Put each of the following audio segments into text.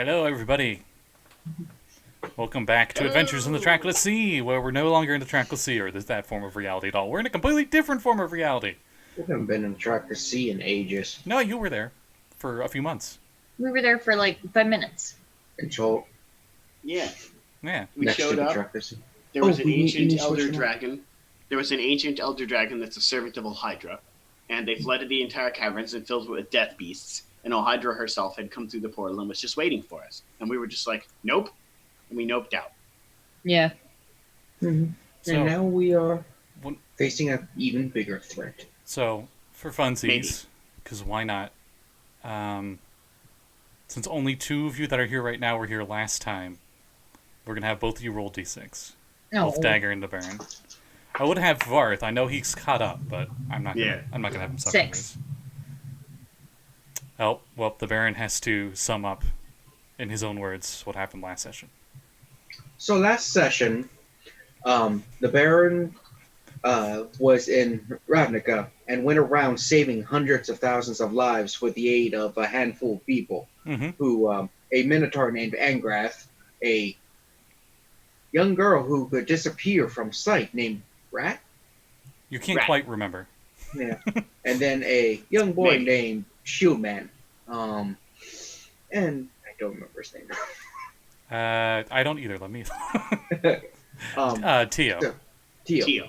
Hello, everybody. Welcome back to Adventures in the Trackless Sea, where we're no longer in the Trackless Sea or that form of reality at all. We're in a completely different form of reality. We haven't been in the Trackless Sea in ages. No, you were there for a few months. We were there for like 5 minutes. Until Yeah, Yeah. we next to showed the up. Trackless Sea. There was an we ancient need to switch elder them up. dragon. There was an ancient elder dragon that's a servant of Hydra, and they flooded the entire caverns and filled it with death beasts. And Hydra herself had come through the portal and was just waiting for us. And we were just like, nope. And we noped out. Yeah. Mm-hmm. So, And now we are When- facing an even bigger threat. so for funsies, because why not? Since only two of you that are here right now were here last time, we're going to have both of you roll d6. No. Both Dagger and the Baron. I would have Varth. I know he's caught up, but I'm not Yeah. gonna have him suffer. 6. Oh, well, the Baron has to sum up, in his own words, what happened last session. So last session, the Baron was in Ravnica and went around saving hundreds of thousands of lives with the aid of a handful of people. Mm-hmm. Who, a Minotaur named Angrath, a young girl who could disappear from sight named Rat, You can't Right. quite remember. yeah, and then a young boy Maybe. named Shieldman, and I don't remember his name. I don't either. Let me. Tio. so- Tio. Tio.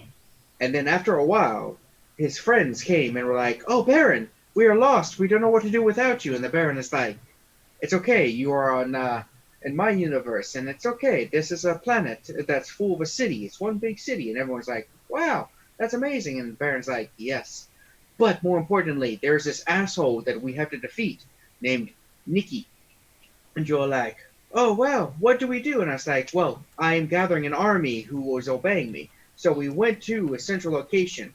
And then after a while, his friends came and were like, "Oh, Baron, we are lost. We don't know what to do without you." And the Baron is like, "It's okay. You are on in my universe, and it's okay. This is a planet that's full of a city. It's one big city." And everyone's like, "Wow, that's amazing." And the Baron's like, "Yes, but more importantly, there's this asshole that we have to defeat named Nikki." And you're like, "Oh, well, what do we do?" And I was like, "Well, I am gathering an army who was obeying me." So we went to a central location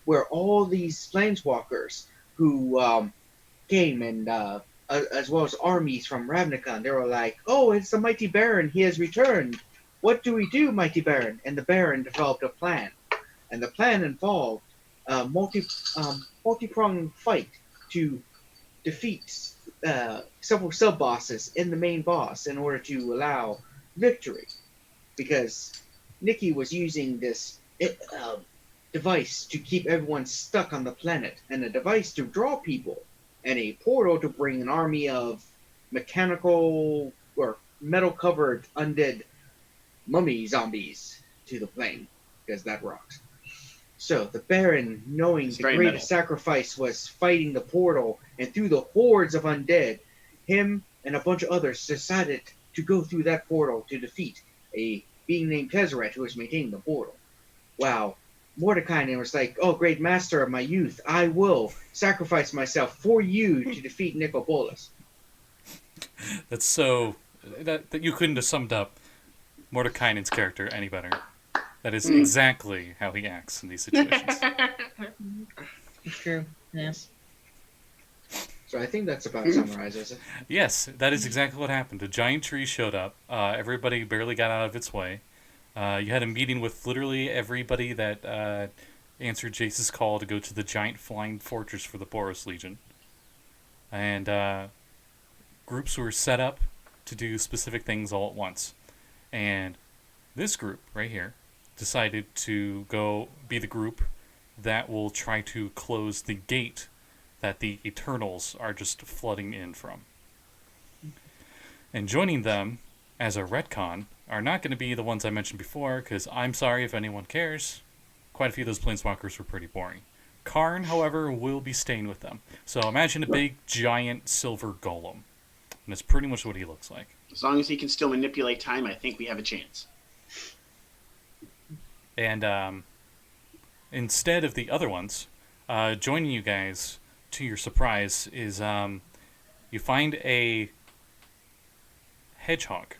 where all these planeswalkers who came and as well as armies from Ravnica, and they were like, "Oh, it's the mighty Baron. He has returned. What do we do, mighty Baron?" And the Baron developed a plan, and the plan involved a multi-pronged fight to defeat several sub-bosses in the main boss in order to allow victory, because Nikki was using this device to keep everyone stuck on the planet, and a device to draw people, and a portal to bring an army of mechanical or metal-covered undead mummy zombies to the plane, because that rocks. So the Baron, knowing It's the very greatest metal. sacrifice was fighting the portal, and through the hordes of undead, him and a bunch of others decided to go through that portal to defeat a being named Tezzeret who was maintaining the portal. Wow. Mordecai was like, "Oh, great master of my youth, I will sacrifice myself for you to defeat Nicobolus." That's so that you couldn't have summed up Mordekainen's character any better. That is exactly how he acts in these situations. It's true. Yeah. So I think that's about summarizes it. Yes, that is exactly what happened. A giant tree showed up. Everybody barely got out of its way. You had a meeting with literally everybody that answered Jace's call to go to the giant flying fortress for the Boros Legion. And groups were set up to do specific things all at once. And this group right here decided to go be the group that will try to close the gate that the Eternals are just flooding in from. And joining them as a retcon are not going to be the ones I mentioned before, because I'm sorry if anyone cares. Quite a few of those planeswalkers were pretty boring. Karn, however, will be staying with them. So imagine a big, giant silver golem. And it's pretty much what he looks like. As long as he can still manipulate time, I think we have a chance. And instead of the other ones, joining you guys, to your surprise, is you find a hedgehog.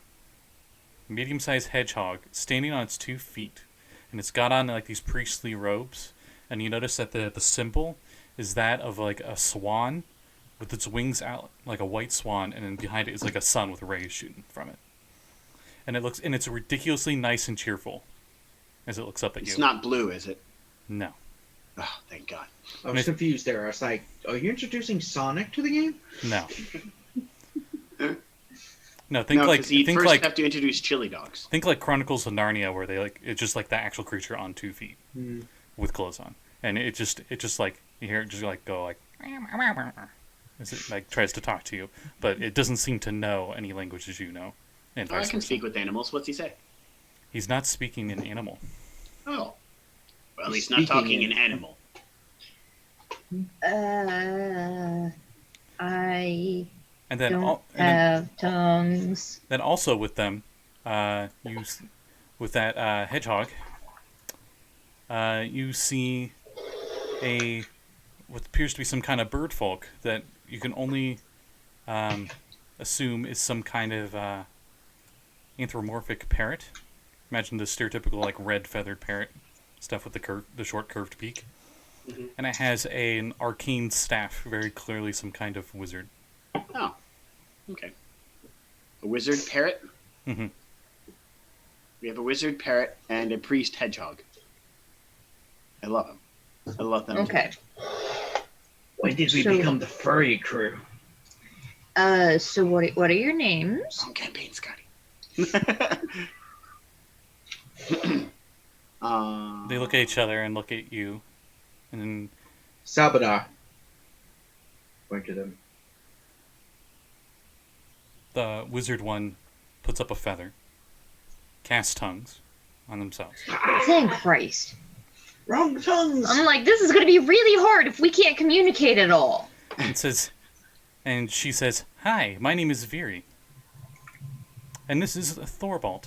Medium-sized hedgehog standing on its 2 feet. And it's got on like these priestly robes. And you notice that the symbol is that of like a swan with its wings out, like a white swan, and then behind it is like a sun with rays shooting from it. And it's ridiculously nice and cheerful as it looks up at you. It's not blue, is it? No. Oh, thank God. I was confused there. I was like, "Are you introducing Sonic to the game?" No. No, think No, like because you think first like have to introduce chili dogs. think like Chronicles of Narnia, where they like it's just like the actual creature on 2 feet with clothes on, and it just like you hear it just like go like as it like tries to talk to you, but it doesn't seem to know any languages you know. And Oh, I vice can versa. speak with animals. What's he say? He's not speaking in animal. Oh. Well, He's he's not speaking talking in- in animal. I And then don't have tongues. then also with them, with that hedgehog, you see what appears to be some kind of bird folk that you can only assume is some kind of anthropomorphic parrot. Imagine the stereotypical like red feathered parrot stuff with the short curved beak, and it has an arcane staff, very clearly some kind of wizard. Oh. Okay. A wizard parrot? Mhm. We have a wizard parrot and a priest hedgehog. I love them. I love them. Okay. When did we So- become the furry crew? So what are your names? On campaign, Scotty. They look at each other and look at you, and then Salbador. Point to them. the wizard one puts up a feather, casts tongues on themselves. Thank Christ. Wrong tongues. I'm like, this is going to be really hard if we can't communicate at all. And she says, "Hi, my name is Viri, and this is Thorvald."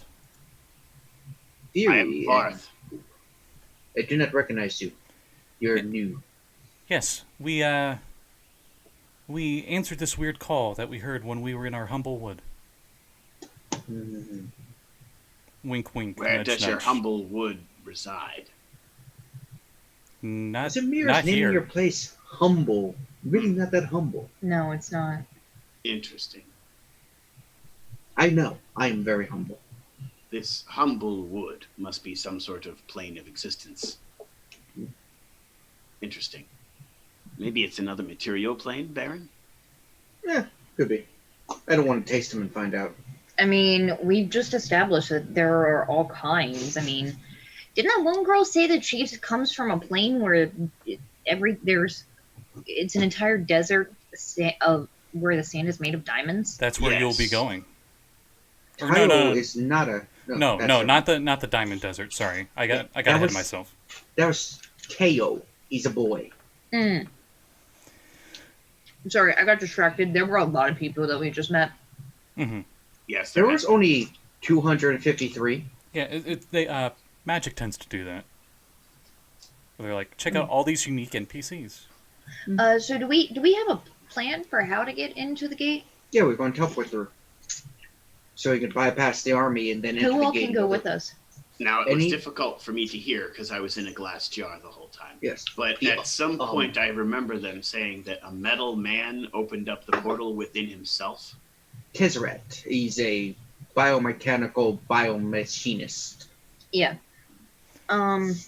I am Theory. Varth. I do not recognize you. You're new. Yes, we answered this weird call that we heard when we were in our humble wood. Mhm. Wink, wink. Where nudge, does your nudge. humble wood reside? Not, Zamir's not naming here. your place humble. Really not that humble. No, it's not. Interesting. I know. I am very humble. This humble wood must be some sort of plane of existence. Interesting. Maybe it's another material plane, Baron? Yeah, could be. I don't want to taste them and find out. I mean, we've just established that there are all kinds. I mean, didn't that one girl say that she comes from a plane where it's an entire desert of where the sand is made of diamonds? That's where you'll be Yes. going. Or Tylo is not a... no, that's a- not the Diamond Desert. Sorry, I got That ahead was- of myself. That was Teo. He's a boy. Mm. Sorry, I got distracted. There were a lot of people that we just met. Hmm. Yes. There was only 253. Yeah, Magic tends to do that. They're like, check out all these unique NPCs. So do we have a plan for how to get into the gate? Yeah, we're going to teleport through. So we can bypass the army and then enter Who the all gate. can go with us? Now, it was Any- difficult for me to hear because I was in a glass jar the whole time. Yes. But Yeah. at some point, I remember them saying that a metal man opened up the portal within himself. Tezzeret. He's a biomechanical biomachinist. Yeah.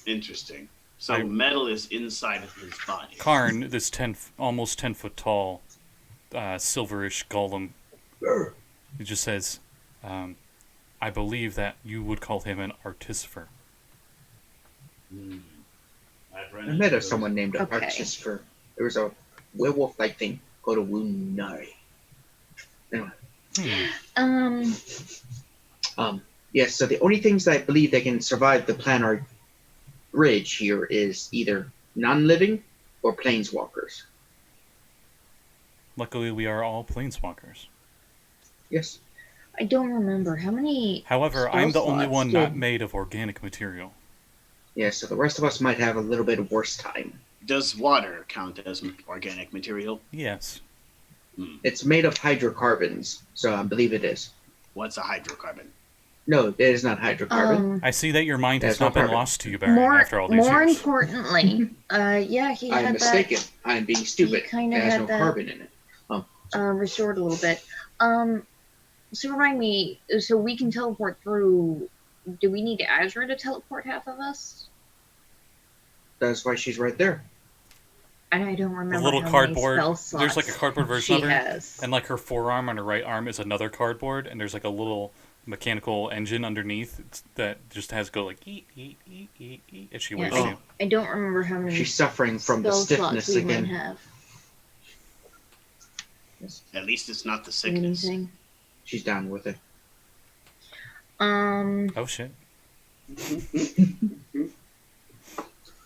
Interesting. So I- metal is inside of his body. Karn, this almost 10 foot tall, silverish golem, Brr. he just says, "I believe that you would call him an artificer." I've run I into met those. someone named Okay. Artificer. There was a werewolf-like thing called a Wunari. Anyway, yes, so the only things that I believe that can survive the planar bridge here is either non-living or planeswalkers. Luckily, we are all planeswalkers. Yes. I don't remember how many. However, spell I'm the only slots one did- not made of organic material. Yeah, so the rest of us might have a little bit worse time. Does water count as organic material? Yes. It's made of hydrocarbons, so I believe it is. What's a hydrocarbon? No, it is not hydrocarbon. I see that your mind has There's no not been carbon. lost to you, Baron, more after all these more years. importantly, yeah, he I'm had mistaken. I'm being stupid. It kinda has had no that- carbon in it. that restored a little bit. So remind me, so we can teleport through. Do we need Azra to teleport half of us? That's why she's right there. I don't remember The little how cardboard. many spell slots There's like a cardboard version she of her, has. and like her forearm on her right arm is another cardboard, and there's like a little mechanical engine underneath that just has go like eat as she waves you. I don't remember how many. She's suffering from the spell stiffness slots we again. might have. At least it's not the sickness. Anything? She's down with it. Oh shit.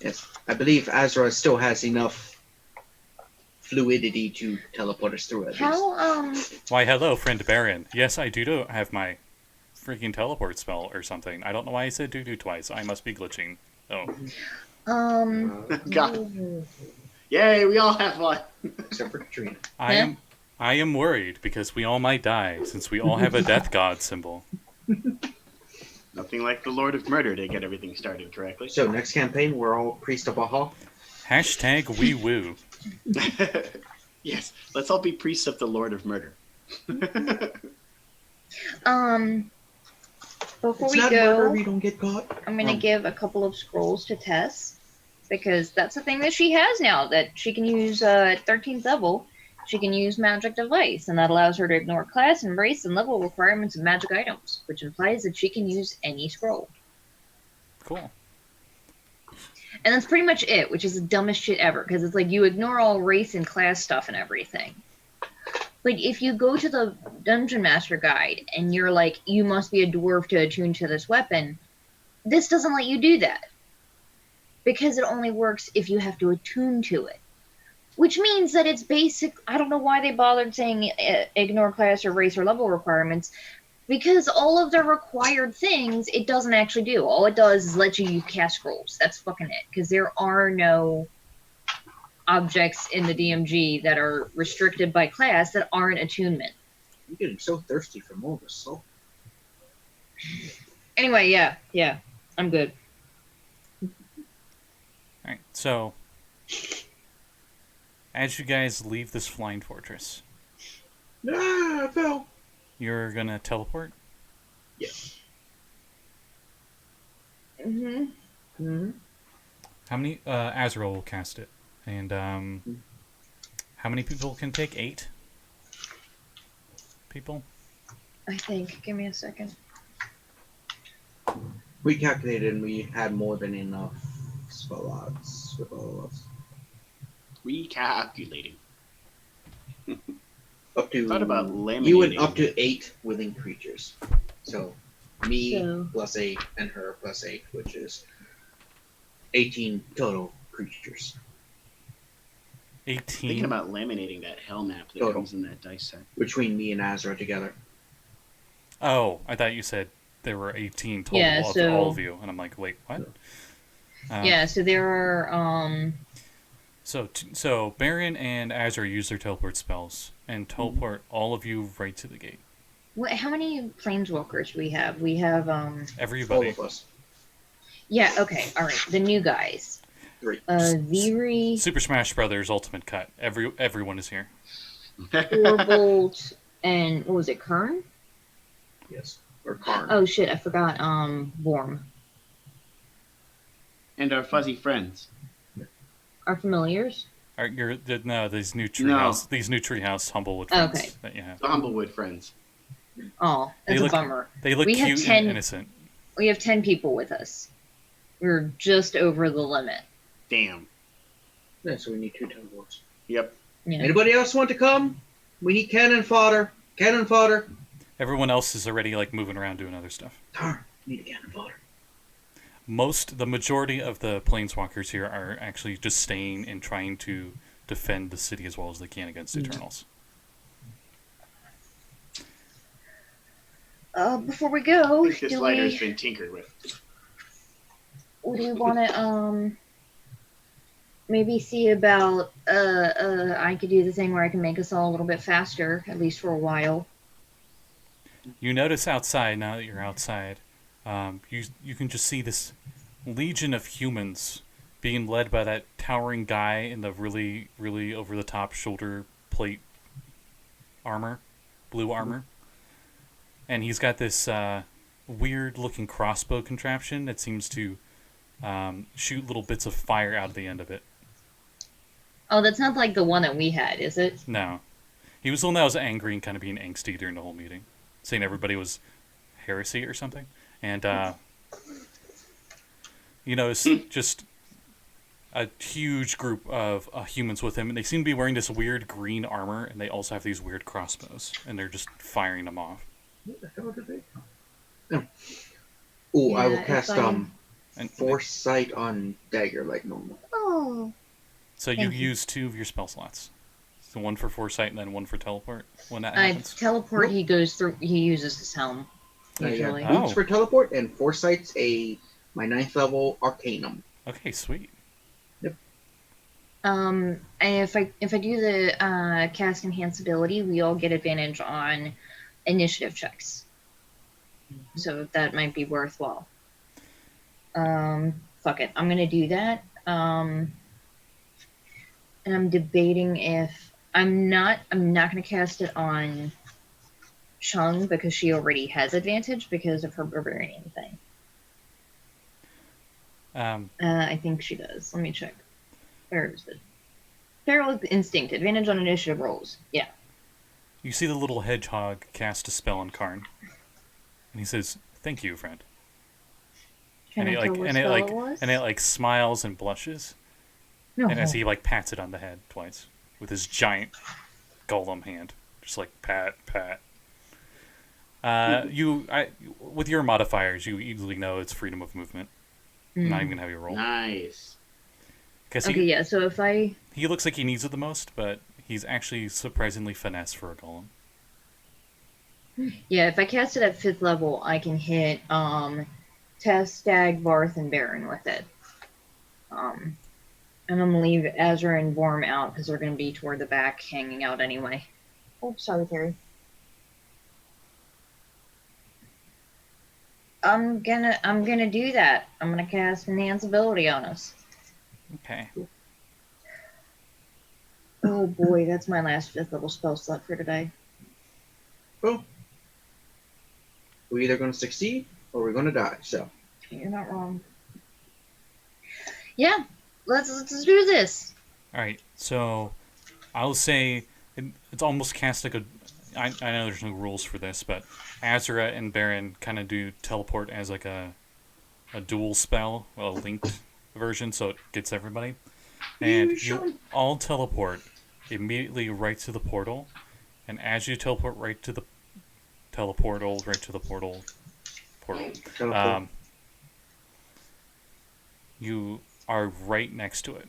Yes, I believe Azra still has enough fluidity to teleport us through at least. How Why, hello, friend Baron. Yes, I do have my freaking teleport spell or something. I don't know why I said do twice. I must be glitching. Oh. God. Yay, we all have one. Except for Katrina. I am worried because we all might die since we all have a death god symbol. Nothing like the Lord of Murder to get everything started correctly. So next campaign, we're all priest of Baha. Hashtag wee woo. Yes, let's all be priests of the Lord of Murder. before It's we not murder, go, we don't get caught. I'm gonna give a couple of scrolls to Tess because that's the thing that she has now that she can use at 13th level. She can use Magic Device, and that allows her to ignore class and race and level requirements of magic items, which implies that she can use any scroll. Cool. And that's pretty much it, which is the dumbest shit ever, because it's like you ignore all race and class stuff and everything. Like, if you go to the Dungeon Master Guide, and you're like, you must be a dwarf to attune to this weapon, this doesn't let you do that. Because it only works if you have to attune to it. Which means that it's basic. I don't know why they bothered saying ignore class or race or level requirements, because all of the required things it doesn't actually do. All it does is let you cast scrolls. That's fucking it. Because there are no objects in the DMG that are restricted by class that aren't attunement. I'm getting so thirsty for more of this salt. Anyway, yeah, I'm good. Alright, so as you guys leave this flying fortress, Ah, I fell. you're gonna teleport? Yes. Mm-hmm. How many? Azra will cast it. And how many people can take? 8 people? I think. Give me a second. We calculated and we had more than enough slots with all of us. Recalculating. Up to Thought about laminating. you and up to 8 willing creatures. So me So- plus 8 and her plus 8, which is 18 total creatures. 18. Thinking about laminating that hell map that Total. comes in that dice set. Between me and Azra together. Oh, I thought you said there were 18 total Yeah, of so- all of you. And I'm like, wait, what? Yeah, so there are, So Baron and Azra use their teleport spells and teleport all of you right to the gate. how many planeswalkers do we have? We have, All Everybody. of us. yeah, okay, alright, the new guys. 3. Viri, Super Smash Brothers Ultimate Cut. Everyone is here. Orbolt, and what was it, Kern? Yes. Or Karn. Oh shit, I forgot, Worm. And our fuzzy friends. Our familiars? These new treehouse Humblewood friends Okay. that you have. The Humblewood friends. Oh, that's a bummer. They look We have cute 10 and innocent. We have 10 people with us. We're just over the limit. Damn. Yeah, so we need 2 teleports. Yep. Yeah. Anybody else want to come? We need cannon fodder. Cannon fodder. Everyone else is already like moving around doing other stuff. Darn. Need a cannon fodder. The majority of the planeswalkers here are actually just staying and trying to defend the city as well as they can against Eternals. Before we go, I think this do lighter's we been tinkered with. want to maybe see about I could do the thing where I can make us all a little bit faster, at least for a while. You notice outside, now that you're outside, you can just see this legion of humans being led by that towering guy in the really, really over-the-top shoulder plate armor, blue armor. And he's got this weird-looking crossbow contraption that seems to shoot little bits of fire out of the end of it. Oh, that's not like the one that we had, is it? No. He was the one that was angry and kind of being angsty during the whole meeting, saying everybody was heresy or something. And, it's just a huge group of humans with him, and they seem to be wearing this weird green armor, and they also have these weird crossbows, and they're just firing them off. What the hell did they? Oh, I will cast Foresight on Dagger like normal. Oh. So you use 2 of your spell slots. So one for Foresight and then one for Teleport when that happens? Teleport, he goes through, he uses his helm, usually. Boots for Teleport, and Foresight's my 9th level Arcanum. Okay, sweet. Yep. And if I do the cast enhance ability, we all get advantage on initiative checks. So that might be worthwhile. Fuck it. I'm gonna do that. And I'm debating if I'm not gonna cast it on Chung because she already has advantage because of her barbarian thing. I think she does. Let me check. Where is it? Feral Instinct. Advantage on initiative rolls. Yeah. You see the little hedgehog cast a spell on Karn. And he says, "Thank you, friend." Can I tell what spell it was? And it smiles and blushes. No. And as he pats it on the head twice with his giant golem hand, just pat. With your modifiers, you easily know it's freedom of movement. I'm not even gonna have you roll. Nice. Okay, so if he looks like he needs it the most, but he's actually surprisingly finesse for a golem. Yeah, if I cast it at 5th level, I can hit Tess, Stag, Varth, and Baron with it. And I'm gonna leave Azra and Worm out because they're gonna be toward the back, hanging out anyway. Oh, sorry, Terry. I'm gonna do that. I'm gonna cast Enhance ability on us. Okay. Oh boy, that's my last 5th level spell slot for today. Well, we're either going to succeed or we're going to die. So you're not wrong. Yeah, let's do this. All right. So I'll say it's almost cast like a. I know there's no rules for this, but Azra and Baron kind of do teleport as like a dual spell, a linked version, so it gets everybody. And you all teleport immediately right to the portal, and as you teleport right to the portal, you are right next to it.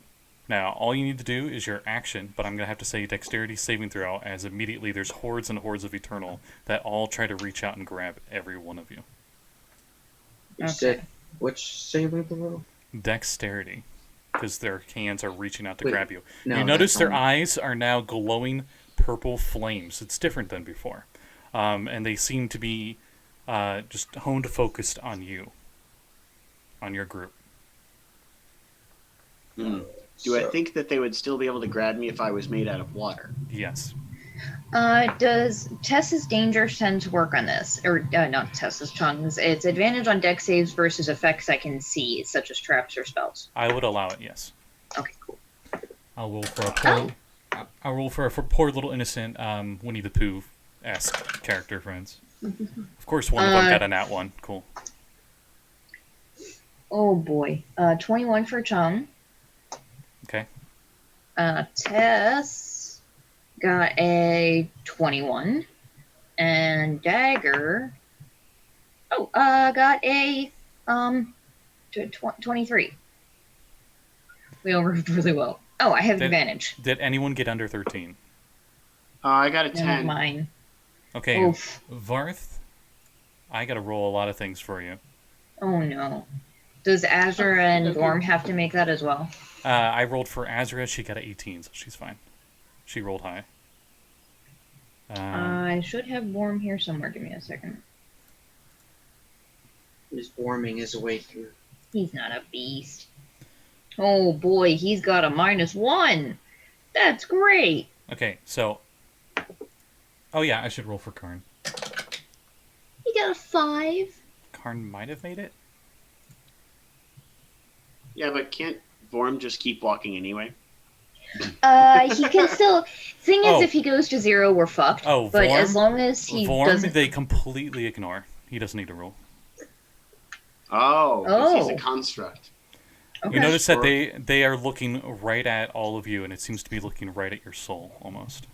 Now, all you need to do is your action, but I'm going to have to say dexterity saving throw, as immediately there's hordes and hordes of Eternal that all try to reach out and grab every one of you. You said which saving throw? Dexterity, because their hands are reaching out to grab you. No, you notice their eyes are now glowing purple flames. It's different than before. And they seem to be just honed focused on you, on your group. Do I think that they would still be able to grab me if I was made out of water? Yes. Does Tessa's danger sense work on this? Or not Tessa's, Chung's. It's advantage on dex saves versus effects I can see, such as traps or spells. I would allow it, yes. Okay, cool. I'll roll for a poor little innocent Winnie the Pooh-esque character, friends. Of course, one of them got a nat 1. Cool. Oh boy. 21 for Chung. Okay. Tess got a 21. And Dagger got a 23. We all moved really well. Oh, I have advantage. Did anyone get under 13? I got a 10. None of mine. Okay, Oof. Varth, I gotta roll a lot of things for you. Oh no. Does Azra and Worm have to make that as well? I rolled for Azra. She got an 18, so she's fine. She rolled high. I should have Worm here somewhere. Give me a second. He's warming his way through. He's not a beast. Oh boy, he's got a -1. That's great. Okay, so... Oh yeah, I should roll for Karn. He got a 5. Karn might have made it? Yeah, but can't Vorm just keep walking anyway? He can still. Thing is, Oh. if he goes to 0, we're fucked. Oh, but Vorm? as long as he Vorm, doesn't. they completely ignore. He doesn't need to roll. Oh, because he's a Oh. construct. Okay. You notice that they are looking right at all of you, and it seems to be looking right at your soul, almost.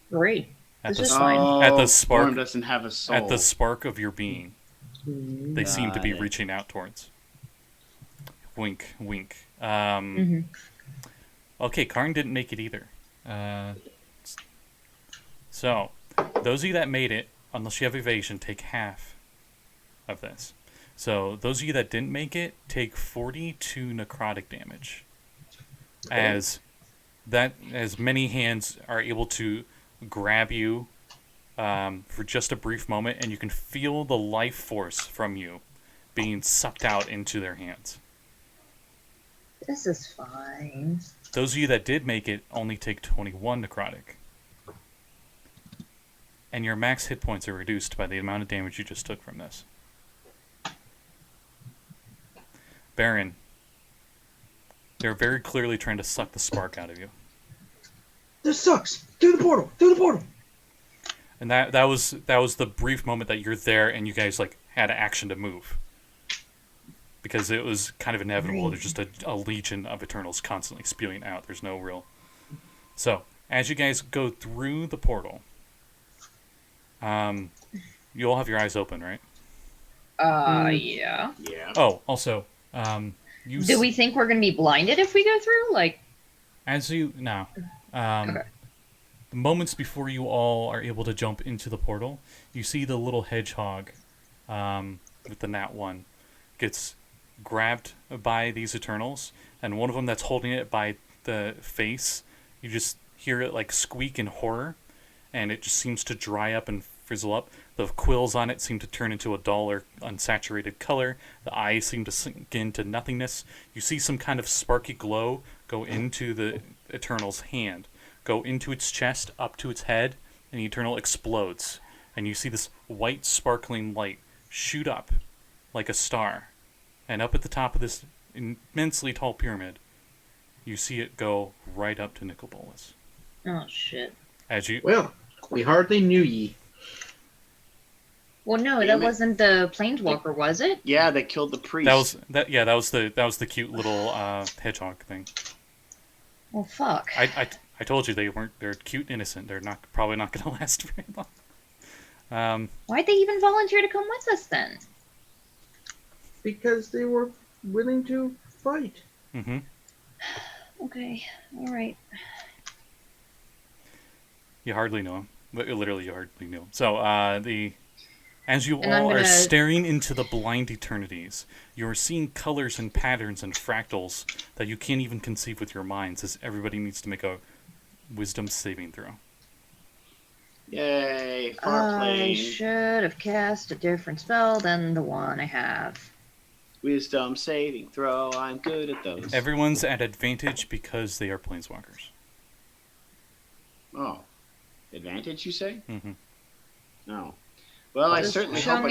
Great. At This the is s- fine. Oh, At the spark- Worm doesn't have a soul. At the spark of your being, they seem to be Got it. reaching out towards. Wink, wink. Mhm. Okay, Karn didn't make it either. So, those of you that made it, unless you have evasion, take half of this. So, those of you that didn't make it, take 42 necrotic damage. As many hands are able to grab you for just a brief moment, and you can feel the life force from you being sucked out into their hands. This is fine. Those of you that did make it only take 21 necrotic. And your max hit points are reduced by the amount of damage you just took from this. Baron, they're very clearly trying to suck the spark out of you. This sucks. Through the portal. Through the portal. And that was the brief moment that you're there and you guys like had action to move. Because it was kind of inevitable. There's just a legion of Eternals constantly spewing out. There's no real... So, as you guys go through the portal, you all have your eyes open, right? Yeah. Yeah. Oh, also, Do we think we're gonna be blinded if we go through? Like, as you... No. Okay. Moments before you all are able to jump into the portal, you see the little hedgehog with the Nat 1 gets grabbed by these Eternals, and one of them that's holding it by the face, you just hear it like squeak in horror, and it just seems to dry up and frizzle up. The quills on it seem to turn into a dull or unsaturated color. The eyes seem to sink into nothingness. You see some kind of sparky glow go into the Eternal's hand, go into its chest, up to its head, and the Eternal explodes. And you see this white sparkling light shoot up like a star. And up at the top of this immensely tall pyramid, you see it go right up to Nicol. oh shit. As you... Well, we hardly knew ye. Well, no, Damn that it. wasn't the planeswalker, was it? Yeah, they killed the priest. that was the cute little hedgehog thing. Well, fuck. I told you they're cute and innocent. They're probably not going to last very long. Why'd they even volunteer to come with us then? Because they were willing to fight. Mm-hmm. Okay, all right. You hardly know him. Literally, you hardly knew him. So, as you And I'm all are gonna- staring into the blind eternities, you are seeing colors and patterns and fractals that you can't even conceive with your minds, as everybody needs to make a wisdom saving throw. Yay, far I plane. should have cast a different spell than the one I have. Wisdom saving throw. I'm good at those. Everyone's at advantage because they are planeswalkers. Oh. Advantage, you say? Mm-hmm. No. Well, I certainly hope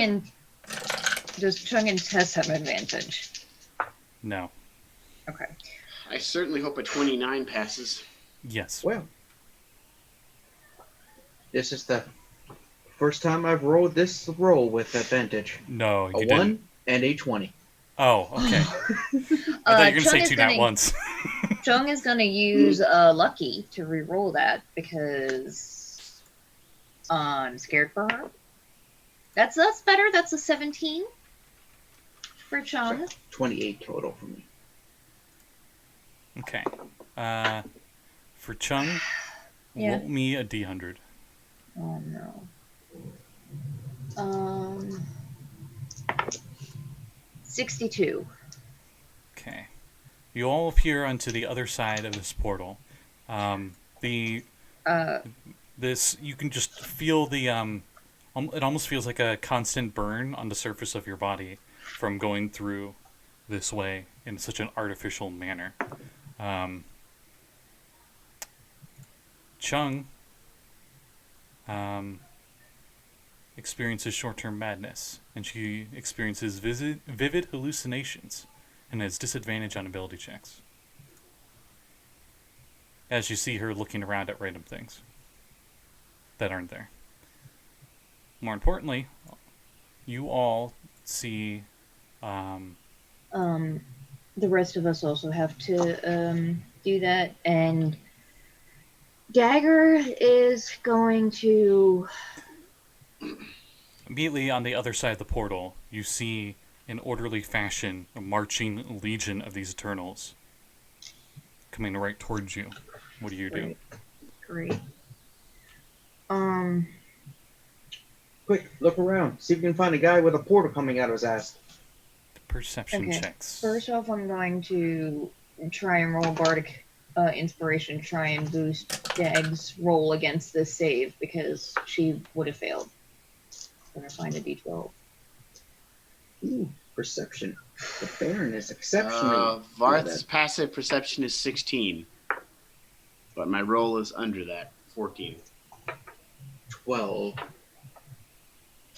Does Chung and Tess have advantage? No. Okay. I certainly hope a 29 passes. Yes. Well, this is the first time I've rolled this roll with advantage. No, A you 1 didn't. and a 20. Oh, okay. I thought you were going to Chung say is two gonna- nat once. Chung is gonna use Lucky to re-roll that because I'm scared for her. That's better. That's a 17 for Chung. 28 total for me. Okay. For Chung, Yeah. roll me a d100. Oh no. 62. Okay. You all appear onto the other side of this portal. You can just feel the it almost feels like a constant burn on the surface of your body from going through this way in such an artificial manner. Chung experiences short-term madness, and she experiences vivid hallucinations and has disadvantage on ability checks. as you see her looking around at random things that aren't there. More importantly, you all see The rest of us also have to do that, and Dagger is going to... Immediately on the other side of the portal, you see, in orderly fashion, a marching legion of these Eternals coming right towards you. What do you do? Great. Quick, look around. See if you can find a guy with a portal coming out of his ass. Perception Okay. checks. First off, I'm going to try and roll Bardic Inspiration, try and boost Dag's roll against this save, because she would have failed. I'm going to find a d12. Ooh, perception. The Baron is exceptionally... Varth's passive perception is 16. But my roll is under that, 14. 12.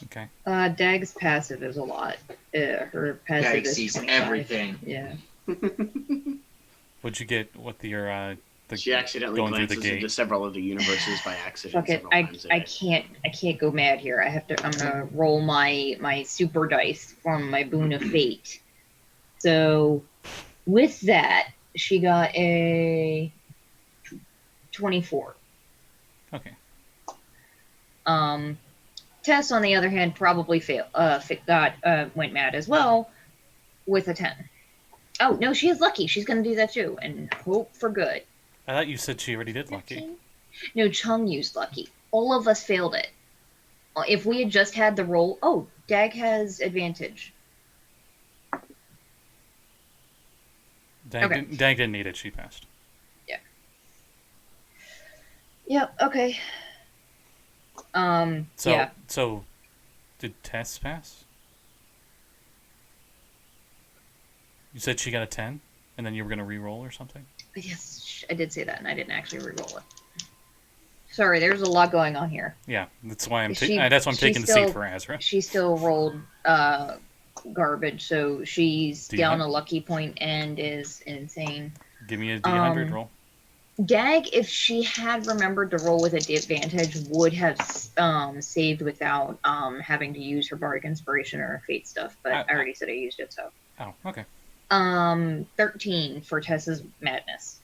Okay. Dag's passive is a lot. Her passive Dag is sees 25. everything. Yeah. What'd you get with your She accidentally going through the glances gate? into several of the universes by accident. Fuck it. several times a I day. can't go mad here. I'm gonna roll my super dice from my boon of fate. So with that, she got a 24. Okay. Tess, on the other hand, probably went mad as well with a 10. Oh no, she is lucky. She's gonna do that too, and hope for good. I thought you said she already did lucky. No, Chung used lucky. All of us failed it. If we had just had the roll... Oh, Dag has advantage. Dag, Okay. Dag didn't need it. She passed. Yeah. Yep, okay. Yeah. So, did Tess pass? You said she got a 10, and then you were going to re-roll or something? Yes, I did say that, and I didn't actually re-roll it. Sorry, there's a lot going on here. Yeah, that's why I'm She- that's why I'm she taking the still- seat for Azra. She still rolled garbage, so she's Do you down have- a lucky point and is insane. Give me a D100 roll. Dag, if she had remembered to roll with a would have saved without having to use her bardic inspiration or her fate stuff. But I already said I used it, so. Oh, okay. 13 for Tessa's madness.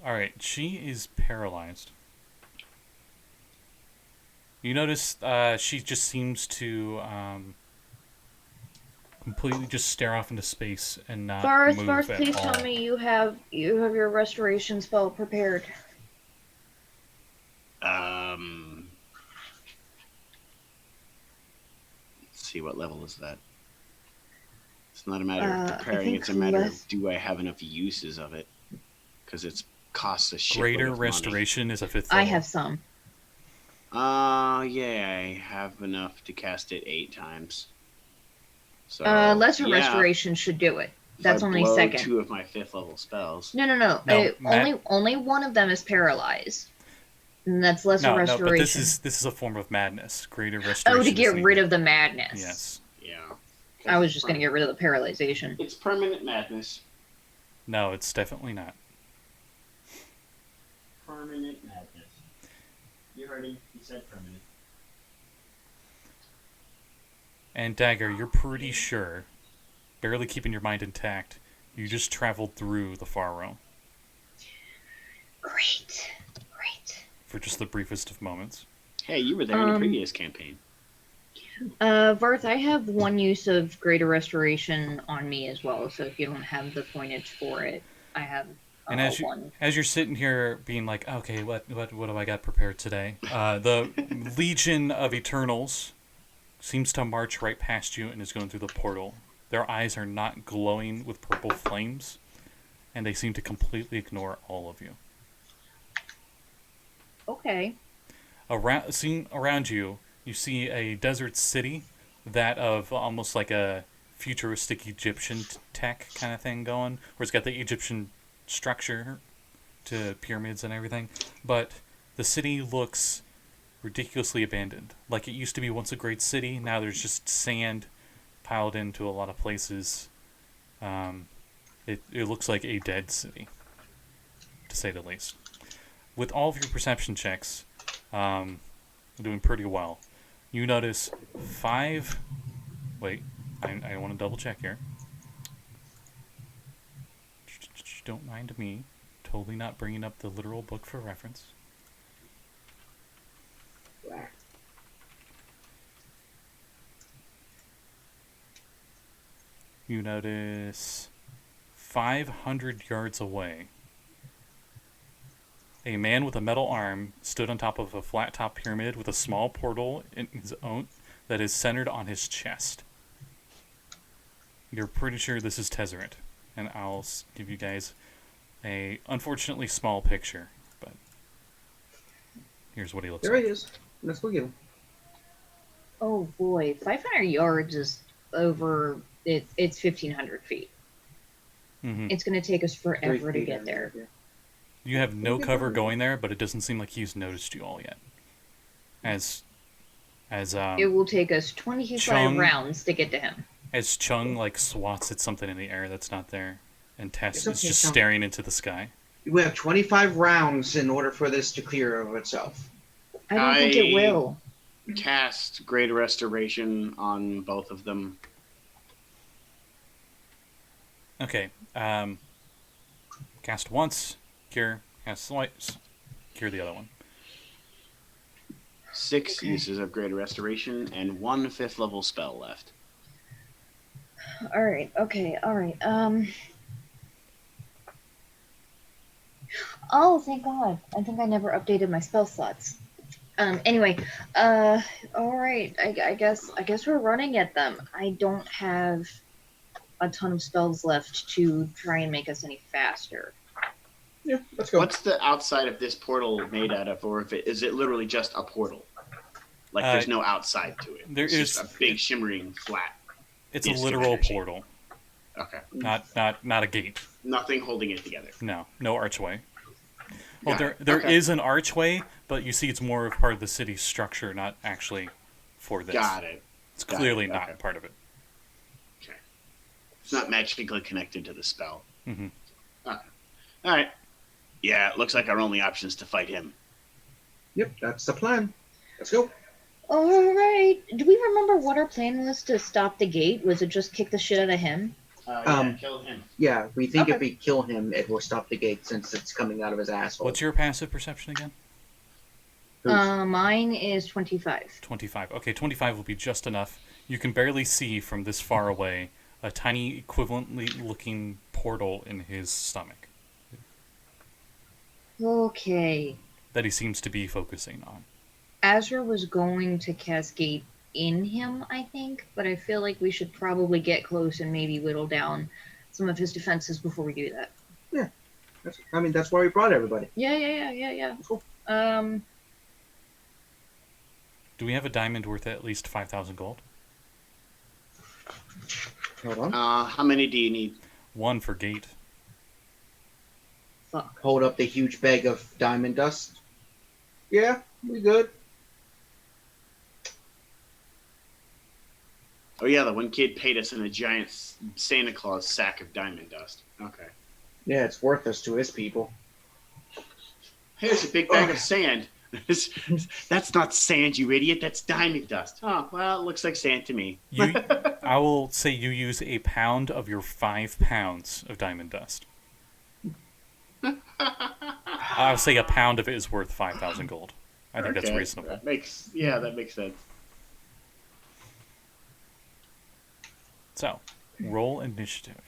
All right, she is paralyzed. You notice she just seems to completely just stare off into space and not move Varth, at please all. tell me you have your restoration spell prepared. Let's see, what level is that? It's not a matter of preparing, think it's a matter less- of do I have enough uses of it? Because it costs a shit. Greater Restoration is a 5th level. I have some. Yeah, I have enough to cast it 8 times. So Lesser yeah, restoration should do it. if That's I only blow second. 2 of my 5th level spells. No. No, Only one of them is paralyzed. And that's lesser No, restoration. but this is a form of madness. Greater Restoration. Oh, to is get needed. rid of the madness. Yes. Yeah. I was just going to get rid of the paralyzation. It's permanent madness. No, it's definitely not. Permanent madness. You heard him. He said permanent. And Dagger, you're pretty sure, barely keeping your mind intact, you just traveled through the far realm Great. for just the briefest of moments. Hey, you were there in the previous campaign. Varth, I have one use of greater restoration on me as well, so if you don't have the pointage for it, I have And as one. you're sitting here being like, okay, what do I got prepared today? The Legion of Eternals seems to march right past you and is going through the portal. Their eyes are not glowing with purple flames, and they seem to completely ignore all of you. Okay. Around you, you see a desert city, that of almost like a futuristic Egyptian tech kind of thing going, where it's got the Egyptian structure to pyramids and everything, but the city looks ridiculously abandoned. Like it used to be once a great city, now there's just sand piled into a lot of places. It looks like a dead city, to say the least. With all of your perception checks, doing pretty well. You notice 5... Wait, I want to double check here. Don't mind me. Totally not bringing up the literal book for reference. You notice 500 yards away, a man with a metal arm stood on top of a flat-top pyramid with a small portal in his own that is centered on his chest. You're pretty sure this is Tezzeret, and I'll give you guys a unfortunately small picture, but here's what he looks There like. he is. Let's go get him. Oh boy, 500 yards is over. It's 1,500 feet. Mm-hmm. It's going to take us 3 forever to feet get in there. Yeah. You have no Okay, cover fine. going there, but it doesn't seem like he's noticed you all yet. As It will take us 25 Chung- rounds to get to him. As Chung like swats at something in the air that's not there, and Tess It's is okay, just Chung. staring into the sky. We have 25 rounds in order for this to clear of itself. I don't think it will. Cast Greater Restoration on both of them. Okay. Cast once, cure. Cast twice, cure the other one. 6 uses of Greater Restoration and 1 5th level spell left. Alright, okay, alright. Oh, thank God. I think I never updated my spell slots. Anyway, alright, I guess we're running at them. I don't have a ton of spells left to try and make us any faster. Yeah, let's go. What's the outside of this portal made out of, or is it literally just a portal? Like there's no outside to it. There it's is- just a big shimmering flat. It's a Yes, literal energy. portal, Okay. not a gate. Nothing holding it together. No archway. Well, Got there it. is Okay. an archway, but you see it's more of part of the city's structure, not actually for this. Got it. It's Got clearly it, not okay. part of it. Okay. It's not magically connected to the spell. Mm-hmm. Okay. All right. Yeah, it looks like our only option is to fight him. Yep, that's the plan. Let's go. Alright. Do we remember what our plan was to stop the gate? Was it just kick the shit out of him? Kill him. Yeah, we think Okay. if we kill him, it will stop the gate since it's coming out of his asshole. What's your passive perception again? Who's- Mine is 25. 25. Okay, 25 will be just enough. You can barely see from this far away a tiny equivalently looking portal in his stomach Okay. that he seems to be focusing on. Azra was going to cascade in him, I think, but I feel like we should probably get close and maybe whittle down some of his defenses before we do that. That's why we brought everybody. Yeah. Cool. Do we have a diamond worth at least 5,000 gold? Hold on. How many do you need? 1 for gate. Fuck. Hold up the huge bag of diamond dust. Yeah, we good. Oh yeah, the one kid paid us in a giant Santa Claus sack of diamond dust. Okay. Yeah, it's worthless to his people. Here's a big bag of sand. That's not sand, you idiot. That's diamond dust. Oh, well, it looks like sand to me. I will say you use a pound of your 5 pounds of diamond dust. I'll say a pound of it is worth 5,000 gold. I think that's Okay, reasonable. that makes sense. So, roll initiative.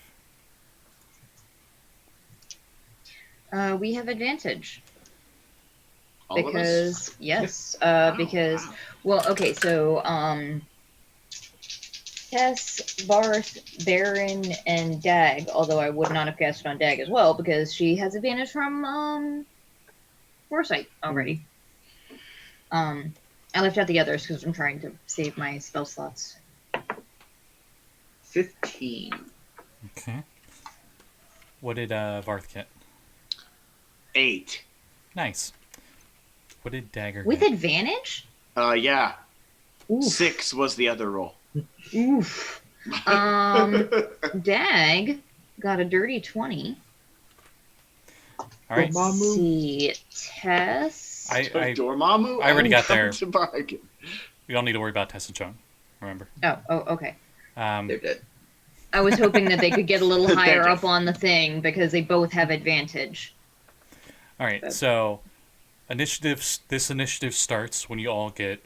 We have advantage. All of us? Because, yes, Wow, because, wow. well, okay, so, Tess, Varth, Baron, and Dag, although I would not have cast it on Dag as well, because she has advantage from, Foresight already. I left out the others because I'm trying to save my spell slots. 15. Okay. What did Varth get? 8. Nice. What did Dagger With get? advantage? Yeah. Oof. 6 was the other roll. Oof. Dag got a dirty 20. All right. Dormammu. Let's see, test. Dormammu. I already and got there. Comes a bargain. We don't need to worry about Tess and Chung. Remember. Oh, okay. They're dead. I was hoping that they could get a little They're higher dead. up on the thing because they both have advantage. All right. So, this initiative starts when you all get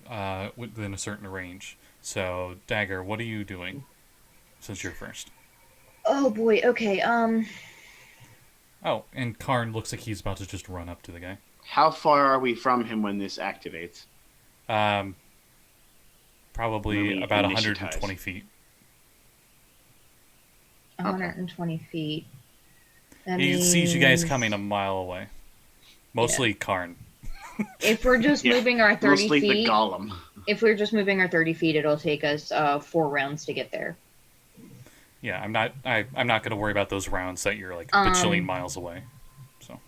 within a certain range. So, Dagger, what are you doing? Since you're first. Oh boy. Okay. Oh, and Karn looks like he's about to just run up to the guy. How far are we from him when this activates? Probably When we about initiatize. 120 feet. 120 feet. That He sees you guys means coming a mile away. Mostly Karn. If we're just Yeah, moving our 30 Mostly feet, the golem. if we're just moving our 30 feet, it'll take us 4 rounds to get there. Yeah, I'm not going to worry about those rounds that you're like a bajillion miles away. So.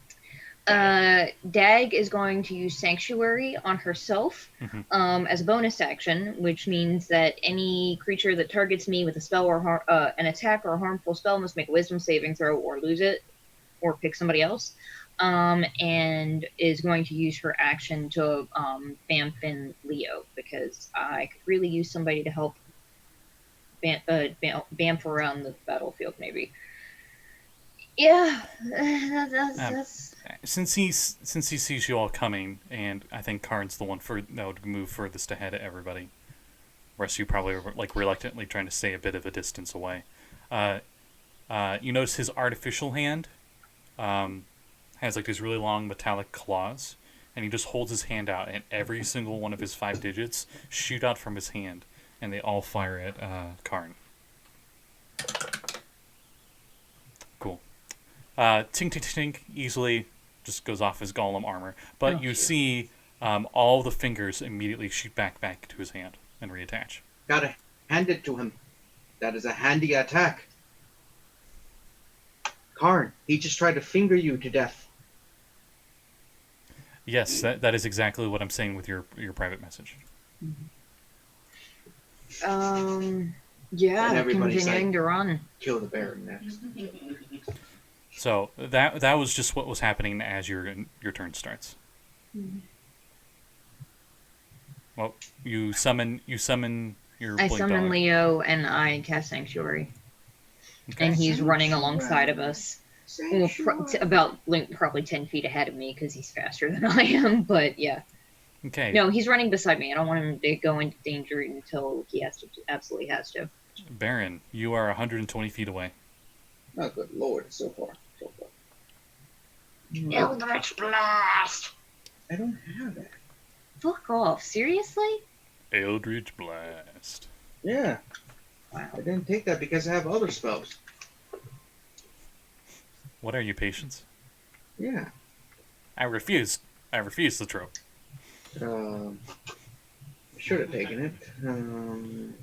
Dag is going to use Sanctuary on herself as a bonus action, which means that any creature that targets me with a spell or an attack or a harmful spell must make a Wisdom saving throw or lose it, or pick somebody else. And is going to use her action to Bamf in Leo, because I could really use somebody to help Bamf around the battlefield, maybe. Yeah, that's Since he sees you all coming, and I think Karn's the one that would move furthest ahead of everybody. The rest of you probably are like reluctantly trying to stay a bit of a distance away. You notice his artificial hand has like these really long metallic claws, and he just holds his hand out, and every single one of his 5 digits shoot out from his hand, and they all fire at Karn. Cool. Tink, tink, tink, easily just goes off his golem armor. But you see all the fingers immediately shoot back to his hand and reattach. Gotta hand it to him. That is a handy attack. Karn, he just tried to finger you to death. Yes, that is exactly what I'm saying with your private message. Yeah, And everybody's continuing like, to run. Kill the Baron next. So that was just what was happening as your turn starts. Well, you summon your. I blink summon dog. Leo and I cast Sanctuary, Okay. and he's running alongside of us. Well, probably 10 feet ahead of me because he's faster than I am. But yeah, Okay. no, he's running beside me. I don't want him to go into danger until he absolutely has to. Baron, you are 120 feet away. Oh, good lord, so far. Eldritch Blast! I don't have that. Fuck off! Seriously? Eldritch Blast. Yeah, Wow. I didn't take that because I have other spells. What are you, patience? Yeah. I refuse the trope. I should have taken it. I'm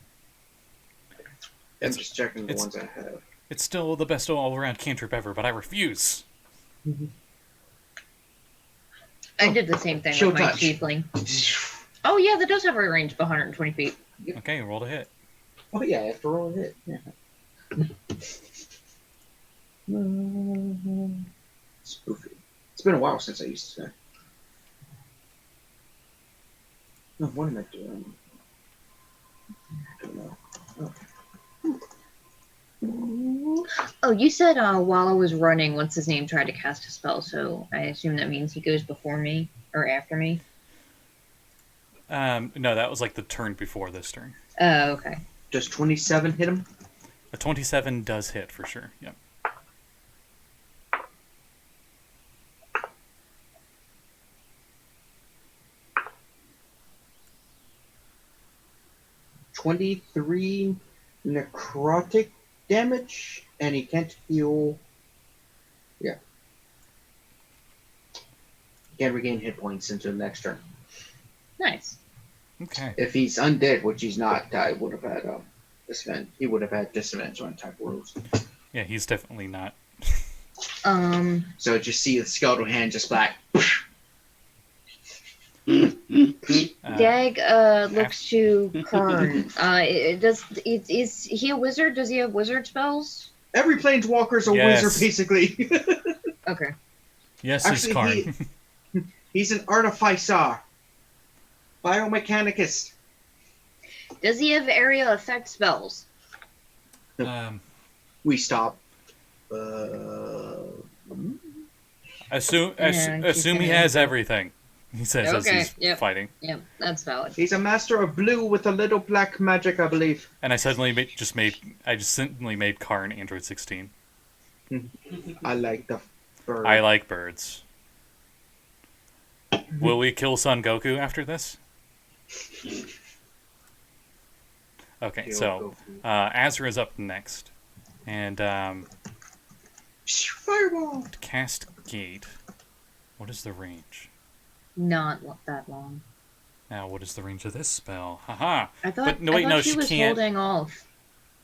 just checking the ones I have. It's still the best all-around cantrip ever, but I refuse. I did the same thing Chill with my touch. Tiefling. Oh yeah, that does have a range of 120 feet. Okay, roll to hit. Oh yeah, I have to roll a hit. Yeah. Spoofy. It's been a while since I used to. No, what am I doing? I don't know. Oh, you said while I was running, what's his name tried to cast a spell, so I assume that means he goes before me or after me. No, that was like the turn before this turn. Oh, okay. Does 27 hit him? A 27 does hit for sure. Yep. $23 necrotic damage, and he can't heal. Yeah. He can't regain hit points until the next turn. Nice. Okay. If he's undead, which he's not, I would have had disadvantage. He would have had disadvantage on attack rolls. Yeah, he's definitely not. So just see the skeletal hand just like. Dag looks to Karn. Is he a wizard? Does he have wizard spells? Every planeswalker's a Yes. wizard, basically. Okay. Yes, Actually, is Karn. He's an artificer. Biomechanicist. Does he have area effect spells? We stop. Assume she's he gonna has answer. everything. He says as Okay, he's yep. fighting. Yep, that's valid. He's a master of blue with a little black magic, I believe. And I just suddenly made Karn Android 16. I like the bird. I like birds. Will we kill Son Goku after this? Okay, Kill so Azra is up next, and Fireball. to cast Gate. What is the range? Not that long. Now, what is the range of this spell? Haha! I thought, But no, wait, I no, thought she she was can't. holding off.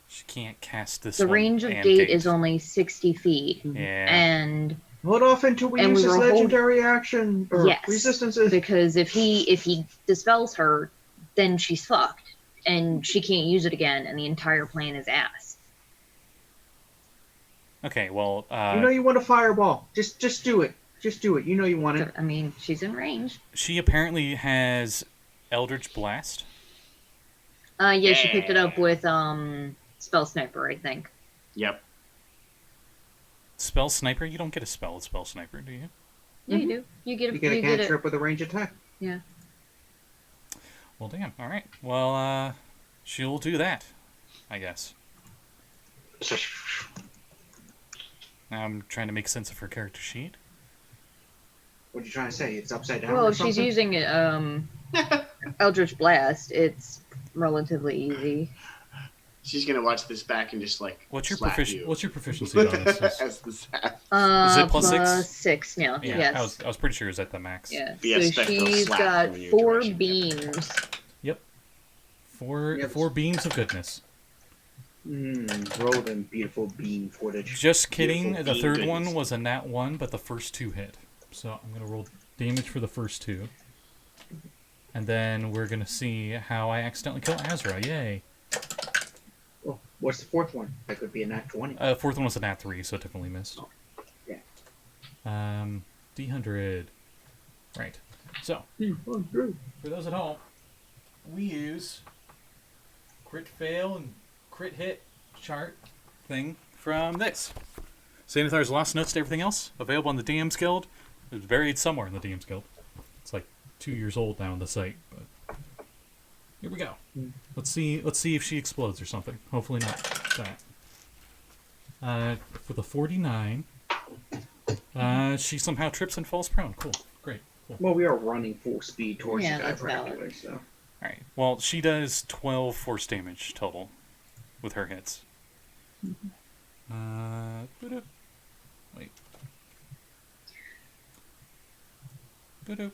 She can't cast this. The one range of and gate is only 60 feet. Yeah. And Hold off until we And use we his were legendary action. Or Yes. resistances. because if he dispels her, then she's fucked. And she can't use it again, and the entire plan is ass. Okay, well, You know you want a fireball. Just do it. Just do it. You know you want it. I mean, she's in range. she apparently has Eldritch Blast. Yeah, she picked it up with Spell Sniper, I think. Yep. Spell Sniper? You don't get a spell with Spell Sniper, do you? Yeah, you do. You get You get a you get cantrip with a range attack. Yeah. Well, damn. All right. Well, she'll do that, I guess. Now I'm trying to make sense of her character sheet. What are you trying to say? It's upside down. Well, or if she's something? using Eldritch Blast, it's relatively easy. She's gonna watch this back and just like What's your slap you. What's your proficiency bonuses? As the sap. Is it plus plus 6? 6 now. Yeah, Yes. I was pretty sure it was at the max. Yeah. Be a So spectral she's slap got from your 4 direction. beams. Four Yep. four beams of goodness. Roll them beautiful beam footage. Just kidding. Beautiful The beam third one goodness. was a nat 1, but the first 2 hit. So I'm gonna roll damage for the first 2, and then we're gonna see how I accidentally kill Azra. Yay! Oh, what's the fourth one? That could be a nat 20. Fourth one was a nat 3, so it definitely missed. Yeah. D100. Right. So for those at home, we use crit fail and crit hit chart thing from this. Xanathar's Lost Notes to everything else, available on the DM's Guild. It was buried somewhere in the DM's Guild. It's like 2 years old now on the site, but here we go. Let's see if she explodes or something. Hopefully not that. For the 49, she somehow trips and falls prone. Cool. Great. Cool. Well, we are running full speed towards Yeah, the guy that's valid. practically, so. Alright. Well, she does 12 force damage total with her hits. Ba-doop. Wait. Ba-doop.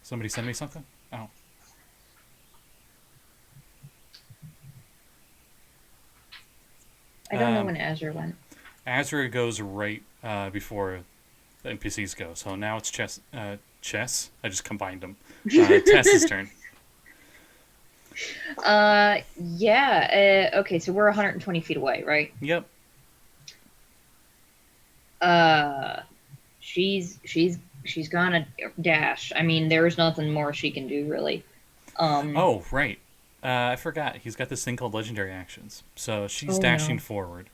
Somebody send me something? Oh. I don't know when Azure went. Azra goes right before the NPCs go. So now it's chess. Chess? I just combined them. Tess's turn. Yeah. Okay, so we're 120 feet away, right? Yep. She's gonna dash. I mean, there's nothing more she can do really. Oh, right. I forgot. He's got this thing called legendary actions. So she's dashing forward.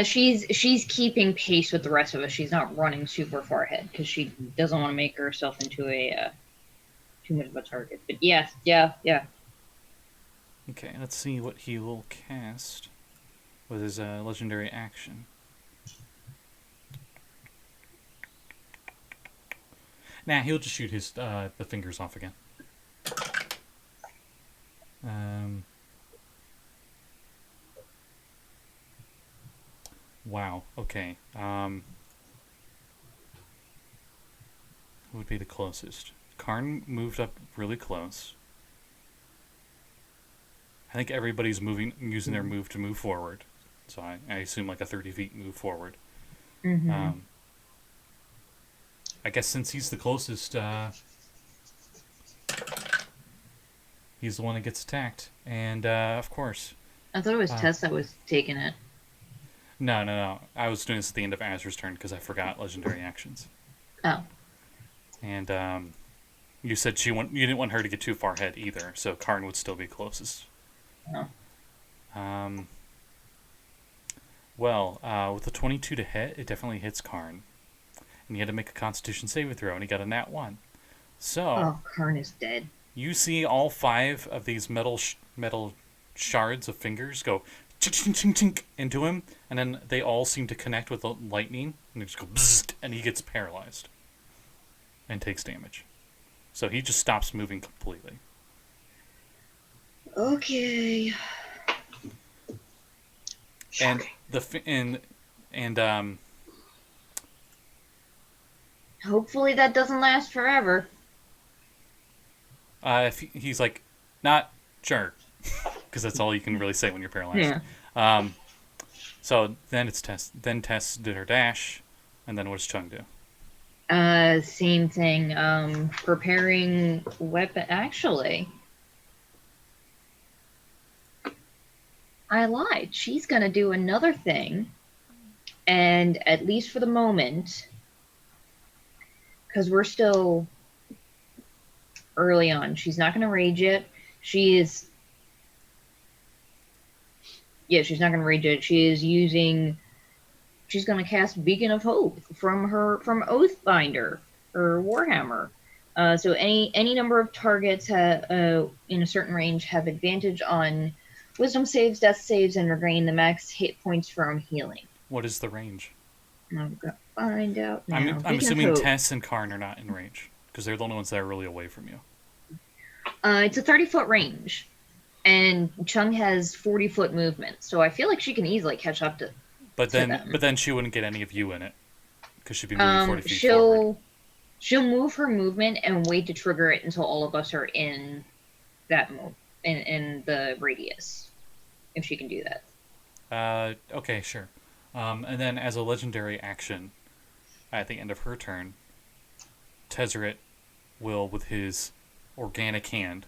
She's keeping pace with the rest of us. She's not running super far ahead because she doesn't want to make herself into a too much of a target. But yeah. Okay, let's see what he will cast with his legendary action. Nah, he'll just shoot his the fingers off again. Wow. Okay. Who would be the closest? Karn moved up really close. I think everybody's using their move to move forward. So I assume like a 30 feet move forward. Mm-hmm. I guess since he's the closest, he's the one that gets attacked. And, of course, I thought it was Tess that was taking it. No. I was doing this at the end of Azra's turn because I forgot legendary actions. Oh. And you said you didn't want her to get too far ahead either, so Karn would still be closest. Oh. Well, with a 22 to hit, it definitely hits Karn. And he had to make a Constitution saving throw, and he got a nat 1. So... Oh, Karn is dead. You see all 5 of these metal shards of fingers go chink, chink, chink into him, and then they all seem to connect with the lightning, and they just go bzzzt, and he gets paralyzed and takes damage. So he just stops moving completely. Okay. And hopefully that doesn't last forever. If he's like, not sure, because that's all you can really say when you're paralyzed. Yeah. So then it's Tess. Then Tess did her dash, and then what does Chung do? Same thing. Preparing weapon. Actually, I lied. She's gonna do another thing, and at least for the moment, because we're still early on, she's not gonna rage yet. She's not gonna rage yet. She's gonna cast Beacon of Hope from Oathbinder or Warhammer. So any number of targets in a certain range have advantage on Wisdom saves, Death saves, and regain the max hit points from healing. What is the range? I'm gonna find out now. I'm assuming Tess and Karn are not in range because they're the only ones that are really away from you. It's a 30-foot range, and Chung has 40-foot movement, so I feel like she can easily catch up to. But then she wouldn't get any of you in it because she'd be moving 40 feet forward. She'll move her movement and wait to trigger it until all of us are in that in the radius, if she can do that. Okay, sure. And then as a legendary action, at the end of her turn, Tezzeret will, with his organic hand,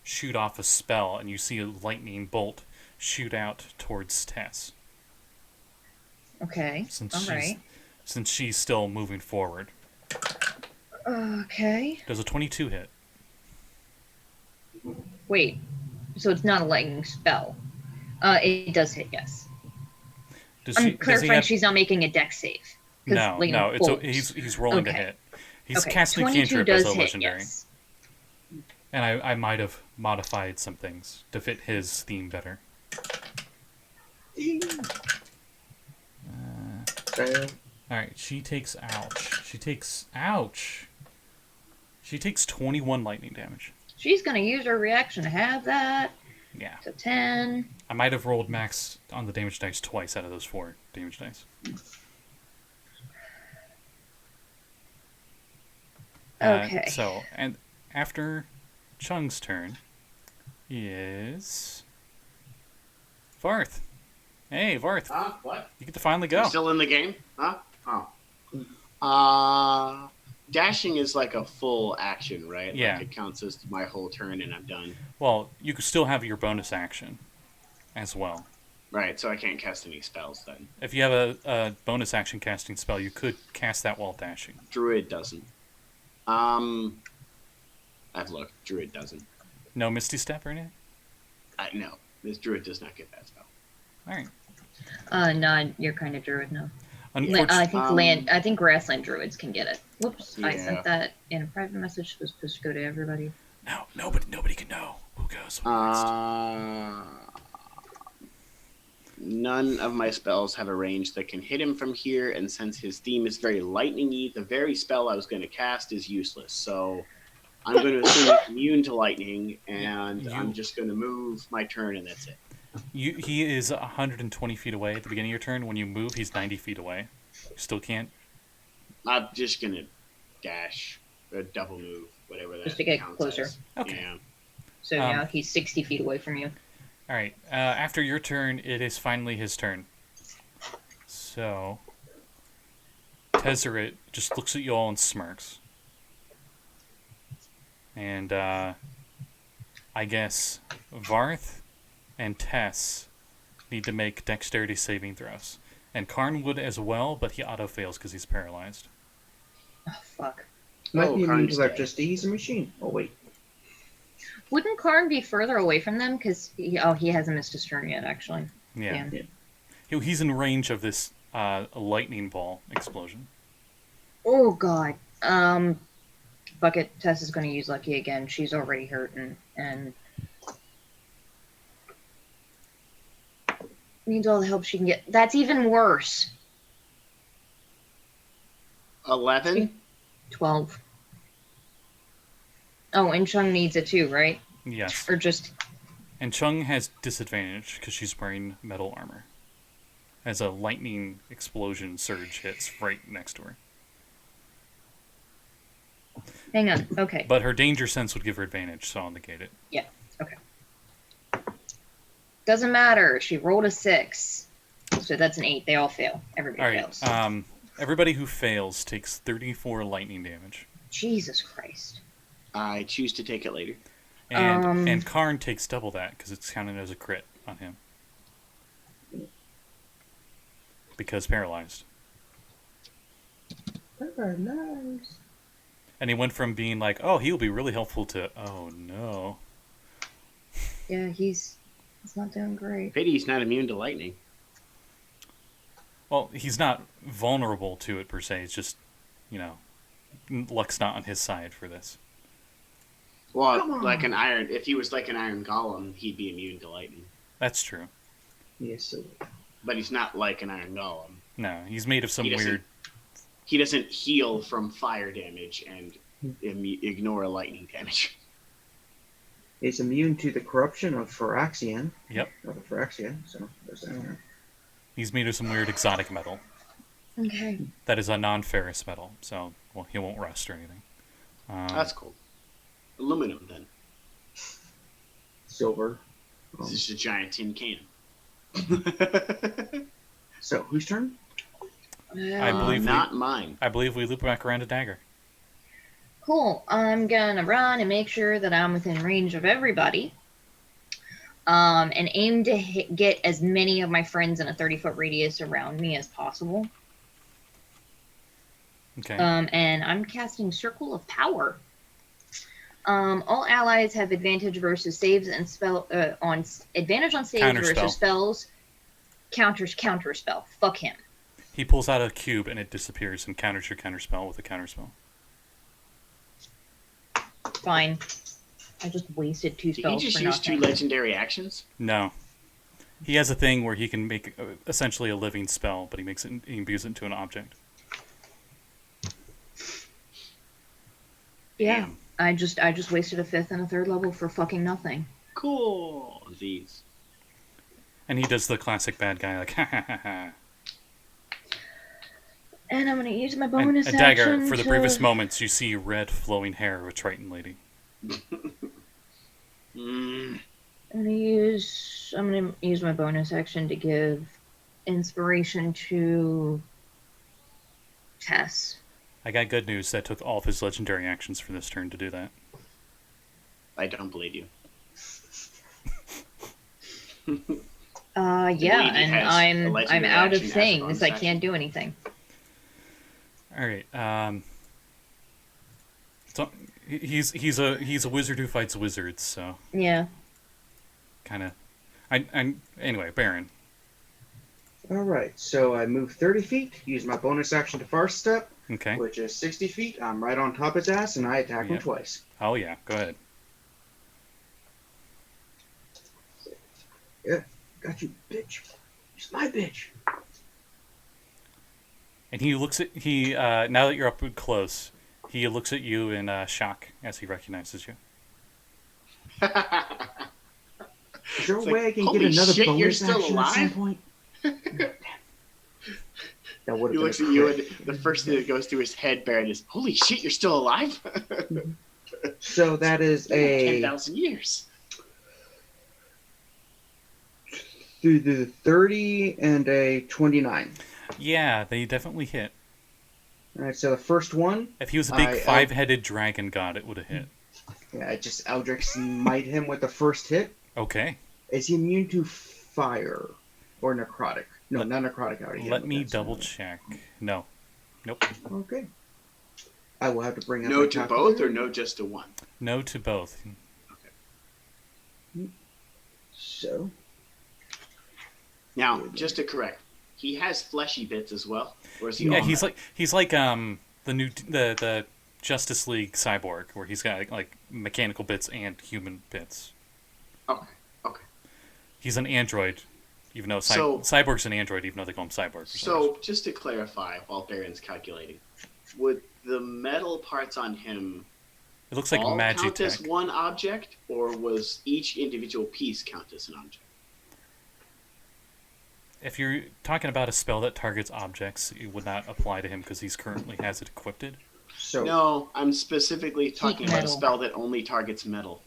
shoot off a spell, and you see a lightning bolt shoot out towards Tess. Okay. Since she's still moving forward. Okay. Does a 22 hit? Wait. So it's not a lightning spell. It does hit, yes. I'm clarifying she's not making a dex save. No. He's rolling to hit. He's casting a cantrip as a legendary. Yes. And I might have modified some things to fit his theme better. Alright, she takes ouch. She takes 21 lightning damage. She's going to use her reaction to have that. Yeah. So 10. I might have rolled max on the damage dice twice out of those 4 damage dice. Okay. So, and after Chung's turn is Varth. Hey, Varth. What? You get to finally go. You're still in the game? Huh? Oh. Dashing is like a full action, right? Yeah. Like it counts as my whole turn and I'm done. Well, you could still have your bonus action as well. Right, so I can't cast any spells then. If you have a bonus action casting spell, you could cast that while dashing. Druid doesn't. I've looked. Druid doesn't. No Misty Step or anything? No. This Druid does not get that spell. Alright. No, you're kind of Druid, no. I think grassland druids can get it. Whoops, yeah. I sent that in a private message. It was supposed to go to everybody. No, nobody can know who goes. None of my spells have a range that can hit him from here, and since his theme is very lightning-y, the very spell I was going to cast is useless. So I'm going to assume he's immune to lightning, and I'm just going to move my turn, and that's it. He is 120 feet away at the beginning of your turn. When you move, he's 90 feet away. You still can't. I'm just gonna dash or double move, whatever that. Just to get counts closer. As. Okay. Yeah. So now he's 60 feet away from you. All right. After your turn, it is finally his turn. So Tezzeret just looks at you all and smirks. And I guess Varth and Tess need to make dexterity saving throws. And Karn would as well, but he auto-fails because he's paralyzed. Oh, fuck. Might be immune Karn's to dead. electricity. He's a machine. Oh, wait. Wouldn't Karn be further away from them? Because he hasn't missed his turn yet, actually. Yeah. Yeah. He's in range of this lightning ball explosion. Oh, God. Bucket, Tess is going to use Lucky again. She's already hurting, and needs all the help she can get. That's even worse. 11? 12. Oh, and Chung needs it too, right? Yes. Or just... And Chung has disadvantage because she's wearing metal armor. As a lightning explosion surge hits right next to her. Hang on. Okay. But her danger sense would give her advantage, so I'll negate it. Yeah. Okay. Doesn't matter. She rolled a 6. So that's an 8. They all fail. Everybody fails. Everybody who fails takes 34 lightning damage. Jesus Christ. I choose to take it later. And Karn takes double that because it's counted as a crit on him. Because paralyzed. Nice. And he went from being like, oh, he'll be really helpful to, oh no. Yeah, he's not doing great. Pity he's not immune to lightning. Well, he's not vulnerable to it per se. It's just, luck's not on his side for this. Well, like an iron, if he was like an iron golem, he'd be immune to lightning. That's true. Yes, so. But he's not like an iron golem. No, he's made of some He doesn't- weird... He doesn't heal from fire damage and ignore lightning damage. He's immune to the corruption of Phyrexian. Yep. Of the Phyrexian, so there's that one. He's made of some weird exotic metal. Okay. That is a non-ferrous metal, so he won't rust or anything. That's cool. Aluminum, then. Silver. This is a giant tin can. So, whose turn? I believe not mine. I believe we loop back around to Dagger. Cool. I'm gonna run and make sure that I'm within range of everybody. And aim to get as many of my friends in a 30-foot radius around me as possible. Okay. And I'm casting Circle of Power. All allies have advantage versus saves and advantage on saves Counterspell. versus spells. Counterspell. Fuck him. He pulls out a cube and it disappears and counters your counterspell with a counterspell. Fine. I just wasted 2 Did he spells just for use 2 nothing. legendary actions? No. He has a thing where he can make essentially a living spell, but he imbues it into an object. Yeah. Damn. I just wasted a 5th and a 3rd level for fucking nothing. Cool. These. And he does the classic bad guy, like, ha ha ha ha. And I'm gonna use my And bonus a Dagger, action for the to... briefest moments, you see red flowing hair of a Triton lady. Mm. I'm gonna use my bonus action to give inspiration to Tess. I got good news. That took all of his legendary actions for this turn to do that. I don't believe you. Yeah, Indeed, he and has a I'm legendary out of action as a things. bonus I action. can't do anything. All right. So he's a wizard who fights wizards. So Yeah. kind of. Anyway, Baron. Alright, so I move 30 feet, use my bonus action to Far Step, Okay. which is 60 feet. I'm right on top of his ass, and I attack him Yep. twice. Oh yeah. Go ahead. Yeah, got you, bitch. It's my bitch. And he looks at now that you're up close, he looks at you in shock as he recognizes you. Is there a It's way like, I can holy get another shit, you're bonus still action at some alive? point? That would He have looks been at a you, crit. and the first thing that goes through his head, Baron, is, holy shit, you're still alive? So that is a 10,000 years. through the 30 and a 29. Yeah, they definitely hit. Alright, so the first one, If he was a big I- five-headed dragon god, it would have hit. yeah, I just Eldritch Smite him with the first hit. Okay. Is he immune to fire? Or necrotic? No, not necrotic. I already Let handled me that, so double check. No. Nope. Okay. I will have to bring up No my to both, calculator. or no just to one? No to both. So, Now, just to correct, he has fleshy bits as well, or is he? Yeah, all metal? he's like the Justice League cyborg, where he's got like mechanical bits and human bits. Okay. Okay. He's an android, even though cyborg's an android, even though they call him cyborg. So, just to clarify, while Baron's calculating, would the metal parts on him it looks like all count Magitech. as one object, or was each individual piece count as an object? If you're talking about a spell that targets objects, it would not apply to him because he's currently has it equipped. so No, I'm specifically talking about a metal. spell that only targets metal.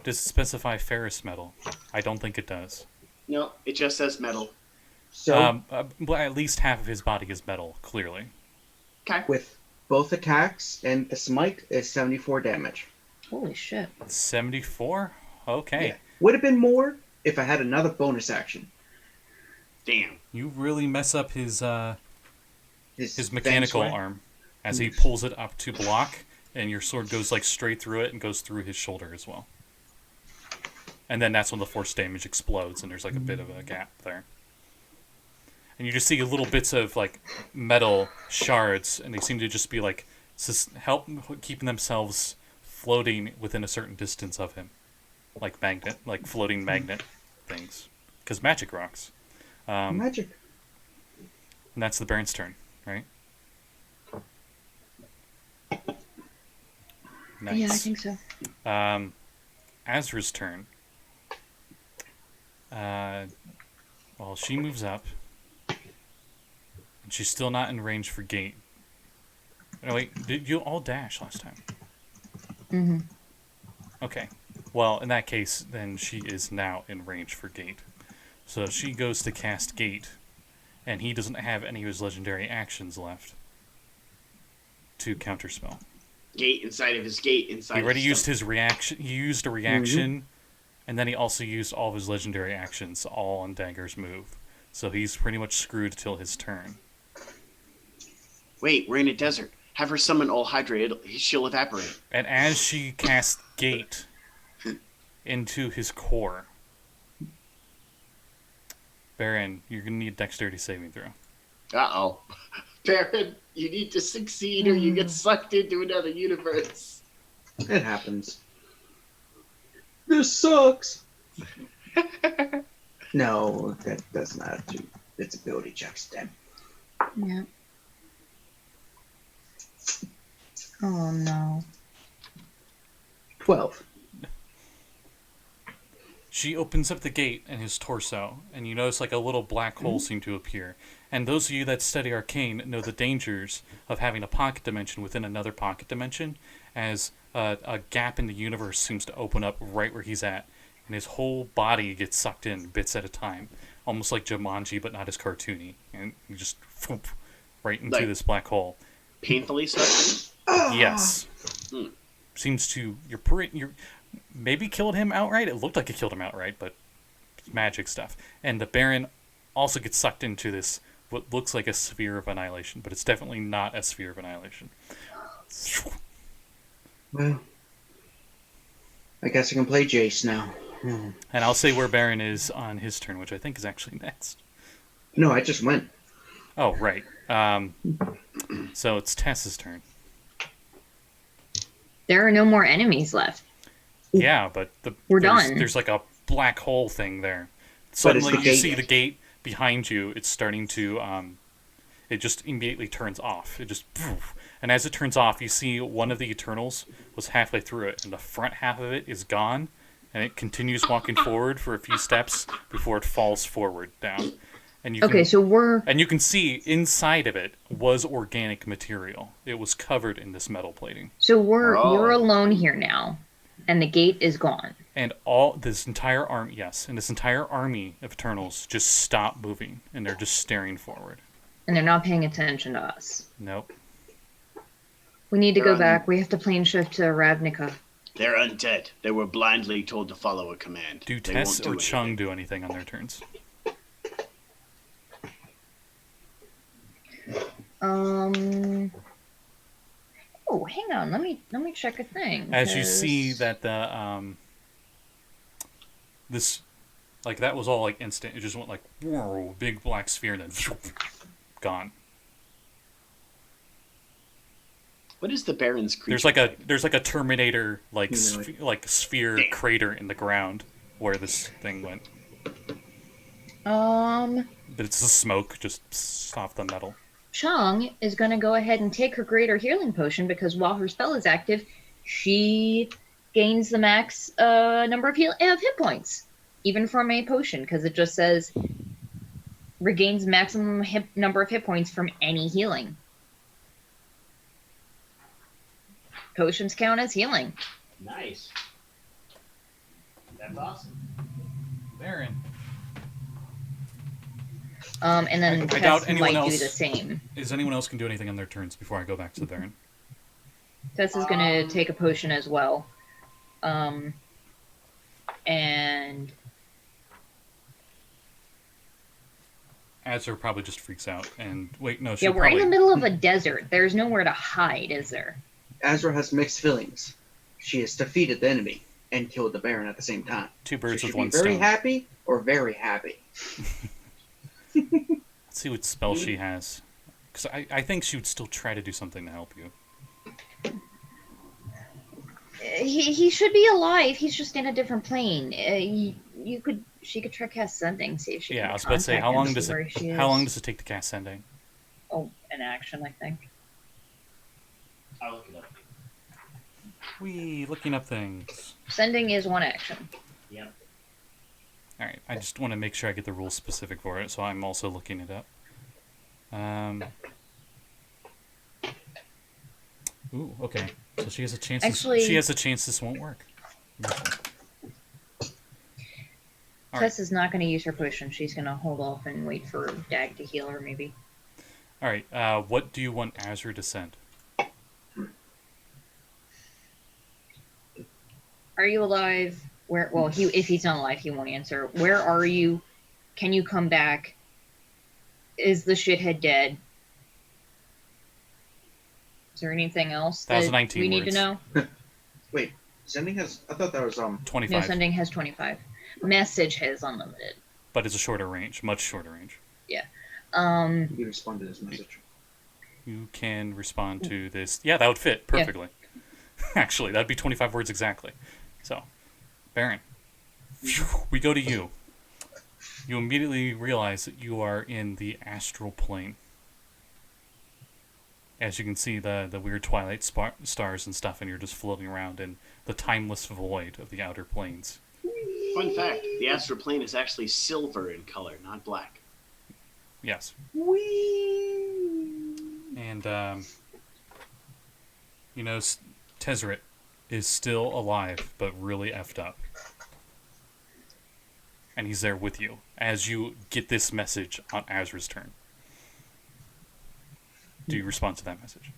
Does it specify ferrous metal? I don't think it does. No, it just says metal. Well, at least half of his body is metal, clearly. Okay. with both attacks and the smite is 74 damage. Holy shit. 74? Okay. Yeah. Would have been more if I had another bonus action. Damn. You really mess up his His mechanical fang arm as he pulls it up to block, and your sword goes like straight through it and goes through his shoulder as well. And then that's when the force damage explodes, and there's like a bit of a gap there. And you just see little bits of like metal shards, and they seem to just be like help keeping themselves floating within a certain distance of him, like floating magnet things, because magic rocks. Magic. And that's the Baron's turn, right? Nice. Yeah, I think so. Azra's turn. Well, she moves up. And she's still not in range for gate. No, wait, did you all dash last time? Mm-hmm. Okay. Well, in that case, then she is now in range for gate. So she goes to cast gate, and he doesn't have any of his legendary actions left to counterspell. Gate inside of his gate inside. He already his used stomach. his reaction. He used a reaction, and then he also used all of his legendary actions, all on Dagger's move. So he's pretty much screwed till his turn. Wait, we're in a desert. Have her summon Old Hydra. She'll evaporate. And as she casts gate into his core, Baron, you're gonna need a dexterity saving throw. Uh-oh. Baron, you need to succeed or you get sucked into another universe. It happens. This sucks. No, that does not do. It's ability checks then. Yeah. Oh no. 12. She opens up the gate in his torso, and you notice like a little black hole seem to appear. And those of you that study Arcane know the dangers of having a pocket dimension within another pocket dimension, as a gap in the universe seems to open up right where he's at, and his whole body gets sucked in bits at a time, almost like Jumanji, but not as cartoony, and you just whoop, right into Like- this black hole. Painfully sucked Yes. Hmm. Seems to you're maybe killed him outright. It looked like it killed him outright, but magic stuff. And the Baron also gets sucked into this what looks like a sphere of annihilation, but it's definitely not a sphere of annihilation. Well, I guess I can play Jace now. And I'll say where Baron is on his turn, which I think is actually next. No, I just went. Oh, right. So it's Tess's turn. There are no more enemies left. Yeah, but We're there's, done. There's like a black hole thing there. But Suddenly it's the you gate. see the gate behind you. It's starting to it just immediately turns off. It just and as it turns off, you see one of the Eternals was halfway through it, and the front half of it is gone, and it continues walking forward for a few steps before it falls forward down. And you Okay, can, so we're and you can see inside of it was organic material. It was covered in this metal plating. we're Oh. alone here now, and the gate is gone. And this entire army of Eternals just stop moving, and they're just staring forward. And they're not paying attention to us. Nope. We need to They're go back. We have to plane shift to Ravnica. They're undead. They were blindly told to follow a command. Do They Tess won't or Chung anything. do anything on their turns? Oh, hang on. Let me check a thing. As you see 'cause- that this, like, that was all, like, instant. It just went like, whoa, big black sphere, and then gone. What is the Baron's creature? There's like a Terminator, like, Humanoid. sphere Damn. crater in the ground where this thing went. But it's the smoke just off the metal. Chang is going to go ahead and take her greater healing potion because while her spell is active, she gains the max number of hit points, even from a potion, because it just says regains maximum number of hit points from any healing. Potions count as healing. Nice. That's awesome. Baron. And then I Tess doubt anyone might do else- the same. Is anyone else can do anything on their turns before I go back to the Baron? Tess is going to take a potion as well. And Azra probably just freaks out and wait, no, she yeah, we're probably in the middle of a desert. There's nowhere to hide, is there? Azra has mixed feelings. She has defeated the enemy and killed the Baron at the same time. two She birds should with be one very stone. happy or very happy. Let's see what spell she has. Because I think she would still try to do something to help you. He should be alive. He's just in a different plane. She could try cast sending, see if she Yeah, can I was about to say, contact how him, long see does where it she how long is. does it take to cast sending? Oh, an action, I think. I'll look it up. Wee, looking up things. Sending is one action. Yep. All right, I just want to make sure I get the rules specific for it, so I'm also looking it up. Ooh, okay. So she has a chance. Actually- She has a chance this won't work. All Tess is not going to use her potion. She's going to hold off and wait for Dag to heal her, maybe. All right. What do you want Azra to send? Are you alive? Where? Well, if he's not alive, he won't answer. Where are you? Can you come back? Is the shithead dead? Is there anything else that 1019 we need to words. know? Wait, sending has. I thought that was 25. No, sending has 25. Message has unlimited. But it's a shorter range, much shorter range. You responded to this message. You can respond to this. Yeah, that would fit perfectly. Actually, that'd be 25 words exactly. So, Baron, we go to you. You immediately realize that you are in the astral plane. As you can see the weird twilight stars and stuff, and you're just floating around in the timeless void of the outer planes. Fun fact: the astral plane is actually silver in color, not black. Yes. And, you know, Tezzeret is still alive, but really effed up. And he's there with you as you get this message on Azra's turn. Do you respond to that message?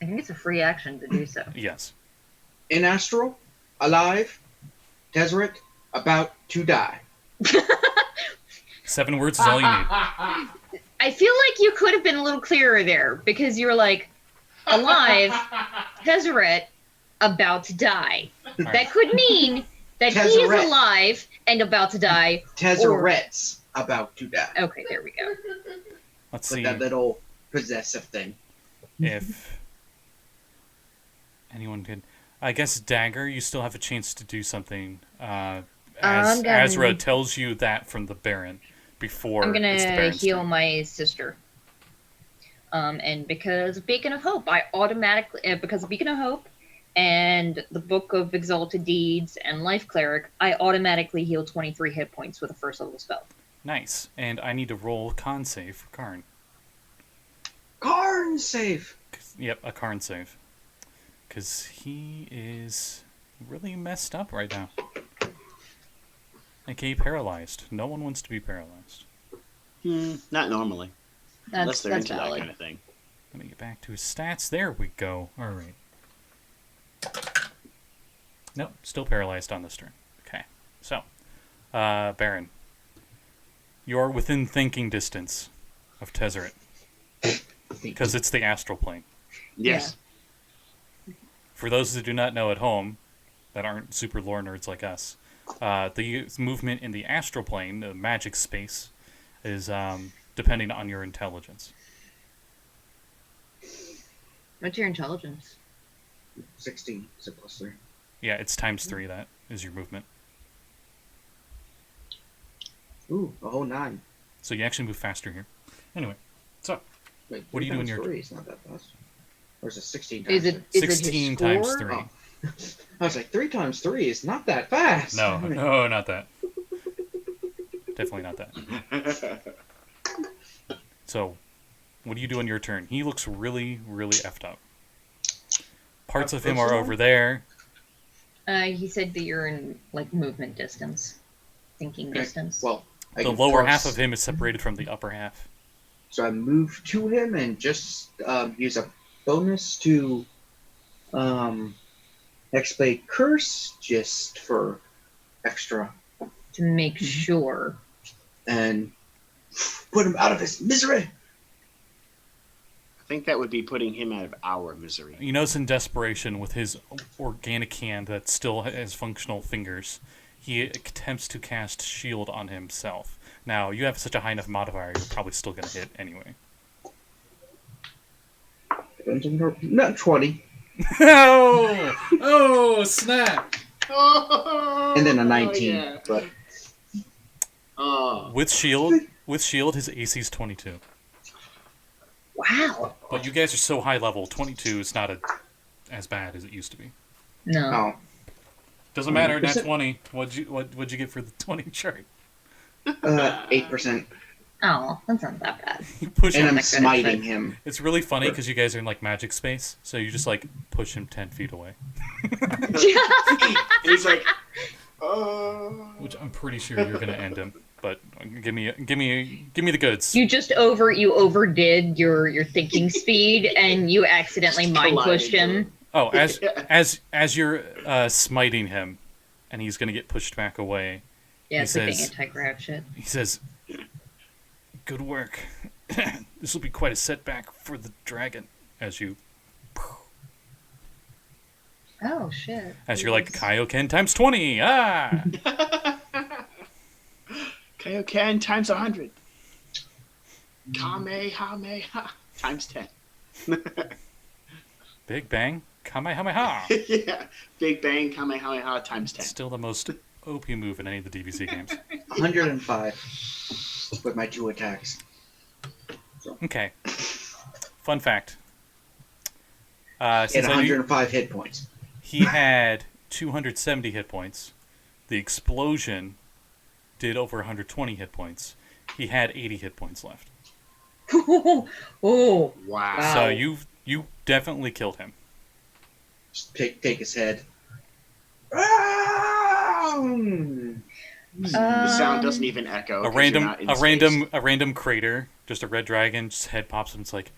I think it's a free action to do so. Yes. In Astral, alive, Tezzeret, about to die. 7 words is all you need. I feel like you could have been a little clearer there because you were like, alive, Tezzeret, about to die. That could mean that he is Tezzeret. alive and about to die. Tezzeret's about to die. Okay, there we go. Let's With see that little possessive thing. if anyone could. I guess Dagger, you still have a chance to do something. As I'm gonna- Azra tells you that from the Baron before I'm it's the gonna Baron's heal turn. my sister. And because of Beacon of Hope, because of Beacon of Hope and the Book of Exalted Deeds and Life Cleric, I automatically heal 23 hit points with a first level spell. Nice. And I need to roll con save for Karn. Karn safe. Yep, a Karn save. Because he is really messed up right now. AKA paralyzed. No one wants to be paralyzed. Not normally, unless they're That's into that valid. kind of thing. Let me get back to his stats. There we go. Alright. Nope, still paralyzed on this turn. Okay. So, Baron. You are within thinking distance of Tezzeret. because it's the astral plane. Yes. For those that do not know at home, that aren't super lore nerds like us, the movement in the astral plane, the magic space, is depending on your intelligence. What's your intelligence? 16, so +3. Yeah, it's ×3. That is your movement. Ooh, a whole 9. So you actually move faster here. Anyway, so Wait, what do you do in your 3 is not that fast. Or is it 16 Is times it 3? 16 his times score? 3? Oh. I was like, 3 times 3 is not that fast. No, no, not that. Definitely not that. So, what do you do on your turn? He looks really, really effed up. Parts of him are over there. He said that you're in like movement distance, thinking distance. Well, I The can lower cross- half of him is separated from the upper half. So I move to him and just use a bonus to Hexblade Curse just for extra to make sure. and put him out of his misery. I think that would be putting him out of our misery. You notice in desperation, with his organic hand that still has functional fingers, he attempts to cast Shield on himself. Now, you have such a high enough modifier, you're probably still going to hit anyway. Not 20. Oh! Oh, snap! Oh, And then a 19. yeah. But Oh. With shield, his AC's 22. Wow. But you guys are so high level, 22 is not as bad as it used to be. No. oh, Doesn't matter, Is not it- 20. What'd you get for the 20 chart? 8%. Oh, that's not that bad. You push And him. I'm smiting him. It's really funny because you guys are in like magic space, so you just like push him 10 feet away. And he's like, oh. Which I'm pretty sure you're gonna end him. But give me the goods. You overdid your thinking speed, and you accidentally mind pushed him. Oh, as you're smiting him, and he's gonna get pushed back away. Yeah, He it's like the says- anti-grav shit. He says, "Good work. This will be quite a setback for the dragon." As you're Oh shit. like Kaioken times 20. Ah. Kaioken times 100. Kamehameha times 10. Big Bang Kamehameha. Yeah. Big Bang Kamehameha times 10. Still the most OP move in any of the DBZ games. 105 with my 2 attacks. Okay. Fun fact. And Since I knew 105 hit points. he had 270 hit points, the explosion did over 120 hit points. He had 80 hit points left. Oh. Wow. Wow. So you definitely killed him. Just take his head. Ah! The sound doesn't even echo. A 'cause you're not in space. random crater, just a red dragon, just head pops up and it's like,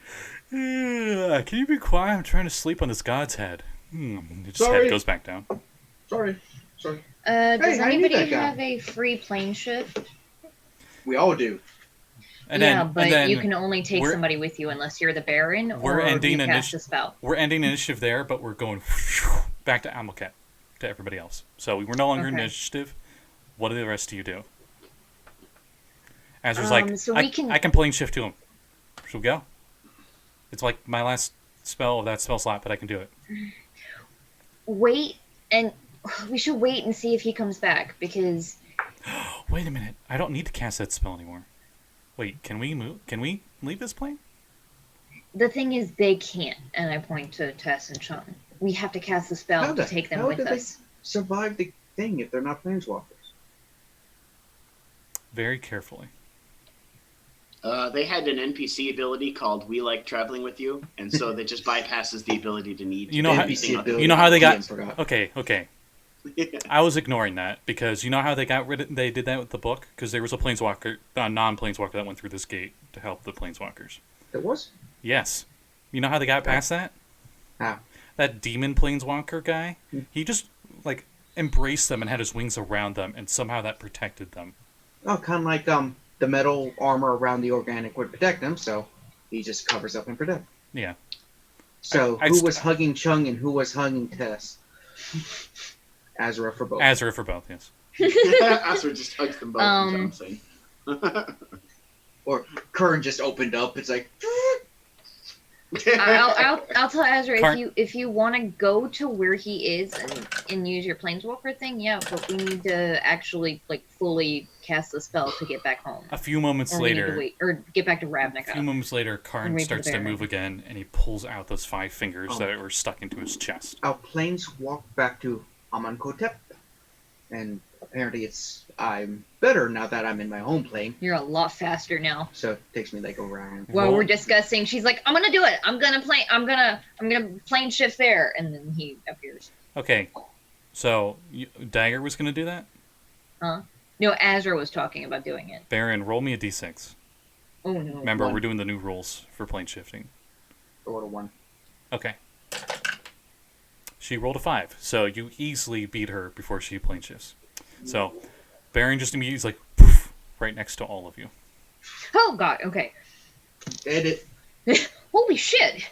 can you be quiet? I'm trying to sleep on this god's head. Just Sorry. head goes back down. Sorry. Does Hey, I knew anybody that guy. have a free plane shift? We all do. And yeah, then, but and then you can only take we're- somebody with you unless you're the Baron we're or ending you cast a spell. We're ending initiative there, but we're going back to Amoket, to everybody else. So we're no longer in Okay. initiative. What do the rest of you do? Azra's like, so I we can- I can plane shift to him. Should we go? It's like my last spell of that spell slot, but I can do it. Wait, and we should wait and see if he comes back because Wait a minute. I don't need to cast that spell anymore. Wait, can we move? Can we leave this plane? the thing is they can't. And I point to Tess and Sean. We have to cast the spell How to the take them hell with did they us. survive the thing if they're not planeswalkers? Very carefully. They had an NPC ability called "We Like Traveling with You," and so that just bypasses the ability to need. You know how- anything other You know how they TM got? forgot. Okay. I was ignoring that because you know how they got rid of. They did that with the book because there was a planeswalker, a non-planeswalker that went through this gate to help the planeswalkers. It was? Yes. You know how they got past that? How? That demon planeswalker guy, he just like embraced them and had his wings around them, and somehow that protected them. Oh, kind of like the metal armor around the organic would protect them, so He just covers up and protects. Yeah. So I who was hugging Chung and who was hugging Tess? Azra for both. Azra for both, yes. Azra just hugs them both and jumps in. Or Kern just opened up. It's like. I'll tell Azra Karn- if you want to go to where he is and use your planeswalker thing, yeah, but we need to actually like fully cast the spell to get back home. A few moments Or we need to later, wait, or get back to a Ravnica. few moments later, Karn wait for starts the to Baron. move again, and he pulls out those 5 fingers Oh. that were stuck into his chest. Our planes walk back to Amankotep, and apparently I'm better now that I'm in my home plane. You're a lot faster now. So it takes me like around. While Roll- we're discussing, she's like, "I'm gonna do it. I'm gonna plane shift there," and then he appears. Okay, so Dagger was going to do that? No, Azra was talking about doing it. Baron, roll me a d6. Oh no! Remember, One. we're doing the new rules for plane shifting. Roll a 1. Okay. She rolled a 5, so you easily beat her before she plane shifts. So, Baron just immediately is like, poof, right next to all of you. Oh god. Okay. Edit. Holy shit!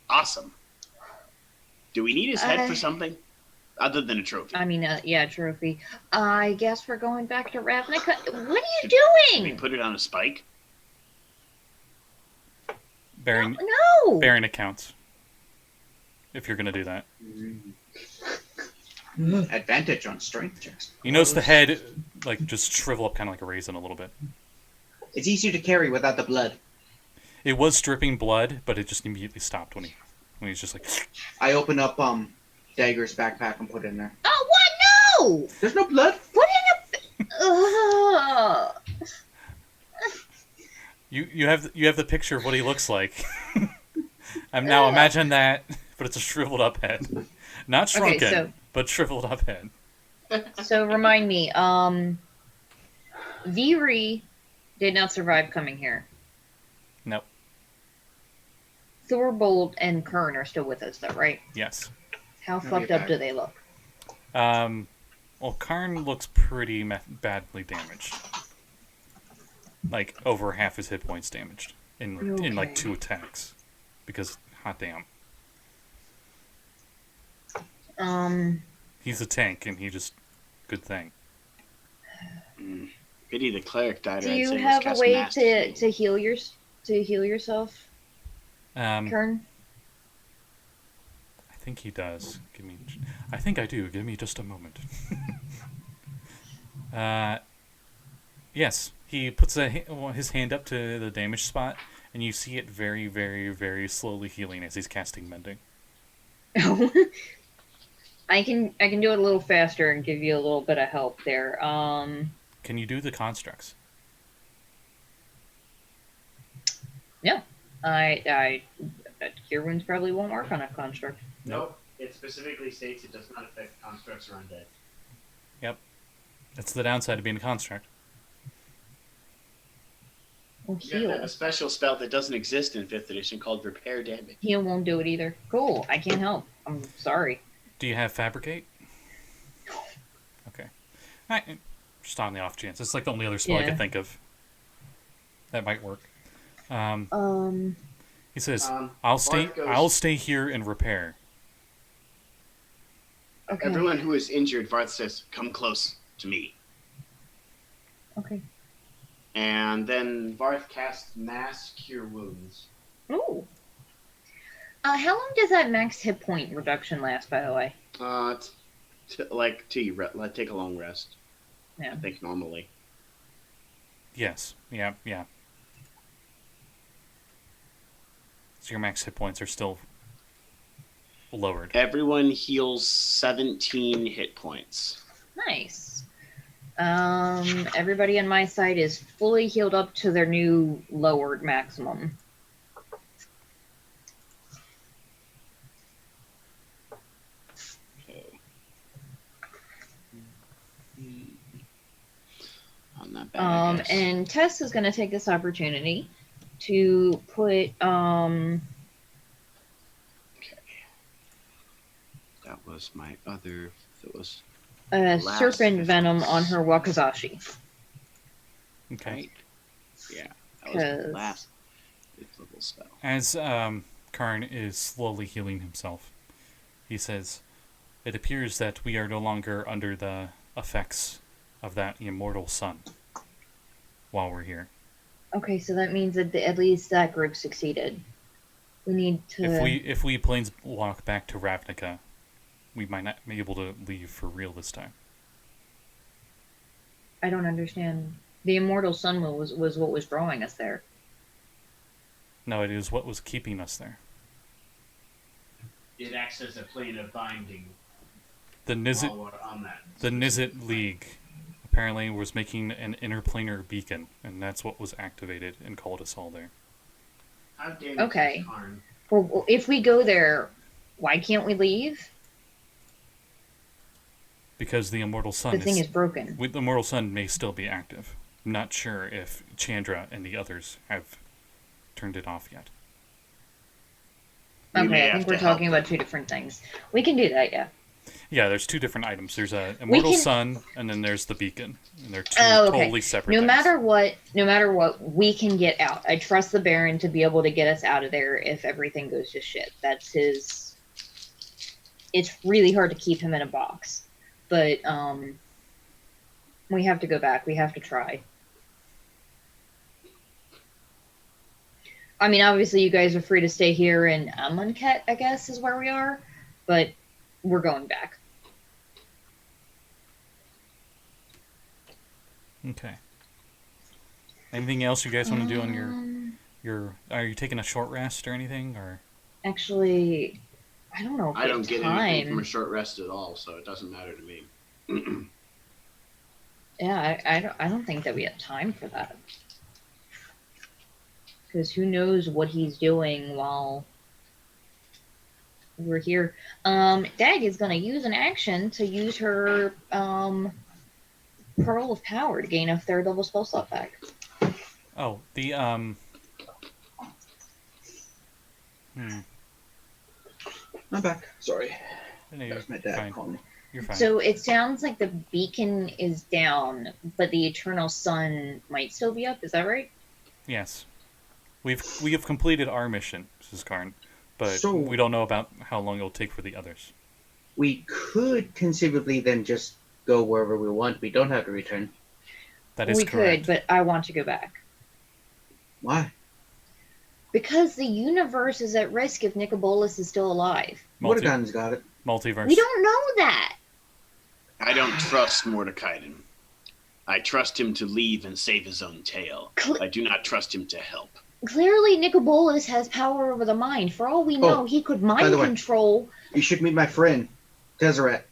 Awesome. Do we need his head for something? Other than a trophy. I mean, yeah, trophy. I guess we're going back to Ravnica. What are you Should we doing? put it on a spike? Baron, No. Baron accounts. If you're going to do that. Advantage on strength checks. You notice the head, like, just shrivel up kind of like a raisin a little bit. It's easier to carry without the blood. It was dripping blood, but it just immediately stopped when he's just like, I open up Dagger's backpack and put it in there. Oh what? No. There's no blood. Put in a. Ugh. you have the picture of what he looks like. Now imagine that, but it's a shriveled up head. Not shrunken, so- but shriveled up head. So remind me, Viri did not survive coming here. Nope. Thorbold and Kern are still with us, though, right? Yes. How They'll fucked be up back. do they look? Well, Karn looks pretty badly damaged. Like, over half his hit points damaged in like Okay. 2 attacks. Because, hot damn. He's a tank, and he just... Good thing. Pity the cleric died. Do I'd you say have a cast way Mass to heal yourself, I Kern? think he does. I think I do. Give me just a moment. Yes. He puts his hand up to the damage spot, and you see it very, very, very slowly healing as he's casting Mending. I can do it a little faster and give you a little bit of help there. Can you do the constructs? Yeah. I Cure Wounds probably won't work on a construct. Nope. It specifically states it does not affect constructs or undead. That's the downside of being a construct. Well, You have to have heal. a special spell that doesn't exist in 5th edition called Repair Damage. Heal won't do it either. Cool. I can't help. I'm sorry. Do you have Fabricate? Okay. Alright, just on the off chance. It's like the only other spell I Yeah. could think of that might work. He says, I'll stay here and repair. Okay. Everyone who is injured, Varth says, come close to me. Okay. And then Varth casts Mass Cure Wounds. Ooh. How long does that max hit point reduction last, by the way? Till you take a long rest. Yeah. I think normally. Yes. Yeah. So your max hit points are still lowered. Everyone heals 17 hit points. Nice. Everybody on my side is fully healed up to their new lowered maximum. Okay. Not bad, I guess. And Tess is going to take this opportunity to put, Okay. That was my other. That was Last serpent 50. venom on her Wakazashi. Okay. right. Yeah. That was my 'Cause- last. Fifth level spell. As Karn is slowly healing himself, he says, "It appears that we are no longer under the effects of that immortal sun while we're here. Okay, so that means that at least that group succeeded. We need to... If we planes walk back to Ravnica, we might not be able to leave for real this time." I don't understand. The immortal sun was what was drawing us there. No, it is what was keeping us there. It acts as a plane of binding The Nizit, while we're on that. the Nizit League apparently was making an interplanar beacon, and that's what was activated and called us all there. How damaged Okay. is Karn? Well, if we go there, why can't we leave? Because the immortal sun The thing is broken. the immortal sun may still be active. I'm not sure if Chandra and the others have turned it off yet. We may Okay, I have think we're to help talking about two different things. We can do that, yeah. Yeah, there's two different items. There's a immortal can- sun, and then there's the beacon, and they're two Oh, okay. totally separate. No things. matter what, we can get out. I trust the Baron to be able to get us out of there if everything goes to shit. That's his. It's really hard to keep him in a box, but we have to go back. We have to try. I mean, obviously, you guys are free to stay here in Amonkhet, I guess, is where we are, but we're going back. Okay. Anything else you guys want to do on your? Are you taking a short rest or anything, or? Actually, I don't know if I we don't have get time. anything from a short rest at all, so it doesn't matter to me. Yeah, I don't think that we have time for that. Because who knows what he's doing while we're here. Dag is going to use an action to use her Pearl of Power to gain a third level spell slot back. Oh, the I'm back. Sorry. No, That was my dad fine. calling me. You're fine. So it sounds like the beacon is down, but the Eternal Sun might still be up. Is that right? Yes, we have completed our mission, Mrs. Karn, but So- we don't know about how long it'll take for the others. We could conceivably then just go wherever we want. We don't have to return. That is We correct. could, but I want to go back. Why? Because the universe is at risk if Nicobolus is still alive. Mordenkainen's got it. Multiverse. We don't know that. I don't trust Mordekainen. I trust him to leave and save his own tail. I do not trust him to help. Clearly, Nicobolus has power over the mind. For all we know, he could mind the way- control. You should meet my friend, Tezzeret,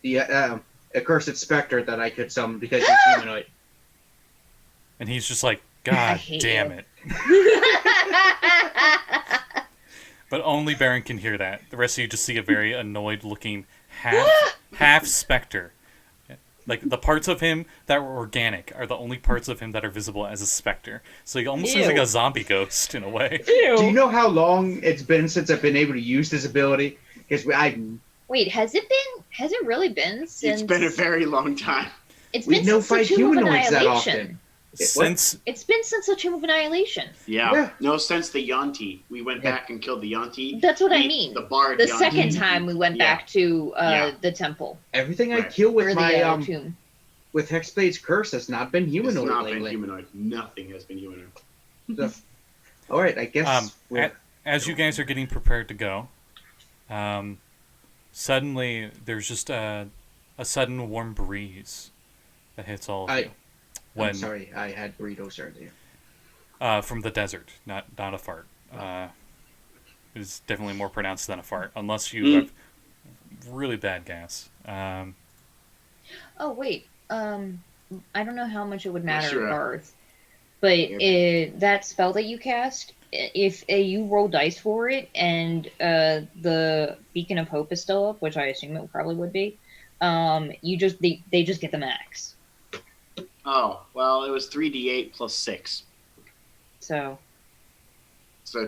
the accursed specter that I could summon because he's humanoid. And he's just like, I God hate damn you." it. But only Baron can hear that. The rest of you just see a very annoyed-looking half specter. Like, the parts of him that were organic are the only parts of him that are visible as a specter. So he almost looks like a zombie ghost, in a way. Do you know how long it's been since I've been able to use this ability? Because Wait, has it really been since? It's been a very long time. It's we been no since the fight Tomb of humanoids that Annihilation. often. Since It's been since the Tomb of Annihilation. Yeah. No, since the Yonti. We went back and killed the Yonti. That's what I mean. The bard The Yonti. second time we went back to the temple Everything I Right. kill or with the my tomb. with Hexblade's curse has not been It's humanoid not lately. been humanoid. Nothing has been humanoid. All right, I guess. as you guys are getting prepared to go, suddenly there's just a sudden warm breeze that hits all of you. I'm sorry, I had burritos earlier. From the desert, not a fart. It's definitely more pronounced than a fart, unless you have really bad gas. Oh wait, I don't know how much it would matter Sure. to Varth, but that spell that you cast, if you roll dice for it and the Beacon of Hope is still up, which I assume it probably would be, they just get the max. Oh, well, it was 3d8 plus 6. So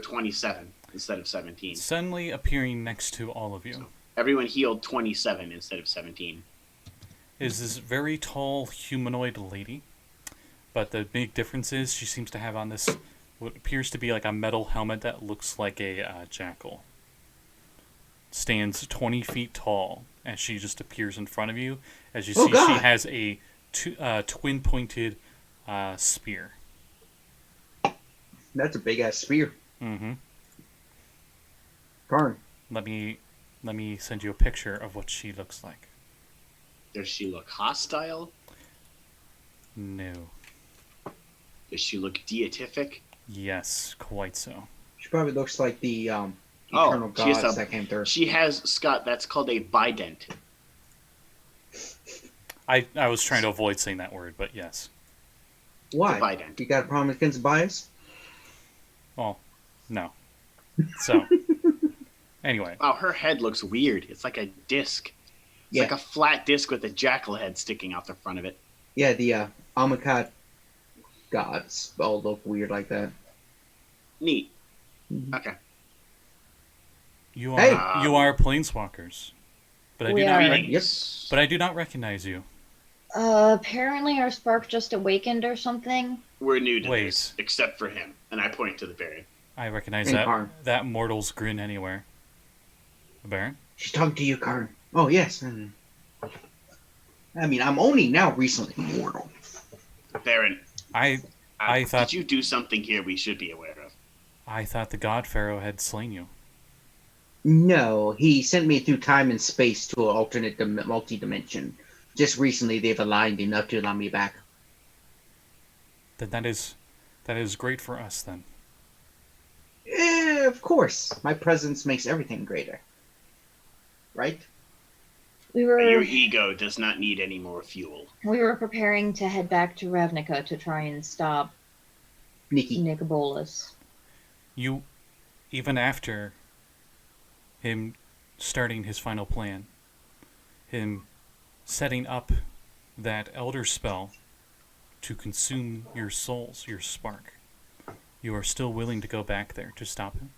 27 instead of 17. Suddenly appearing next to all of you Everyone healed 27 instead of 17. is this very tall humanoid lady. But the big difference is she seems to have on this what appears to be like a metal helmet that looks like a jackal. Stands 20 feet tall as she just appears in front of you. As you see, God. she has a twin-pointed spear. That's a big ass spear. Mm-hmm. Karn. Let me send you a picture of what she looks like. Does she look hostile? No. Does she look deific? Yes, quite so. She probably looks like the eternal she has gods that came through. She has, Scott, that's called a bident. I was trying to avoid saying that word, but yes. Why? Bident. You got a problem against bias? Well, no. So, anyway. Wow, her head looks weird. It's like a disc. It's like a flat disc with a jackal head sticking out the front of it. Yeah, the Amokat gods all look weird like that. Neat. Mhm. Okay. You Hey! are planeswalkers. But I do We not are. Greetings. but I do not recognize you. Apparently our spark just awakened or something. We're new to Wait. this, except for him. And I point to the Baron. I recognize And that Karn. that mortal's grin anywhere. The Baron? She's talking to you, Karn. Oh, yes. I mean, I'm only now recently mortal. Baron, I thought did you do something here we should be aware of? I thought the God Pharaoh had slain you. No, he sent me through time and space to an alternate multi-dimension. Just recently, they've aligned enough to allow me back. Then that is great for us then. Of course. My presence makes everything greater. Right? Your ego does not need any more fuel. We were preparing to head back to Ravnica to try and stop Nikki. Nicobolus. You, even after him starting his final plan, him setting up that elder spell to consume your souls, your spark, you are still willing to go back there to stop him?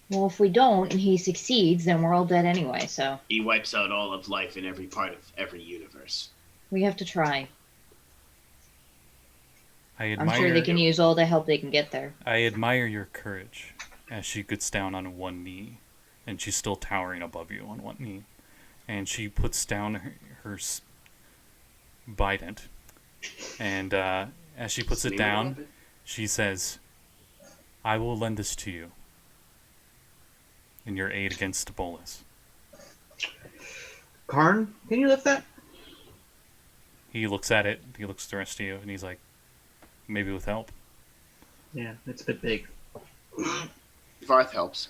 Well, if we don't and he succeeds, then we're all dead anyway, so He wipes out all of life in every part of every universe. we have to try. I I'm sure they can use all the help they can get there. I admire your courage as she gets down on one knee, and she's still towering above you on one knee, and she puts down her bident, and as she puts it down, she says, "I will lend this to you in your aid against Bolus." Karn, can you lift that? He looks at it, he looks at the rest of you, and he's like, "Maybe with help." Yeah, it's a bit big. Varth helps.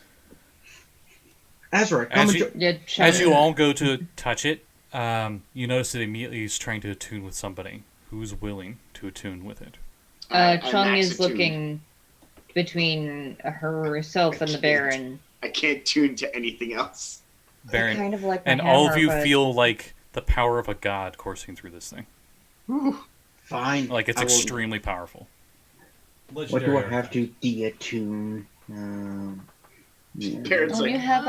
Azra, come As you all go to touch it, you notice that immediately he's trying to attune with somebody who's willing to attune with it. Chung max is attuned. looking between herself and the Baron. I can't tune to anything else. Baron, Kind of like my and all of hammer, you but- feel like the power of a god coursing through this thing. Fine. Like it's I will- extremely powerful. What do I have to deattune? Yeah. Baron's Don't like, you have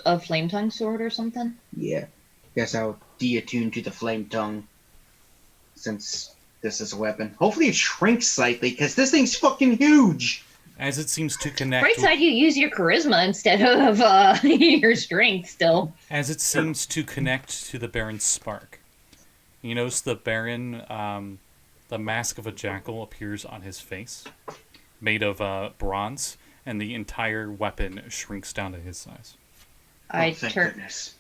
a flame tongue sword or something? Yeah. Guess I'll deattune to the flame tongue. Since this is a weapon. Hopefully it shrinks slightly, because this thing's fucking huge! As it seems to connect Right with, side, you use your charisma instead of your strength still. as it seems to connect to the Baron's spark. You notice the Baron, the mask of a jackal appears on his face, made of bronze, and the entire weapon shrinks down to his size. Thank goodness.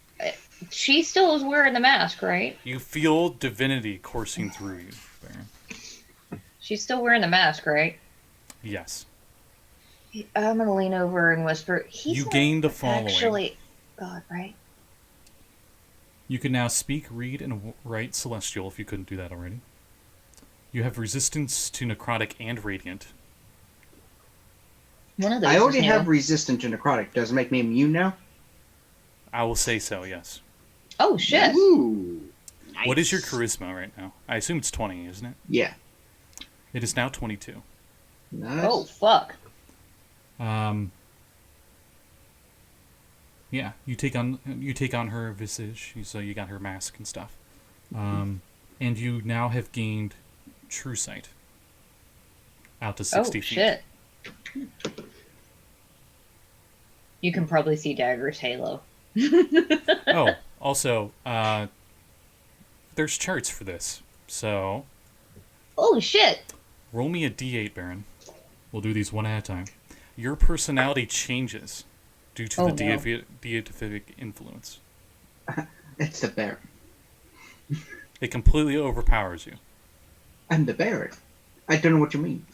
She still is wearing the mask, right? You feel divinity coursing through you, Baron. She's still wearing the mask, right? Yes. I'm gonna lean over and whisper. He's You not gained a following. Actually, God, right? You can now speak, read, and write Celestial if you couldn't do that already. You have resistance to Necrotic and Radiant. One of those. I already is new. have resistant to necrotic. Does it make me immune now? I will say so, yes. Oh shit! ooh, nice. What is your charisma right now? I assume it's 20, isn't it? Yeah. It is now 22. Nice. Oh fuck! Yeah, you take on her visage, so you got her mask and stuff. And you now have gained True Sight. out to 60 Oh, feet. shit. You can probably see Dagger's halo. Oh, also, there's charts for this. So, Holy shit. roll me a d8, Baron. We'll do these one at a time. Your personality changes due to the deific influence. It's the Baron. It completely overpowers you. I'm the Baron. I don't know what you mean.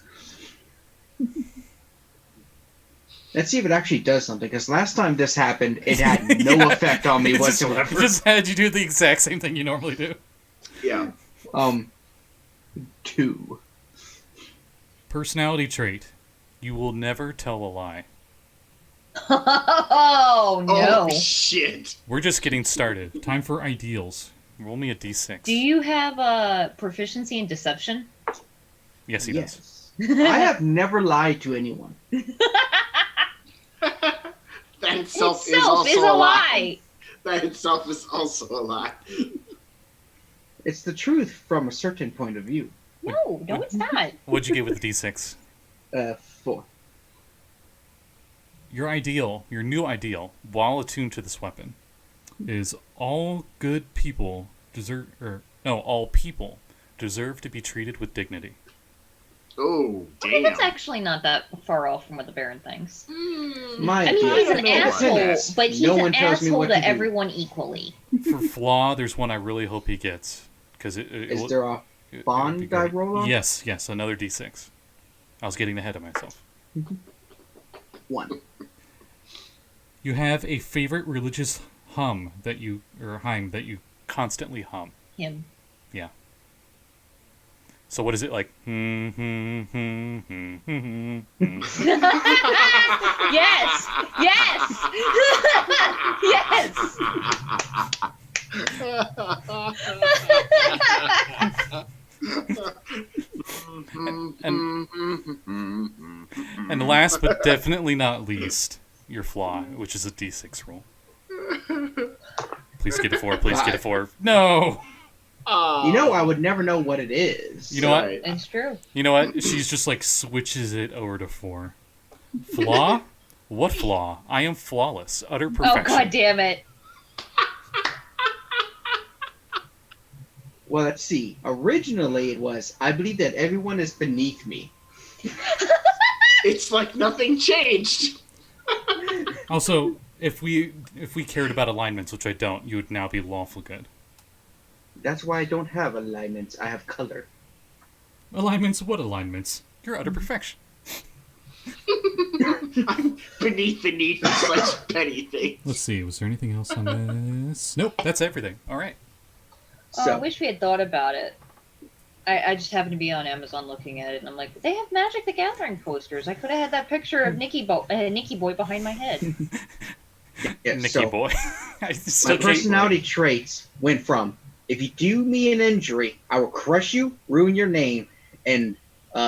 Let's see if it actually does something, because last time this happened, it had no Yeah. effect on me It just- whatsoever. It just had you do the exact same thing you normally do. Yeah. 2. Personality trait. You will never tell a lie. Oh, no. Oh, shit. We're just getting started. Time for ideals. Roll me a d6. Do you have a proficiency in deception? Yes, he does. Yes. I have never lied to anyone. That itself, Itself is a lie. That itself is also a lie. It's the truth from a certain point of view. No, it's not. What'd you get with the d6? 4. Your ideal, your new ideal, while attuned to this weapon, is all people deserve to be treated with dignity. Oh, Okay, damn. that's actually not that far off from what the Baron thinks. My I mean, idea. he's an No, asshole, but he's no one an tells me asshole what to to do. everyone equally. For flaw, there's one I really hope he gets. Because Is there a it would bond be die great. roll on? Yes, another d6. I was getting ahead of myself. 1. You have a favorite religious hymn that you constantly hum. Him. Yeah. So what is it like? Yes! Yes! Yes! And last but definitely not least, your flaw, which is a d6 roll. Please get a 4. Please get a 4. No. You know, I would never know what it is. You know what? Right. It's true. You know what? She's just like switches it over to 4. Flaw? What flaw? I am flawless, utter perfection. Oh, god damn it. Well, let's see. Originally, it was, I believe that everyone is beneath me. It's like nothing changed. Also, if we cared about alignments, which I don't, you would now be lawful good. That's why I don't have alignments. I have color. Alignments? What alignments? You're utter perfection. I'm beneath such petty things. Let's see. Was there anything else on this? Nope. That's everything. All right. Oh, So, I wish we had thought about it. I just happened to be on Amazon looking at it, and I'm like, they have Magic the Gathering posters. I could have had that picture of Nikki Boy behind my head. yeah, Nicky so boy. I my still can't- personality traits went from, if you do me an injury, I will crush you, ruin your name, and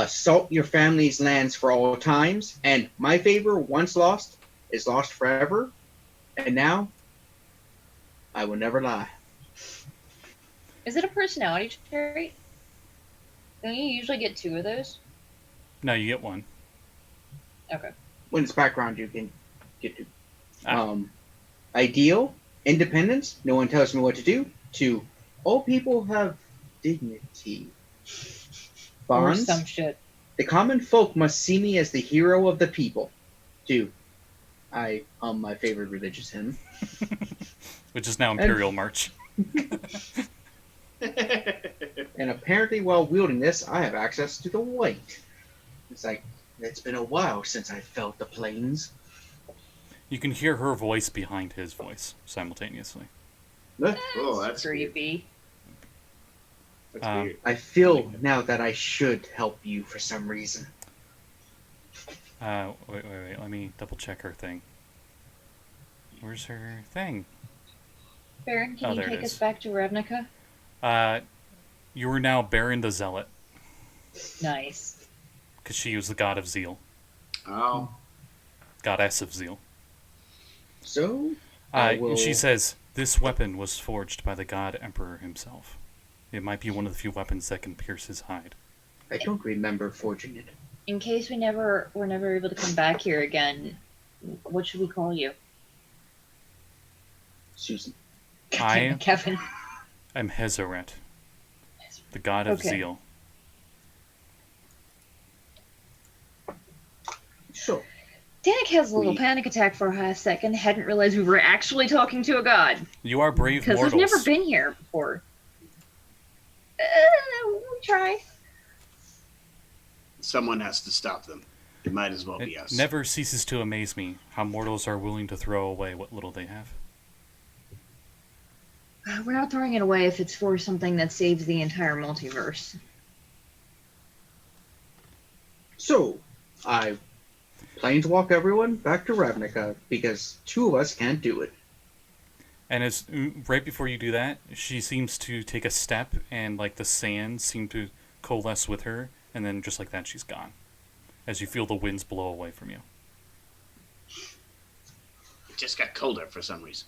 salt your family's lands for all times. And my favor, once lost, is lost forever. And now, I will never lie. Is it a personality trait? Don't you usually get 2 of those? No, you get 1. Okay. When it's background, you can get to. Ah. Ideal, independence, no one tells me what to do. 2, all people have dignity. Or Bonds, some shit. the common folk must see me as the hero of the people. 2, I my favorite religious hymn. Which is now Imperial March. And apparently while wielding this, I have access to the white. It's like, it's been a while since I felt the plains. You can hear her voice behind his voice simultaneously. Oh, that's creepy. That's Um, weird. I feel now that I should help you for some reason. Wait. Let me double check her thing. Where's her thing? Baron, Oh, can you there it take is. us back to Ravnica? You are now Baron the Zealot, Nice. because she was the god of zeal. Oh. Goddess of zeal. So, I will... She says, this weapon was forged by the god Emperor himself. It might be one of the few weapons that can pierce his hide. I don't remember forging it. in case we're never able to come back here again, what should we call you? Susan. I Kevin. am Hezoret, the god of Okay. zeal. Sure. Danik has a little panic attack for a half second. Hadn't realized we were actually talking to a god. You are brave Because mortals. we've never been here before. We try. Someone has to stop them. It might as well be It us. never ceases to amaze me how mortals are willing to throw away what little they have. We're not throwing it away if it's for something that saves the entire multiverse. So, I planeswalk everyone back to Ravnica because 2 of us can't do it. And as right before you do that, she seems to take a step, and like the sand seem to coalesce with her, and then just like that, she's gone. As you feel the winds blow away from you. It just got colder for some reason.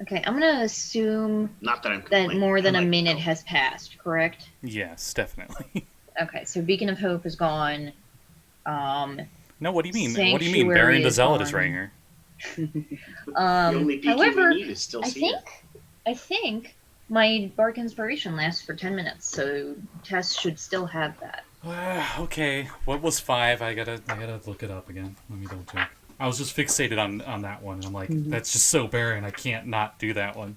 Okay, I'm gonna assume Not that I'm that complaining. more than I a like minute cold. has passed, correct? Yes, definitely. Okay, so Beacon of Hope is gone. No, what do you mean? What do you mean? Sanctuary Baron the is Zealot is gone. right here. The only beacon However, we need is still Cedar. I think my Bark Inspiration lasts for 10 minutes, so Tess should still have that. Okay, what was 5? I gotta look it up again. Let me double check. I was just fixated on that one, and I'm like, that's just so barren. I can't not do that one.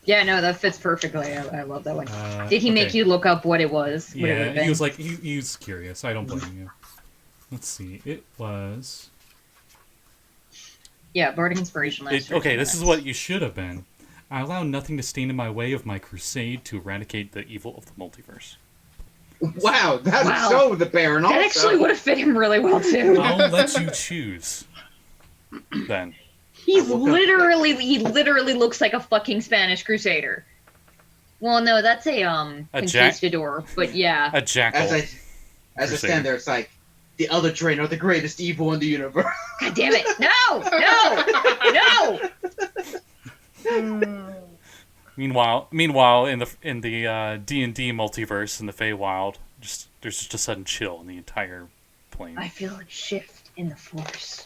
Yeah, no, that fits perfectly. I love that one. Did he okay. make you look up what it was? What it Yeah, would've been? he was like, he was curious. I don't blame you. Let's see. It was. Yeah, Bardic Inspiration lasts for 10 Okay, this is minutes. what you should have been. I allow nothing to stand in my way of my crusade to eradicate the evil of the multiverse. Wow, that's Wow. so the Baron also. That actually would have fit him really well, too. I'll let you choose. Then. He I woke up- literally looks like a fucking Spanish crusader. Well, no, that's a conquistador, but yeah. A jackal. As I Crusader. stand there, it's like, the other train are the greatest evil in the universe. God damn it! No! Meanwhile, in the D&D multiverse in the Feywild, there's just a sudden chill in the entire plane. I feel a shift in the force.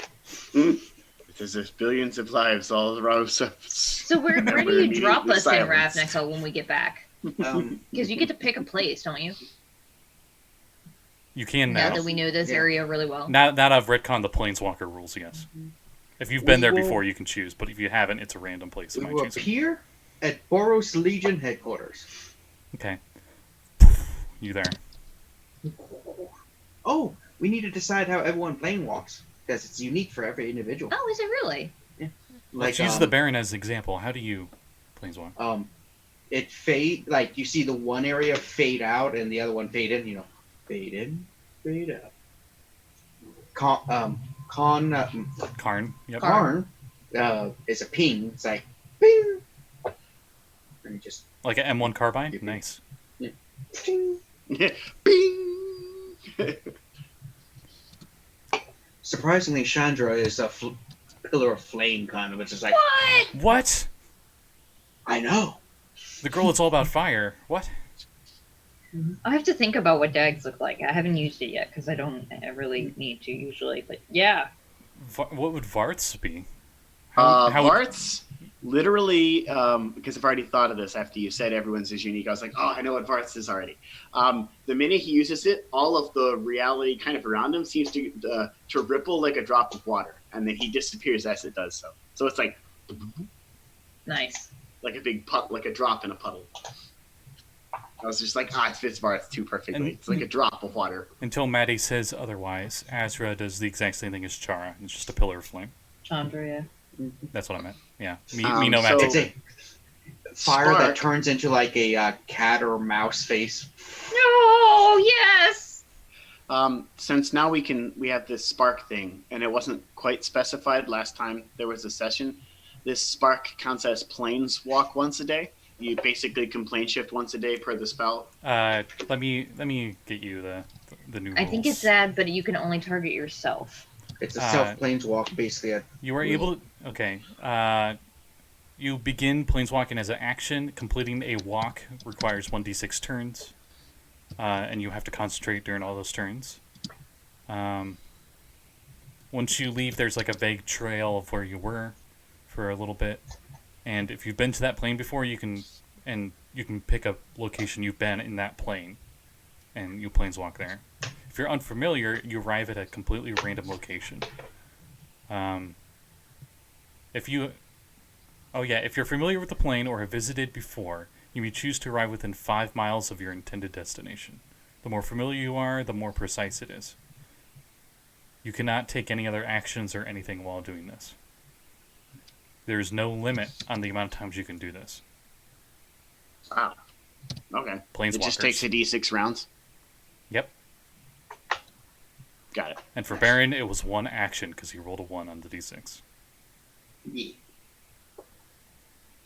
Because there's billions of lives all around us. So where do We're you drop immediately us in silenced. Ravnica when we get back? Because you get to pick a place, don't you? You can Now now. that we know this Yeah. area really well. Now I've retconned the Planeswalker rules, yes. If you've been there before, you can choose, but if you haven't, it's a random place. We Am I will choosing? appear at Boros Legion headquarters. Okay. You there. Oh, we need to decide how everyone plane walks, because it's unique for every individual. Oh, is it really? Let's use the Baron as an example. How do you Planeswalk? It fade, like, you see the one area fade out and the other one fade in, fade in, fade out. Karn. Yep. Karn is a ping. It's like, ping. And it just, Like an M1 carbine? Nice. ping. Bing! Surprisingly, Chandra is a pillar of flame, kind of. It's just like, What? I know. The girl that's all about fire. What? I have to think about what dags look like. I haven't used it yet because I really need to usually. But yeah, What would Varth's be? How would- Varth's literally, because I've already thought of this after you said everyone's is unique. I was like, oh, I know what Varth's is already. The minute he uses it, all of the reality kind of around him seems to ripple like a drop of water, and then he disappears as it does so. So it's like nice. like a big like a drop in a puddle. I was just like, it fits Varth too perfectly. And- It's like a drop of water. Until Madi says otherwise, Azra does the exact same thing as Chara. It's just a pillar of flame. Chandra, yeah. That's what I meant. Yeah. Me So- no Madi. It's a fire that Spark. turns into like a cat or mouse face. No, yes. Since now we have this spark thing, and it wasn't quite specified last time there was a session. This spark counts as planes walk once a day. You basically can plane shift once a day per the spell. Let me get you the new rules. I think it's that, but you can only target yourself. It's a self planeswalk, basically. You are able to... Okay. You begin planeswalking as an action. Completing a walk requires 1d6 turns. and you have to concentrate during all those turns. Once you leave, there's like a vague trail of where you were for a little bit, and if you've been to that plane before, you can pick a location you've been in that plane, and you planeswalk there. If you're unfamiliar, you arrive at a completely random location. If you're familiar with the plane or have visited before, you may choose to arrive within 5 miles of your intended destination. The more familiar you are, the more precise it is. You cannot take any other actions or anything while doing this. There's no limit on the amount of times you can do this. Wow. Okay. Planeswalkers. It just takes a d6 rounds? Yep. Got it. And for Baron, it was 1 action because he rolled a 1 on the d6. Yeah.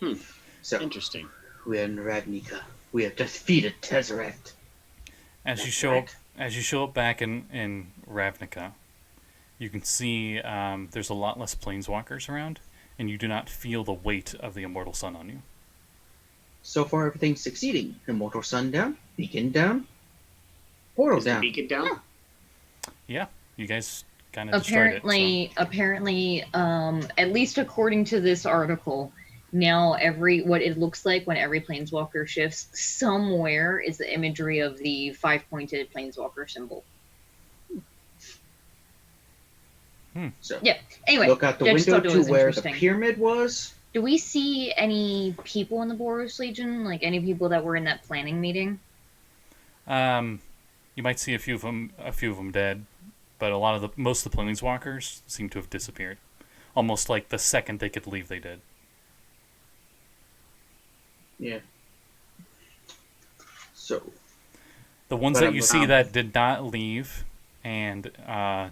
Hmm. So, Interesting. we're in Ravnica. We have defeated Tezzeret. As you show up back in Ravnica, you can see there's a lot less planeswalkers around, and you do not feel the weight of the Immortal Sun on you. So far, everything's succeeding. Immortal Sun down, Beacon down, Portal Is the down. beacon down? Yeah, you guys kind of destroyed it. Apparently, at least according to this article, now what it looks like when every planeswalker shifts somewhere is the imagery of the 5-pointed planeswalker symbol. So, Yeah. Anyway, look out the I just window thought it to was where the interesting. pyramid was. Do we see any people in the Boros Legion? Like any people that were in that planning meeting? You might see a few of them dead, but most of the planeswalkers seem to have disappeared. Almost like the second they could leave, they did. Yeah. So, The ones But that you see that did not leave and are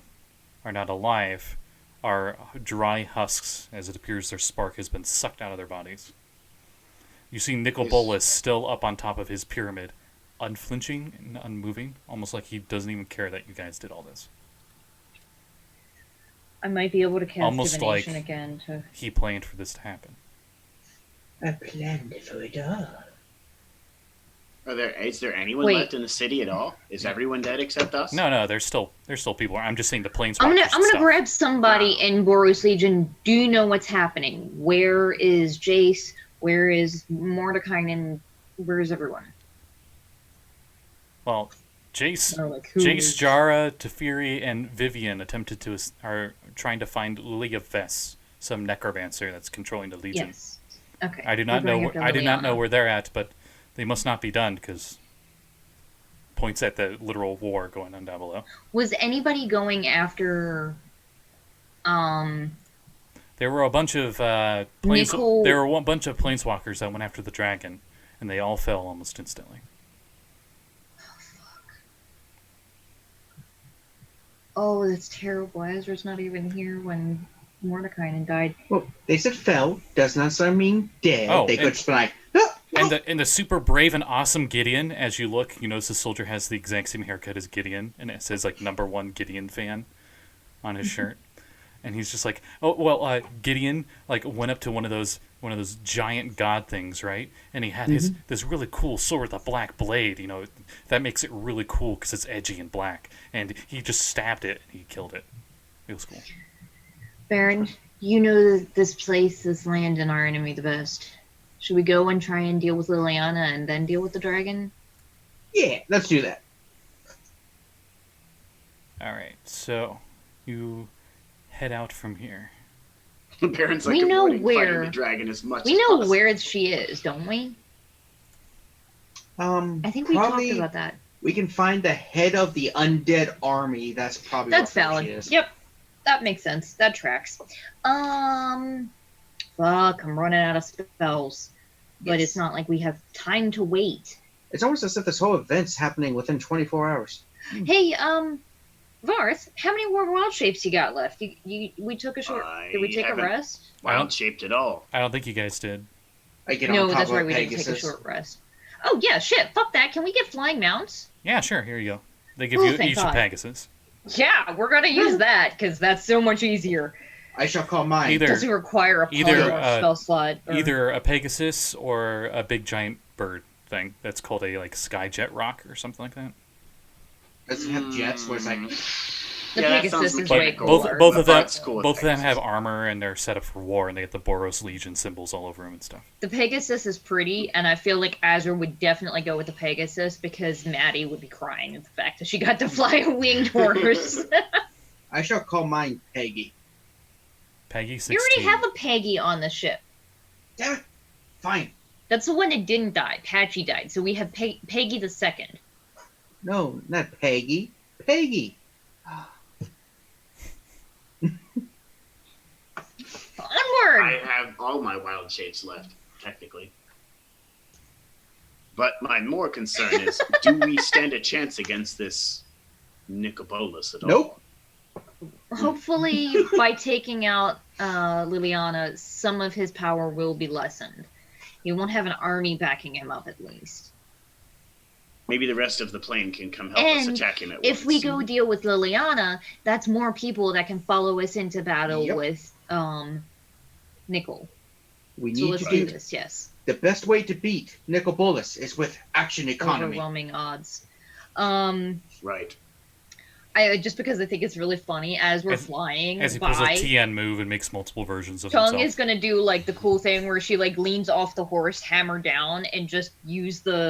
not alive are dry husks, as it appears their spark has been sucked out of their bodies. You see Nicol Bolas still up on top of his pyramid, unflinching and unmoving, almost like he doesn't even care that you guys did all this. I might be able to cast Almost divination like again to. he planned for this to happen. I planned for it all. Is there anyone Wait. left in the city at all? Is everyone dead except us? No, there's still people. I'm just saying the planeswalkers. I'm and gonna stuff. grab somebody in Boros Legion. Do you know what's happening? Where is Jace? Where is Mordecai? And where is everyone? Well, Jace, Or, like, who Jace, is- Jara, Teferi, and Vivian are trying to find Lily of Ves, some necromancer that's controlling the Legion. Yes. Okay. I do We're not know. going after I do not know Liliana. where they're at, but they must not be done because points at the literal war going on down below. Was anybody going after? There were a bunch of Nicole- there were a bunch of planeswalkers that went after the dragon, and they all fell almost instantly. Oh, that's terrible. Azra's not even here when Mordecai died. Well, they said fell. Does not mean dead. Oh, They could and- just be like, "Ah, And the super brave and awesome Gideon, as you look, you notice the soldier has the exact same haircut as Gideon, and it says like #1 Gideon fan on his shirt. And he's just like, oh well, Gideon like went up to one of those giant god things, right? And he had this really cool sword with a black blade. You know, that makes it really cool because it's edgy and black. And he just stabbed it and he killed it. It was cool. Baron, you know this place, this land, and our enemy the best. Should we go and try and deal with Liliana and then deal with the dragon? yeah, let's do that." All right, so you head out from here. Baron's like We know avoiding where- fighting the dragon as much We as know possible. where she is, don't we? I think we probably talked about that. we can find the head of the undead army. That's probably That's what valid. she is. Yep. That makes sense. That tracks. Fuck, I'm running out of spells. But Yes. it's not like we have time to wait. It's almost as if this whole event's happening within 24 hours. Hey, Varth, how many more wild shapes you got left? We took a short. Did we take a haven't rest? Wild shaped at all. I don't think you guys did. I get No, on top that's of right. a We didn't take a Pegasus. short rest. Oh yeah, shit. Fuck that. Can we get flying mounts? Yeah, sure. Here you go. They give Oh, you thank each a God. Pegasus. Yeah, we're gonna use that because that's so much easier. I shall call mine. Either- Doesn't require a either, spell slot. or- Either a Pegasus or a big giant bird thing that's called a like skyjet rock or something like that. Does it have jets where it's like, The Yeah, that Pegasus sounds is way mechanical. cooler. Both of them Varth's cool with both of them have Pegasus. armor and they're set up for war, and they get the Boros Legion symbols all over them and stuff. The Pegasus is pretty, and I feel like Azra would definitely go with the Pegasus because Madi would be crying at the fact that she got to fly a winged horse. I shall call mine Peggy. Peggy 16. You already have a Peggy on the ship. Damn it. Fine. That's the one that didn't die. Patchy died, so we have Peggy the second. No, not Peggy. Peggy. Onward! I have all my wild shapes left, technically. But my more concern is, do we stand a chance against this Nicobolus at all? Nope. Hopefully, by taking out Liliana, some of his power will be lessened. He won't have an army backing him up, at least. Maybe the rest of the plane can come help us And attack him at if once. we go deal with Liliana, that's more people that can follow us into battle Yep. with Nicol. We So need let's to do do this, yes. the best way to beat Nicobolus is with action economy. Overwhelming odds. Right. Just because I think it's really funny as we're flying As he pulls a by. TN move and makes multiple versions of Chung himself. is gonna do like the cool thing where she like leans off the horse, hammer down, and just use the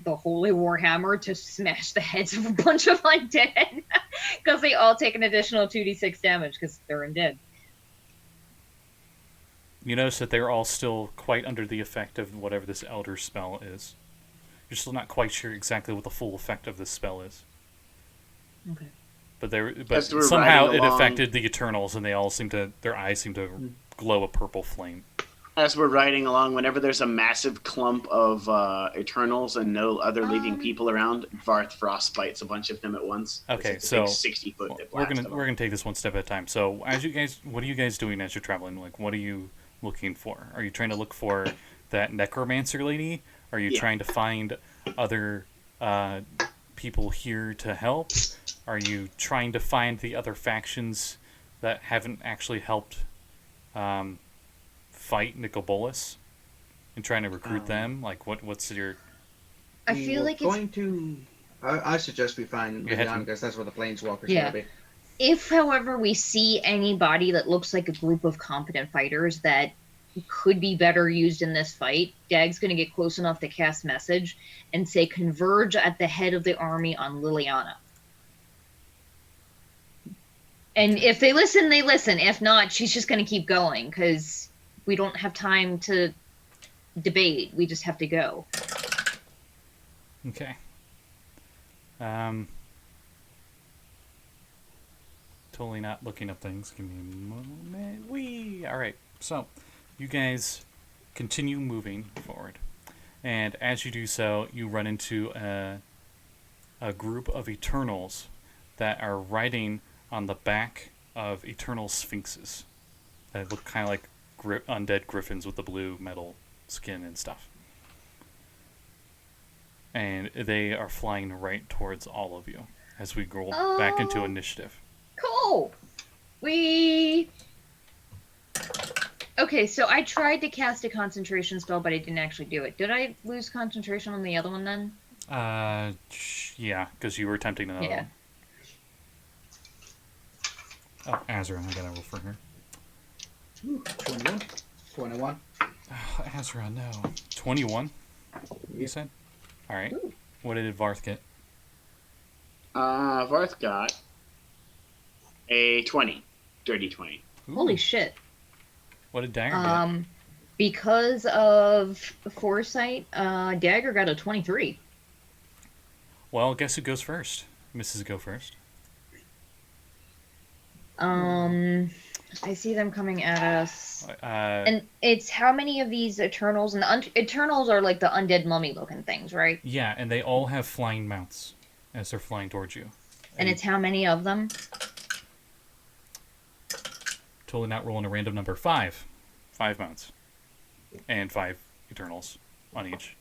the holy warhammer to smash the heads of a bunch of undead because they all take an additional 2d6 damage because they're undead. You notice that they're all still quite under the effect of whatever this Elder spell is. You're still not quite sure exactly what the full effect of this spell is. Okay. But As we're somehow riding it along- affected the Eternals, and they all their eyes seem to glow a purple flame. As we're riding along, whenever there's a massive clump of Eternals and no other living people around, Varth frostbites a bunch of them at once. Okay, It's a so big 60-foot Well, that we're blasts gonna them. we're gonna take this one step at a time. So, what are you guys doing as you're traveling? Like, what are you looking for? Are you trying to look for that necromancer lady? Are you Yeah. trying to find other people here to help? Are you trying to find the other factions that haven't actually helped fight Nicobolus and trying to recruit them? Like, what's your? I We feel were like it's going to. I suggest we find You had Liliana to- because that's where the planeswalkers Yeah. gotta be. if, however, we see anybody that looks like a group of competent fighters that could be better used in this fight, Dag's going to get close enough to cast message and say converge at the head of the army on Liliana. And if they listen, they listen. If not, she's just going to keep going because we don't have time to debate. We just have to go. Okay. Totally not looking up things. Give me a moment. All right. So, you guys continue moving forward, and as you do so, you run into a group of Eternals that are riding on the back of Eternal Sphinxes that look kind of like undead griffins with the blue metal skin and stuff. And they are flying right towards all of you as we go back into initiative. Cool. Okay, so I tried to cast a concentration spell, but I didn't actually do it. Did I lose concentration on the other one then? Yeah, because you were attempting another Yeah. one. Oh, Azra, I gotta roll for her. Ooh, 21. 21. Oh, Azra, no. 21, you said? Alright. Ooh. What did Varth get? Varth got a 20. Dirty 20. Ooh. Holy shit. What did Dagger get? Because of foresight, Dagger got a 23. Well, guess who goes first? Mrs. Go first. I see them coming at us. And And it's how many of these Eternals, and the Eternals are like the undead mummy looking things, right? yeah, and they all have flying mounts as they're flying towards you. And it's how many of them? Totally not rolling a random number. 5. 5 mounts. And 5 Eternals on each.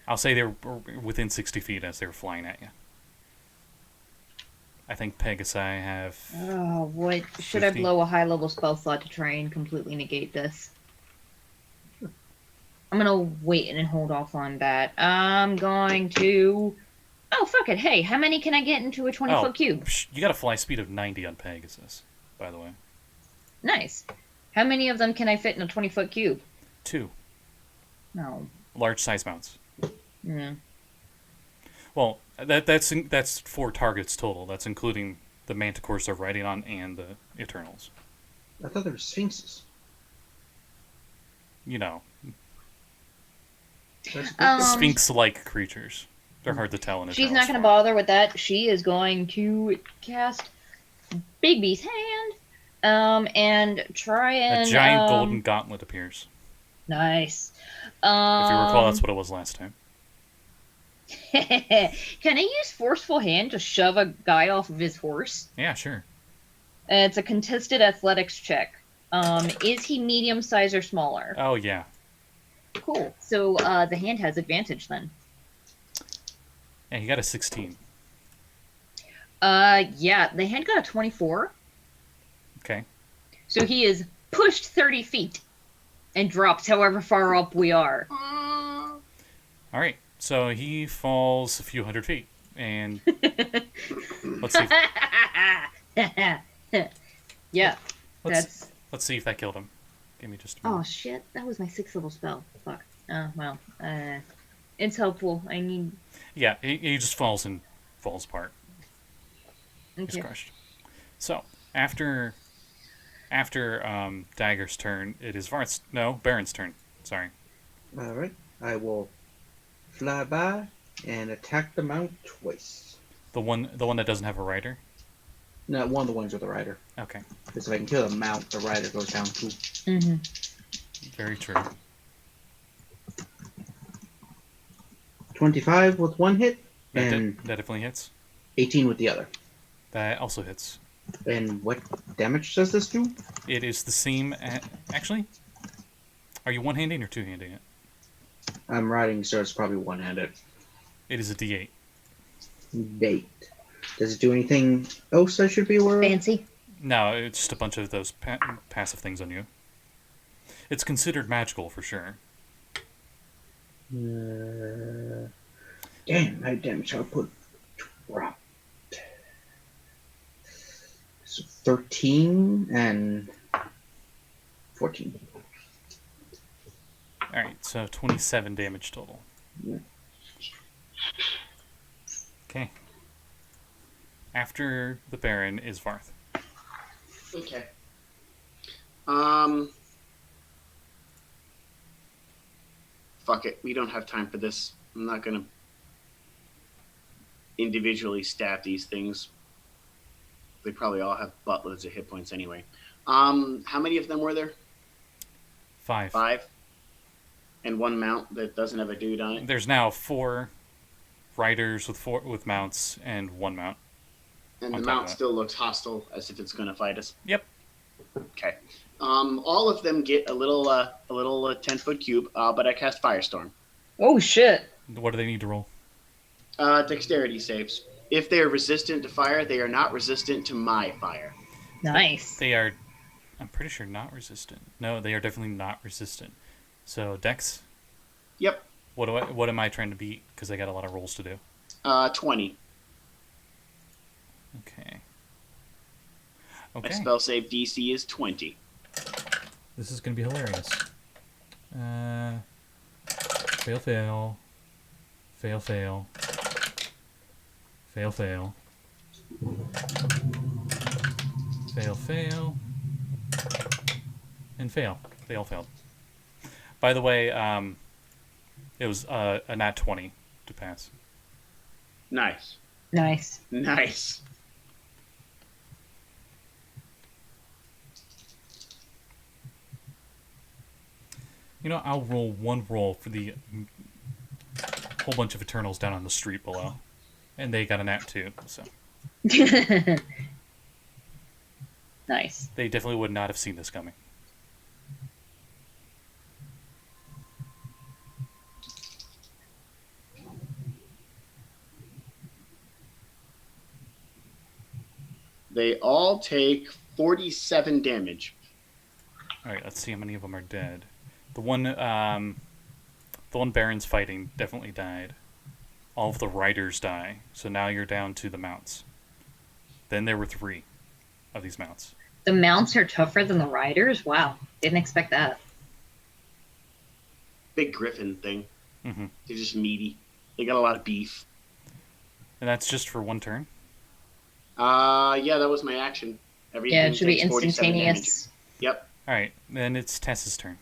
I'll say they're within 60 feet as they're flying at you. I think Pegasi have. Oh, what? Should I 50. blow a high-level spell slot to try and completely negate this? I'm gonna wait and hold off on that. I'm going to... Oh, fuck it. Hey, how many can I get into a 20-foot cube? You got a fly speed of 90 on Pegasus, by the way. Nice. How many of them can I fit in a 20-foot cube? 2 No. large size mounts. Yeah. Well, that's 4 targets total. That's including the Manticores they're riding on and the Eternals. I thought they were sphinxes. You know, That's Sphinx-like creatures. They're hard to tell in She's not going to bother with that. She is going to cast Bigby's hand, and try and... A giant golden gauntlet appears. Nice. If you recall, that's what it was last time. Can I use Forceful Hand to shove a guy off of his horse? Yeah, sure. It's a contested athletics check. Is he medium size or smaller? Oh, yeah. Cool. So the hand has advantage then. Yeah, he got a 16. Yeah, the hand got a 24. Okay. So he is pushed 30 feet and drops however far up we are. All right. So he falls a few hundred feet. And let's see. Yeah, Let's see if that killed him. Give me just a Oh minute. shit, that was my 6th level spell. Fuck. Well, it's helpful. I need... Yeah, he just falls apart. He's Okay. crushed. So, after Dagger's turn, it is Baron's turn. Sorry. All right. I will fly by and attack the mount twice. The one that doesn't have a rider? No, one of the ones with the rider. Okay. Because if I can kill the mount, the rider goes down too. Mm-hmm. Very true. 25 with one hit, That, and that definitely hits. 18 with the other. That also hits. And what damage does this do? It is the same... Actually, are you one-handing or two-handing it? I'm riding, so it's probably one-handed. It is a D8. Bait. Does it do anything else I should be aware of? Fancy. No, it's just a bunch of those passive things on you. It's considered magical for sure. Damn, my damage output dropped. So 13 and 14. Alright, so 27 damage total. Yeah. Okay. After the Baron is Varth. Okay. Fuck it. We don't have time for this. I'm not gonna individually stab these things. They probably all have buttloads of hit points anyway. How many of them were there? 5. 5? And one mount that doesn't have a dude on it? There's now 4 riders with mounts and 1 mount. And on the top of mount that. still looks hostile, as if it's gonna fight us. Yep. Okay. All of them get a little 10-foot cube, but I cast Firestorm. Oh shit. What do they need to roll? Dexterity saves. If they are resistant to fire, they are not resistant to my fire. Nice. They are, I'm pretty sure, not resistant. No, they are definitely not resistant. So, Dex, Yep. what am I trying to beat? Because I got a lot of rolls to do. 20. Okay. My Okay. spell save DC is 20. This is going to be hilarious. Fail, fail. Fail, fail. Fail, fail. Fail, fail. And fail. They all failed. By the way, it was a nat 20 to pass. Nice. Nice. Nice. You know, I'll roll one roll for the whole bunch of Eternals down on the street below. And they got a nat 2, so Nice. they definitely would not have seen this coming. They all take 47 damage. All right, let's see how many of them are dead. The one Baron's fighting definitely died. All of the riders die, so now you're down to the mounts. Then there were 3 of these mounts. The mounts are tougher than the riders? Wow. Didn't expect that. Big griffin thing. Mm-hmm. They're just meaty. They got a lot of beef. And that's just for one turn? Yeah, that was my action. Everything Yeah, it should be takes 47 damage. instantaneous. Yep. All right, then it's Tess's turn.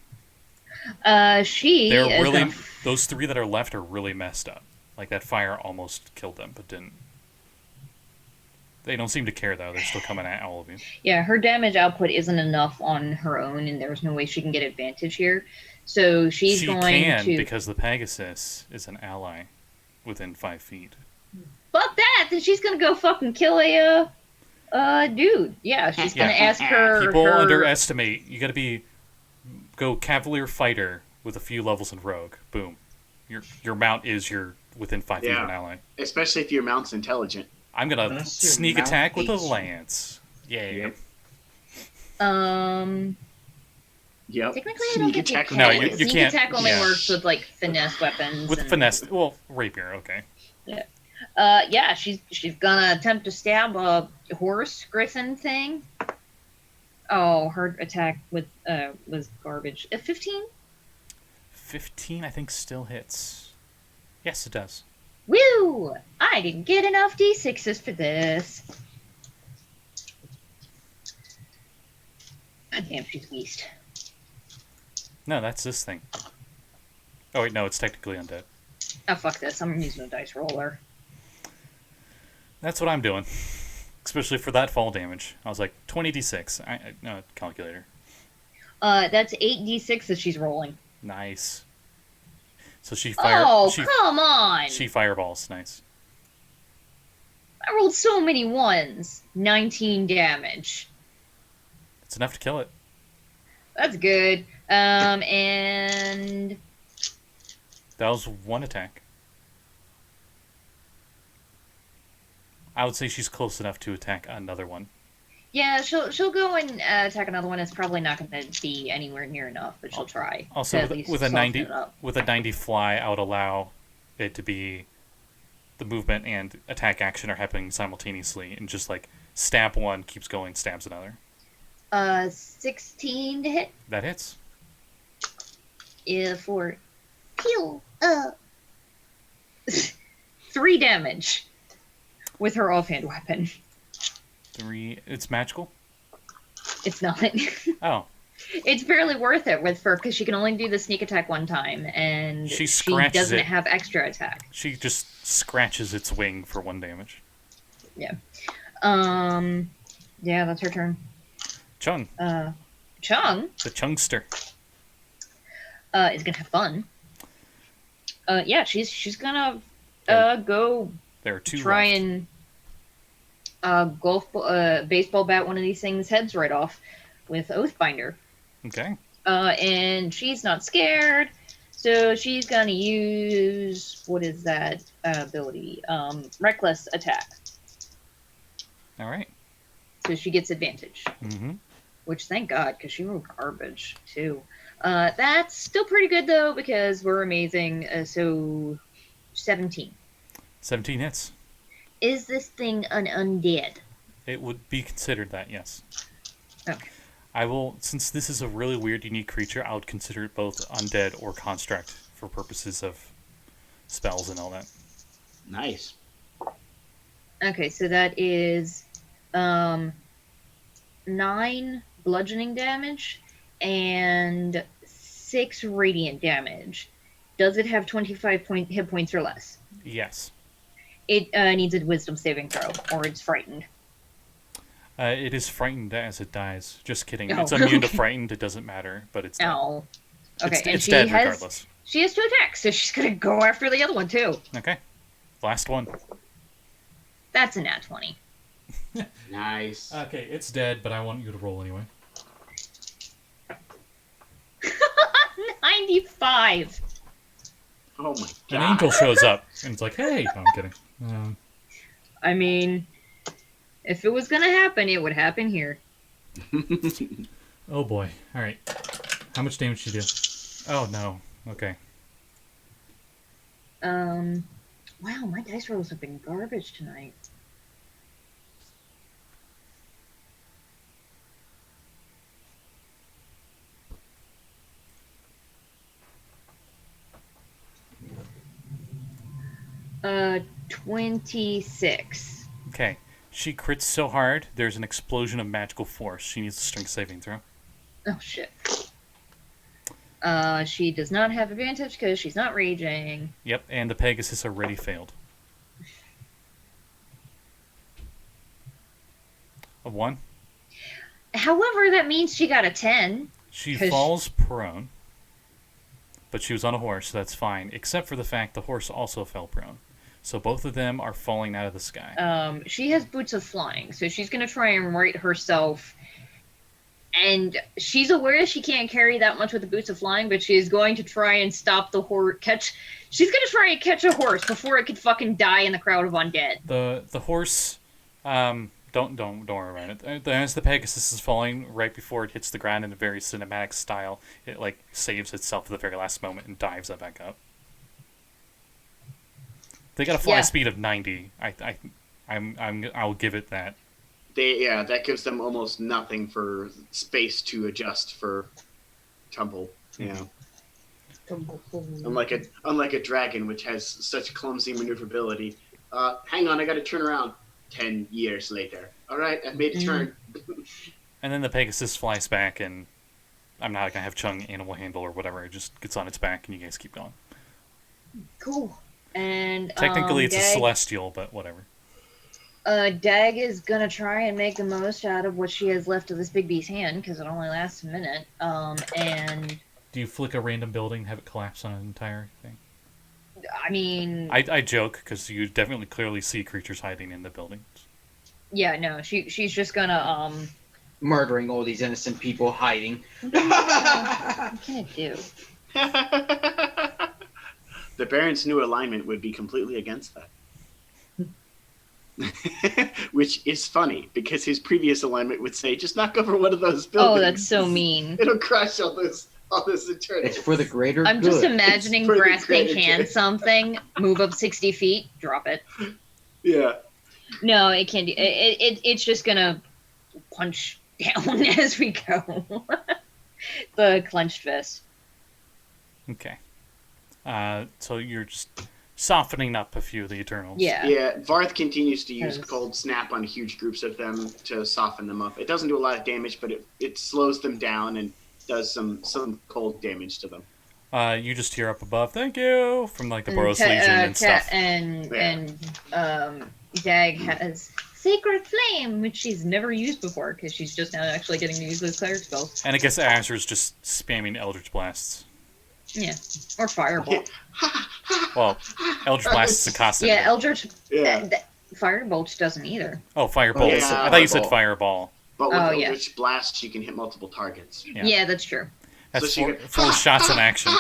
She They're is really gonna- those 3 that are left are really messed up. Like that fire almost killed them, but didn't. They don't seem to care though. They're still coming at all of you. Yeah, her damage output isn't enough on her own, and there's no way she can get advantage here. So she's She going can to because the Pegasus is an ally within 5 feet. fuck that. Then she's gonna go fucking kill a dude. Yeah, she's gonna ask her. People her... underestimate. You got to go Cavalier Fighter with a few levels in Rogue. Boom, your mount is your within 5 feet of an ally. Especially if your mount's intelligent. I'm gonna Unless your sneak mount attack with a hates you. lance. Yeah. Yep. Yep. Technically, I Sneak don't think you attack can. No, you Sneak can't- attack only yeah. works with like finesse weapons. With and... finesse, well, rapier, okay. Yeah, she's gonna attempt to stab a horse griffin thing. Oh, her attack with was garbage. 15? 15, I think, still hits. Yes, it does. Woo! I didn't get enough d6s for this. God damn, she's beast. No, that's this thing. Oh wait, no, it's technically undead. Oh, fuck this. I'm using a dice roller. That's what I'm doing. Especially for that fall damage. I was like, 20d6. No, calculator. That's 8d6 that she's rolling. Nice. So Oh, come on! She fireballs. Nice. I rolled so many ones. 19 damage. It's enough to kill it. That's good. And That was one attack. I would say she's close enough to attack another one. yeah, she'll go and attack another one. It's probably not going to be anywhere near enough, but she'll try. Also, to at with, least with a soften 90 it up. with a 90 fly, I would allow it to be the movement and attack action are happening simultaneously, and just like stab one, keeps going, stabs another. 16 to hit. That hits. For heal. 3 damage with her offhand weapon. 3. It's magical. It's not. Oh, It's barely worth it with her because she can only do the sneak attack one time, and She she scratches doesn't it. have extra attack. she just scratches its wing for 1 damage. Yeah, that's her turn. Chung, Chung the Chungster. is gonna have fun. Yeah, she's gonna go There are 2 try left. and baseball bat one of these things' heads right off with Oathbinder. Okay. And she's not scared, so she's gonna use what is that ability? Reckless attack. All right. So she gets advantage. Mm-hmm. Which thank God, because she rolled garbage too. That's still pretty good though, because we're amazing. So 17. 17 hits. Is this thing an undead? It would be considered that, yes. Okay. I will, since this is a really weird, unique creature, I would consider it both undead or construct for purposes of spells and all that. Nice. Okay, so that is 9 bludgeoning damage and 6 radiant damage. Does it have 25 hit points or less? Yes. It needs a wisdom saving throw, or it's frightened. It is frightened as it dies. Just kidding. Oh, It's immune to okay. frightened. It doesn't matter, but it's dead. Oh. Okay, It's, and it's she dead has regardless. she has 2 attacks, so she's gonna go after the other one too. Okay. Last one. That's a nat 20. Nice. Okay, it's dead, but I want you to roll anyway. 95. Oh my god. An angel shows up, and it's like, hey! No, I'm kidding. I mean, If it was gonna happen, it would happen here. Oh boy. All right. How much damage did you do? Oh no. Okay. Wow, my dice rolls have been garbage tonight. Uh, 26. Okay. She crits so hard, there's an explosion of magical force. She needs a strength saving throw. Oh shit. She does not have advantage because she's not raging. Yep, and the Pegasus already failed. A 1. However, that means she got a 10. She 'Cause falls prone, but she was on a horse, so that's fine, except for the fact the horse also fell prone. So both of them are falling out of the sky. She has boots of flying, so she's gonna try and right herself. And she's aware she can't carry that much with the boots of flying, but she is going to try and stop the horse. She's gonna try and catch a horse before it could fucking die in the crowd of undead. The horse, don't worry about it. As the Pegasus is falling, right before it hits the ground in a very cinematic style, it like saves itself at the very last moment and dives it back up. They got a fly speed of 90. I'll give it that. That gives them almost nothing for space to adjust for tumble. Yeah. Unlike a dragon, which has such clumsy maneuverability. Hang on, I got to turn around. 10 years later. All right, I've made a turn. And then the Pegasus flies back, and I'm not gonna have Chung animal handle or whatever. It just gets on its back, and you guys keep going. Cool. And Technically, it's a Dag, celestial, but whatever. Dag is gonna try and make the most out of what she has left of this big bee's hand because it only lasts a minute. And Do you flick a random building, have it collapse on an entire thing? I mean, I joke because you definitely clearly see creatures hiding in the buildings. yeah, no, she's just gonna Murdering all these innocent people hiding. What can it do? The Baron's new alignment would be completely against that. Which is funny, because his previous alignment would say, just knock over one of those buildings. Oh, that's so mean. It'll crush all this eternity. It's for the greater I'm good. just imagining It's for the grasping greater hand good. something, move up 60 feet, drop it. Yeah. No, it can't do it's just gonna punch down as we go. The clenched fist. Okay. So you're just softening up a few of the Eternals. Yeah. Yeah, Varth continues to use Yes. Cold Snap on huge groups of them to soften them up. It doesn't do a lot of damage, but it slows them down and does some cold damage to them. You just hear up above, thank you, from like the Boros Legion and stuff. And Dag has Sacred Flame, which she's never used before because she's just now actually getting to use those cleric spells. And I guess Azra's just spamming Eldritch Blasts. Yeah. Or Fireball. Well, Eldritch Blast is a constant. Yeah, Eldritch Yeah. Firebolt doesn't either. Oh, Firebolt. Yeah, I thought you said Fireball. Fireball. But with Oh, yeah. Eldritch Blast, she can hit multiple targets. Yeah. Yeah, that's true. That's So she four shots in action.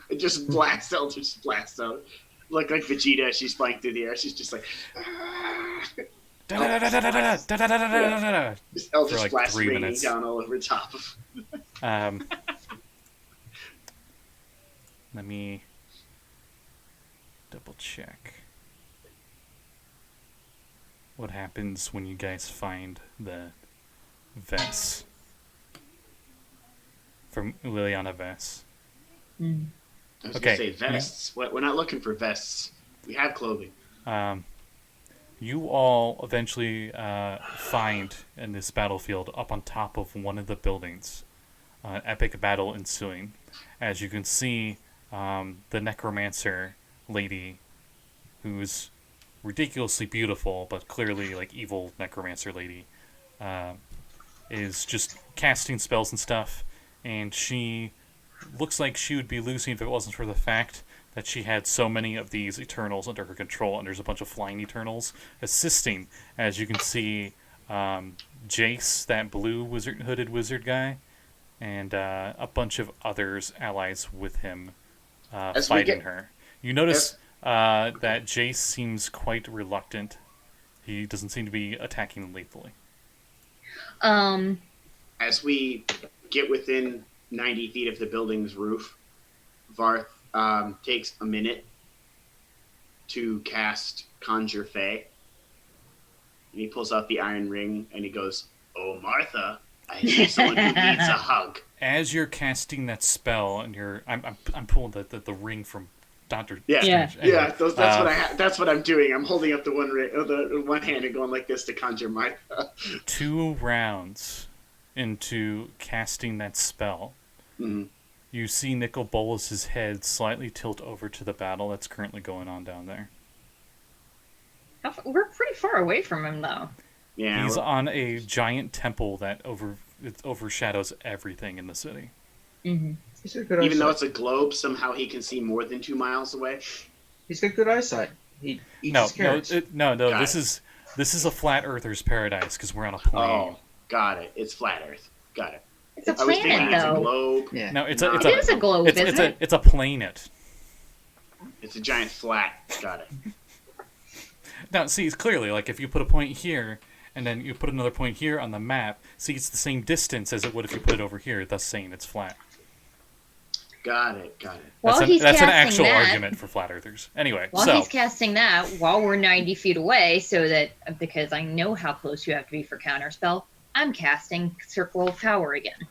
It just blasts Eldritch Blast out. Like Vegeta, as she's flying through the air. She's just like... Da-da-da-da-da-da-da-da-da-da-da-da. Just Eldritch For like Blast 3 raining minutes. down all over top of... Let me double check what happens when you guys find the Vess from Liliana Vess. Mm. I was Okay. going to say vests. We're not looking for vests. We have clothing. You all eventually find in this battlefield up on top of one of the buildings, epic battle ensuing. As you can see, the necromancer lady, who's ridiculously beautiful but clearly like evil necromancer lady, is just casting spells and stuff, and she looks like she would be losing if it wasn't for the fact that she had so many of these Eternals under her control, and there's a bunch of flying Eternals assisting. As you can see, Jace, that blue hooded wizard guy, and a bunch of others allies with him As we fighting get- her. You notice that Jace seems quite reluctant He doesn't seem to be attacking lethally. As we get within 90 feet of the building's roof, Varth takes a minute to cast Conjure Fey. And he pulls out the iron ring and he goes, "Oh, Martha, I see someone who needs a hug." As you're casting that spell, and I'm pulling the ring from Doctor Yeah, Strange. Anyway, that's what I'm doing. I'm holding up the one hand and going like this to conjure Martha. 2 rounds into casting that spell, Mm-hmm. you see Nicol Bolas's head slightly tilt over to the battle that's currently going on down there. We're pretty far away from him, though. Yeah, He's on a giant temple that overshadows everything in the city. Mm-hmm. He's got good even though eyesight. it's a globe, somehow he can see more than 2 miles away. He's got good eyesight. He eats No, his carrots. no. Got This is a flat earther's paradise because we're on a plane. Oh, got it. It's flat Earth. Got it. It's a I was thinking planet, it's a though. globe. Yeah. No, it's No, a It is a globe, isn't it? it's a planet. It's a giant flat. Got it. Now, see, it's clearly like if you put a point here and then you put another point here on the map, see, it's the same distance as it would if you put it over here, thus saying it's flat. Got it. While That's he's an casting actual that, argument for flat earthers. Anyway, while so he's casting that, while we're 90 feet away, so that because I know how close you have to be for counterspell, I'm casting Circle of Power again.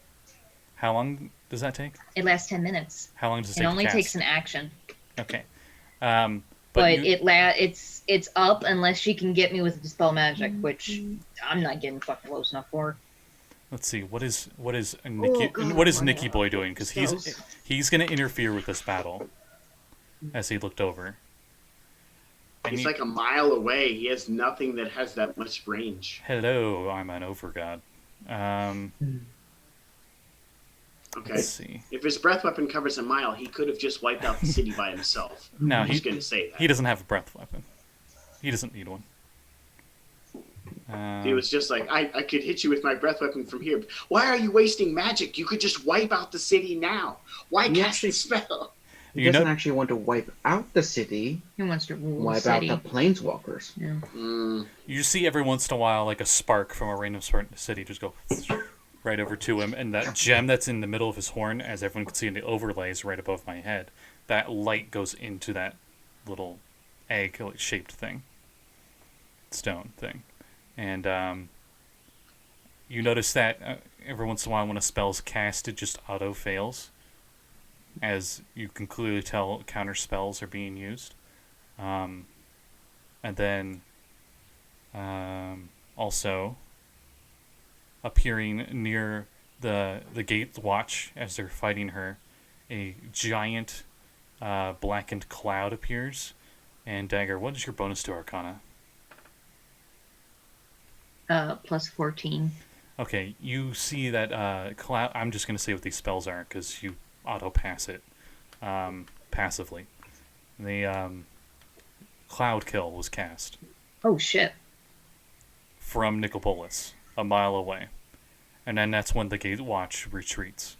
how long does that take? It lasts 10 minutes. How long does it It take only to cast? takes an action, Okay. but you- it's up unless she can get me with Dispel Magic, which I'm not getting fucking close enough for. let's see. What is Oh, Nikki? God, what is I'm Nicky running Boy out doing? of Because spells. he's going to interfere with this battle. As he looked over. And He's like a mile away. He has nothing that has that much range. hello, I'm an overgod. Okay. Let's see. If his breath weapon covers a mile, he could have just wiped out the city by himself. No, I'm he just going to say that. he doesn't have a breath weapon. He doesn't need one. He was just like, I could hit you with my breath weapon from here. Why are you wasting magic? You could just wipe out the city now. Why He cast actually- the spell? He You doesn't know- actually want to wipe out the city. Who wants to rule the Wipe out city? the planeswalkers. Yeah. You see every once in a while like a spark from a random city just go right over to him, and that gem that's in the middle of his horn, as everyone can see in the overlays right above my head, that light goes into that little egg-shaped thing, stone thing, and you notice that every once in a while when a spell's cast, it just auto fails, as you can clearly tell counter spells are being used, and then also appearing near the gate watch as they're fighting her, a giant blackened cloud appears. And Dagger, what is your bonus to Arcana? Plus 14. Okay, you see that cloud. I'm just going to say what these spells are because you auto pass it passively. The cloud kill was cast Oh shit. from Nicopolis, a mile away. And then that's when the gate watch retreats.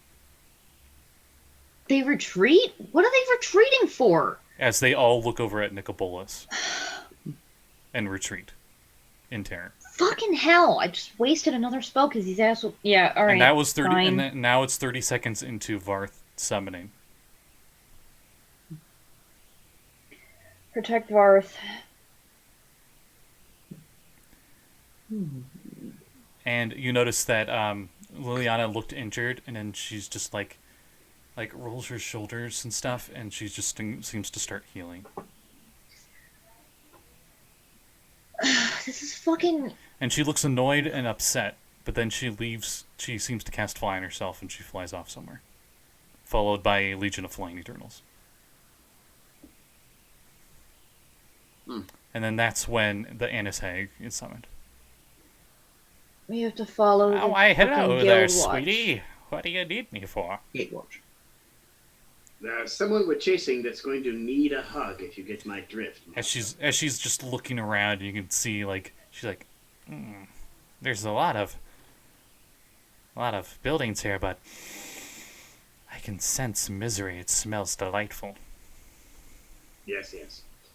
They retreat? What are they retreating for? As they all look over at Nicopolis and retreat in terror. Fucking hell! I just wasted another spell because these assholes. Yeah, all right. And that was 30. fine. And then, now it's 30 seconds into Varth summoning. Protect Varth. And you notice that Liliana looked injured, and then she's just like rolls her shoulders and stuff, and she just seems to start healing. This is fucking. And she looks annoyed and upset, but then she leaves. She seems to cast fly on herself, and she flies off somewhere, followed by a legion of flying Eternals. And then that's when the Annis Hag is summoned. We have to follow. The Hello fucking there, guild watch. sweetie. What do you need me for? Gate watch. There's someone we're chasing that's going to need a hug, if you get my drift. As she's just looking around, you can see she's like, there's a lot of buildings here, but I can sense misery. It smells delightful. Yes.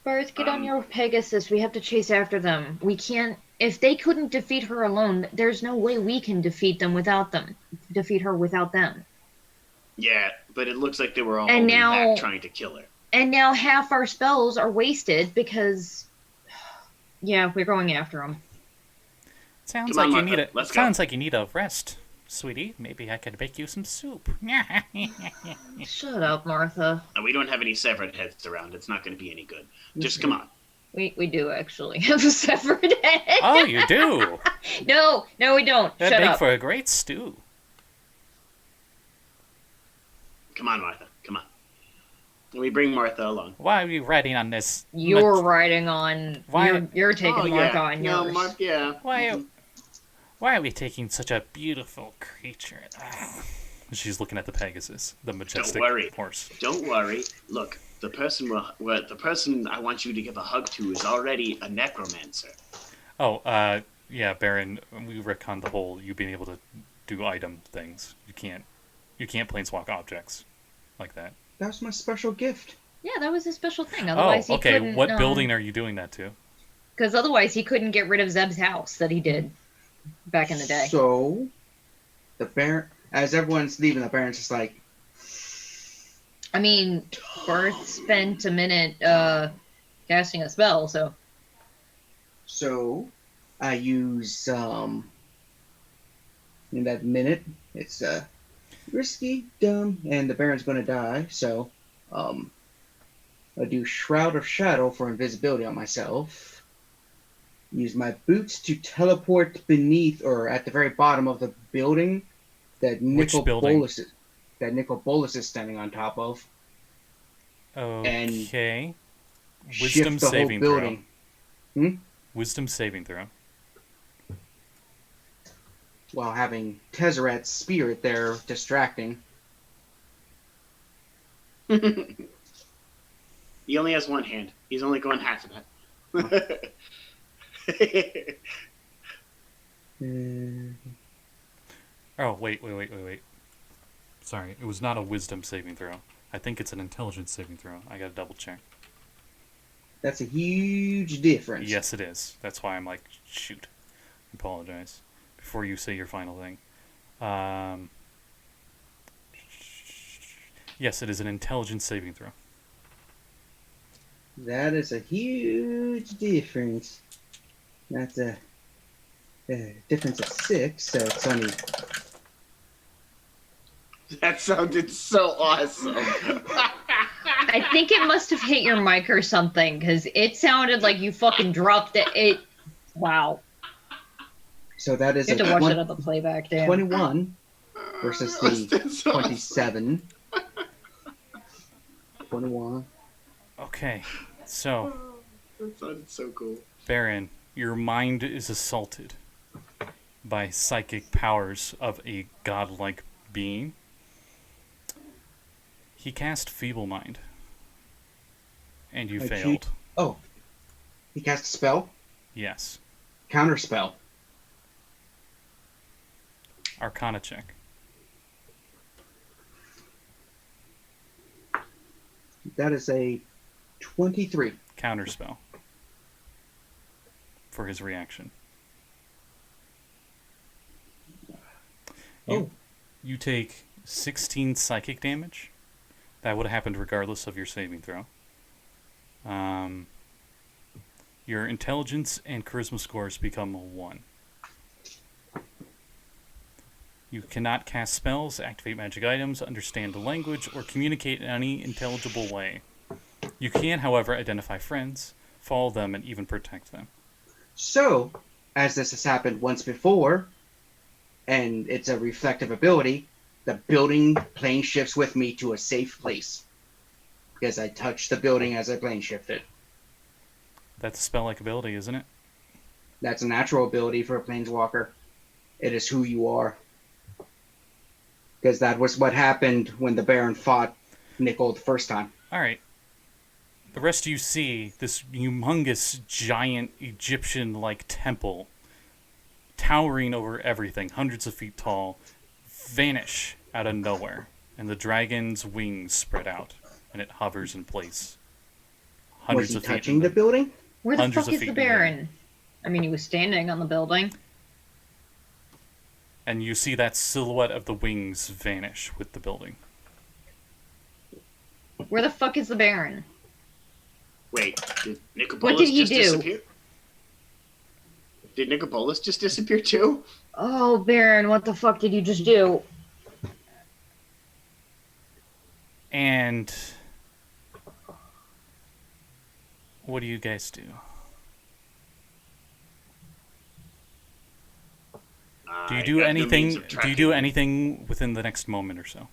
Barth, get on your Pegasus. We have to chase after them. We can't. If they couldn't defeat her alone, there's no way we can defeat them without them. Defeat her without them. Yeah, but it looks like they were all And holding now- back trying to kill her. And now half our spells are wasted because. Yeah, we're going after them. Sounds Come on, like you need Martha, a let's go. sounds like you need a rest, sweetie. Maybe I could make you some soup. Shut up, Martha. And we don't have any severed heads around. It's not going to be any good. Just come on. We do actually have a severed head. Oh, you do. No, we don't. That'd Shut make up. for a great stew. Come on, Martha. Come on. And we bring Martha along. Why are you riding on this? You're riding on. Why- You're taking Martha on No, yours. Mark, yeah. Why are we taking such a beautiful creature? She's looking at the Pegasus, the majestic worry. horse. Don't worry. Look, the person I want you to give a hug to is already a necromancer. Oh, yeah, Baron. We retconned the whole you being able to do item things. You can't planeswalk objects like that. That was my special gift. Yeah, that was a special thing. Oh, Otherwise, he okay. couldn't. What building are you doing that to? Because otherwise, he couldn't get rid of Zeb's house that he did back in the day. So, the Baron, as everyone's leaving, the Baron's just like, I mean, Barth spent a minute casting a spell, so. So, I use, in that minute, it's, risky, dumb, and the Baron's gonna die, so, I do Shroud of Shadow for invisibility on myself. Use my boots to teleport beneath, or at the very bottom of the building that Nicol Bolas is standing on top of. Okay. Shift Wisdom the whole saving throw. building. Wisdom saving throw. While having Tezzeret's spirit there distracting. He only has one hand. He's only going half of that. Oh, wait. Sorry, it was not a wisdom saving throw. I think it's an intelligence saving throw. I gotta double check. That's a huge difference. Yes, it is. That's why I'm like, shoot. Apologize. Before you say your final thing. Yes, it is an intelligence saving throw. That is a huge difference. That's a difference of 6, so it's only... That sounded so awesome. I think it must have hit your mic or something, because it sounded like you fucking dropped it. Wow. So that is You have to watch it on the playback, damn. 21 versus the That's awesome. 27. 21. Okay, so, That sounded so cool. Baron, your mind is assaulted by psychic powers of a godlike being. He cast Feeble Mind, and you Like failed. Oh. He cast a spell? Yes. Counter spell. Arcana check. That is a 23. Counterspell. For his reaction. Oh. You take 16 psychic damage. That would have happened regardless of your saving throw. Your intelligence and charisma scores become 1. You cannot cast spells, activate magic items, understand the language, or communicate in any intelligible way. You can, however, identify friends, follow them, and even protect them. So, as this has happened once before, and it's a reflective ability, the building plane shifts with me to a safe place. Because I touched the building as I plane shifted. That's a spell-like ability, isn't it? That's a natural ability for a planeswalker. It is who you are. Because that was what happened when the Baron fought Nicol the first time. Alright. The rest of you see this humongous, giant, Egyptian-like temple towering over everything, hundreds of feet tall, vanish out of nowhere, and the dragon's wings spread out, and it hovers in place hundreds Was he of feet. touching the building? Where the Hundreds fuck of is feet the in the air. Baron? I mean, he was standing on the building. And you see that silhouette of the wings vanish with the building. Where the fuck is the Baron? Wait, did Nicobolus What did he just do? disappear? Did Nicobolus just disappear too? Oh, Baron, what the fuck did you just do? And what do you guys do? Do you do anything? Do you do anything within the next moment or so?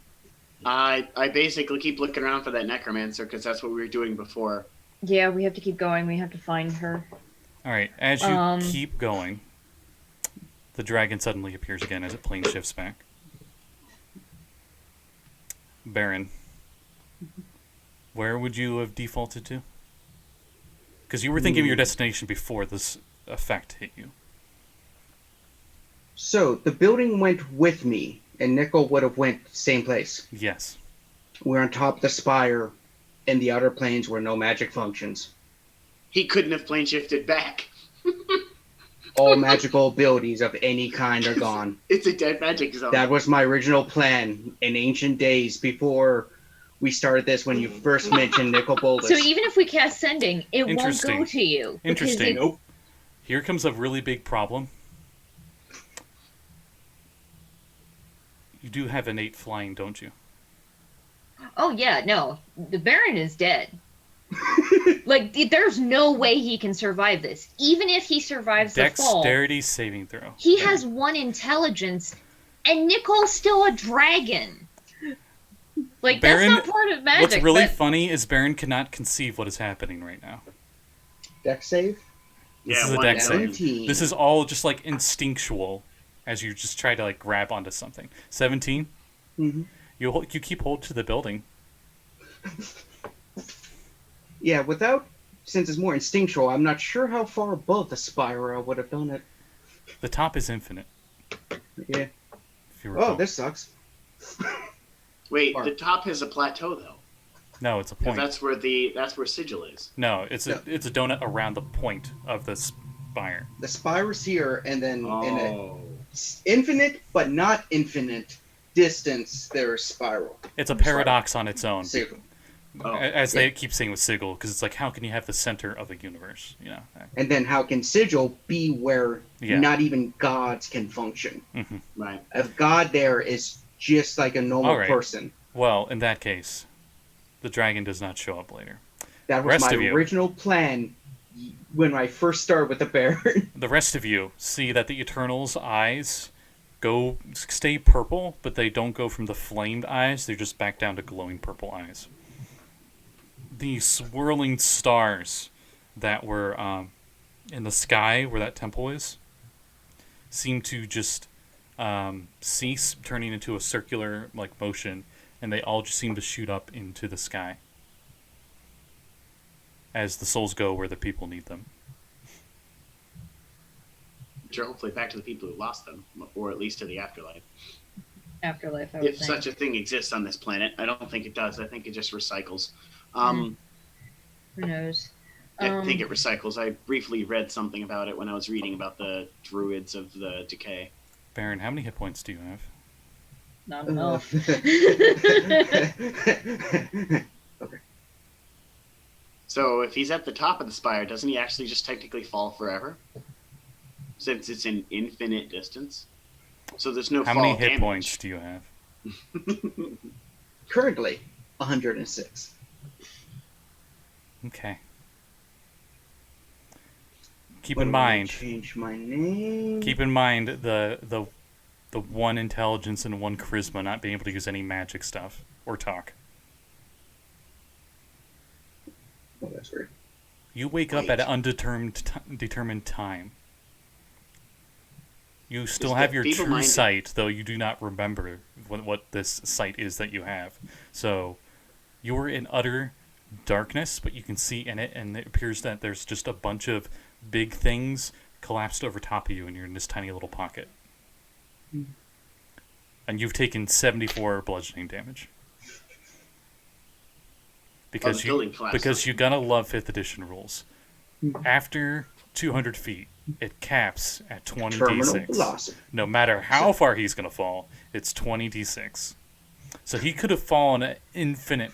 I basically keep looking around for that necromancer because that's what we were doing before. Yeah, we have to keep going. We have to find her. All right. As you keep going, the dragon suddenly appears again as it plane shifts back. Baron, where would you have defaulted to? Because you were thinking of your destination before this effect hit you. So the building went with me, and Nickel would have went same place. Yes. We're on top of the spire, in the outer planes where no magic functions. He couldn't have plane shifted back. All magical abilities of any kind are gone. It's a dead magic zone. That was my original plan in ancient days before we started this when you first mentioned Nicol Bolas. So even if we cast Sending, it won't Interesting. go to you. Interesting. Nope. Here comes a really big problem. You do have innate flying, don't you? Oh, yeah, no. The Baron is dead. Like, there's no way he can survive this. Even if he survives the fall. Dexterity saving throw. He has 1 intelligence, and Nicole's still a dragon. Like, Baron, that's not part of magic. What's really but... funny is Baron cannot conceive what is happening right now. Dex save? This Yeah, is a one dex save. 17. This is all just like instinctual as you just try to like grab onto something. 17? Mm-hmm. You keep hold to the building. Yeah, since it's more instinctual, I'm not sure how far above the spire I would have done it. The top is infinite. Yeah. If you recall. Oh, this sucks. Wait, Or- the top has a plateau though. No, it's a 'Cause point. that's where Sigil is. No, it's a donut around the point of the spire. The spire is here, and then in a Oh. infinite but not infinite distance, there's spiral. It's a paradox on its own. Sigil. Oh. As they keep saying with Sigil, because it's like, how can you have the center of a universe? You know. And then how can Sigil be where Yeah. not even gods can function? Hmm. Right. A god there is just like a normal All right. person. Well, in that case, the dragon does not show up later. That was Rest my of you. original plan when I first started with the Baron. The rest of you see that the Eternal's eyes stay purple, but they don't go from the flamed eyes. They're just back down to glowing purple eyes. The swirling stars that were in the sky where that temple is seem to just cease, turning into a circular like motion, and they all just seem to shoot up into the sky as the souls go where the people need them. Which are hopefully back to the people who lost them, or at least to the afterlife. Afterlife, I would If think. such a thing exists on this planet. I don't think it does. I think it just recycles. Who knows? I think it recycles. I briefly read something about it when I was reading about the Druids of the Decay. Baron, how many hit points do you have? Not enough. Okay. So if he's at the top of the spire, doesn't he actually just technically fall forever? Since it's an infinite distance. So there's no How fall many hit damage. points do you have? Currently, 106. Okay. Keep What in am I gonna mind. change my name. Keep in mind the 1 intelligence and 1 charisma not being able to use any magic stuff or talk. Oh, that's weird. You wake up Wait. at an undetermined time. You still Is have the your true feeble-minded- sight, though you do not remember what this sight is that you have. So you're in utter darkness, but you can see in it, and it appears that there's just a bunch of big things collapsed over top of you, and you're in this tiny little pocket. And you've taken 74 bludgeoning damage. because building collapsed. because you're gonna love 5th edition rules. After 200 feet, it caps at 20 Terminal d6. velocity. No matter how far he's gonna fall, it's 20 d6. So he could have fallen an infinite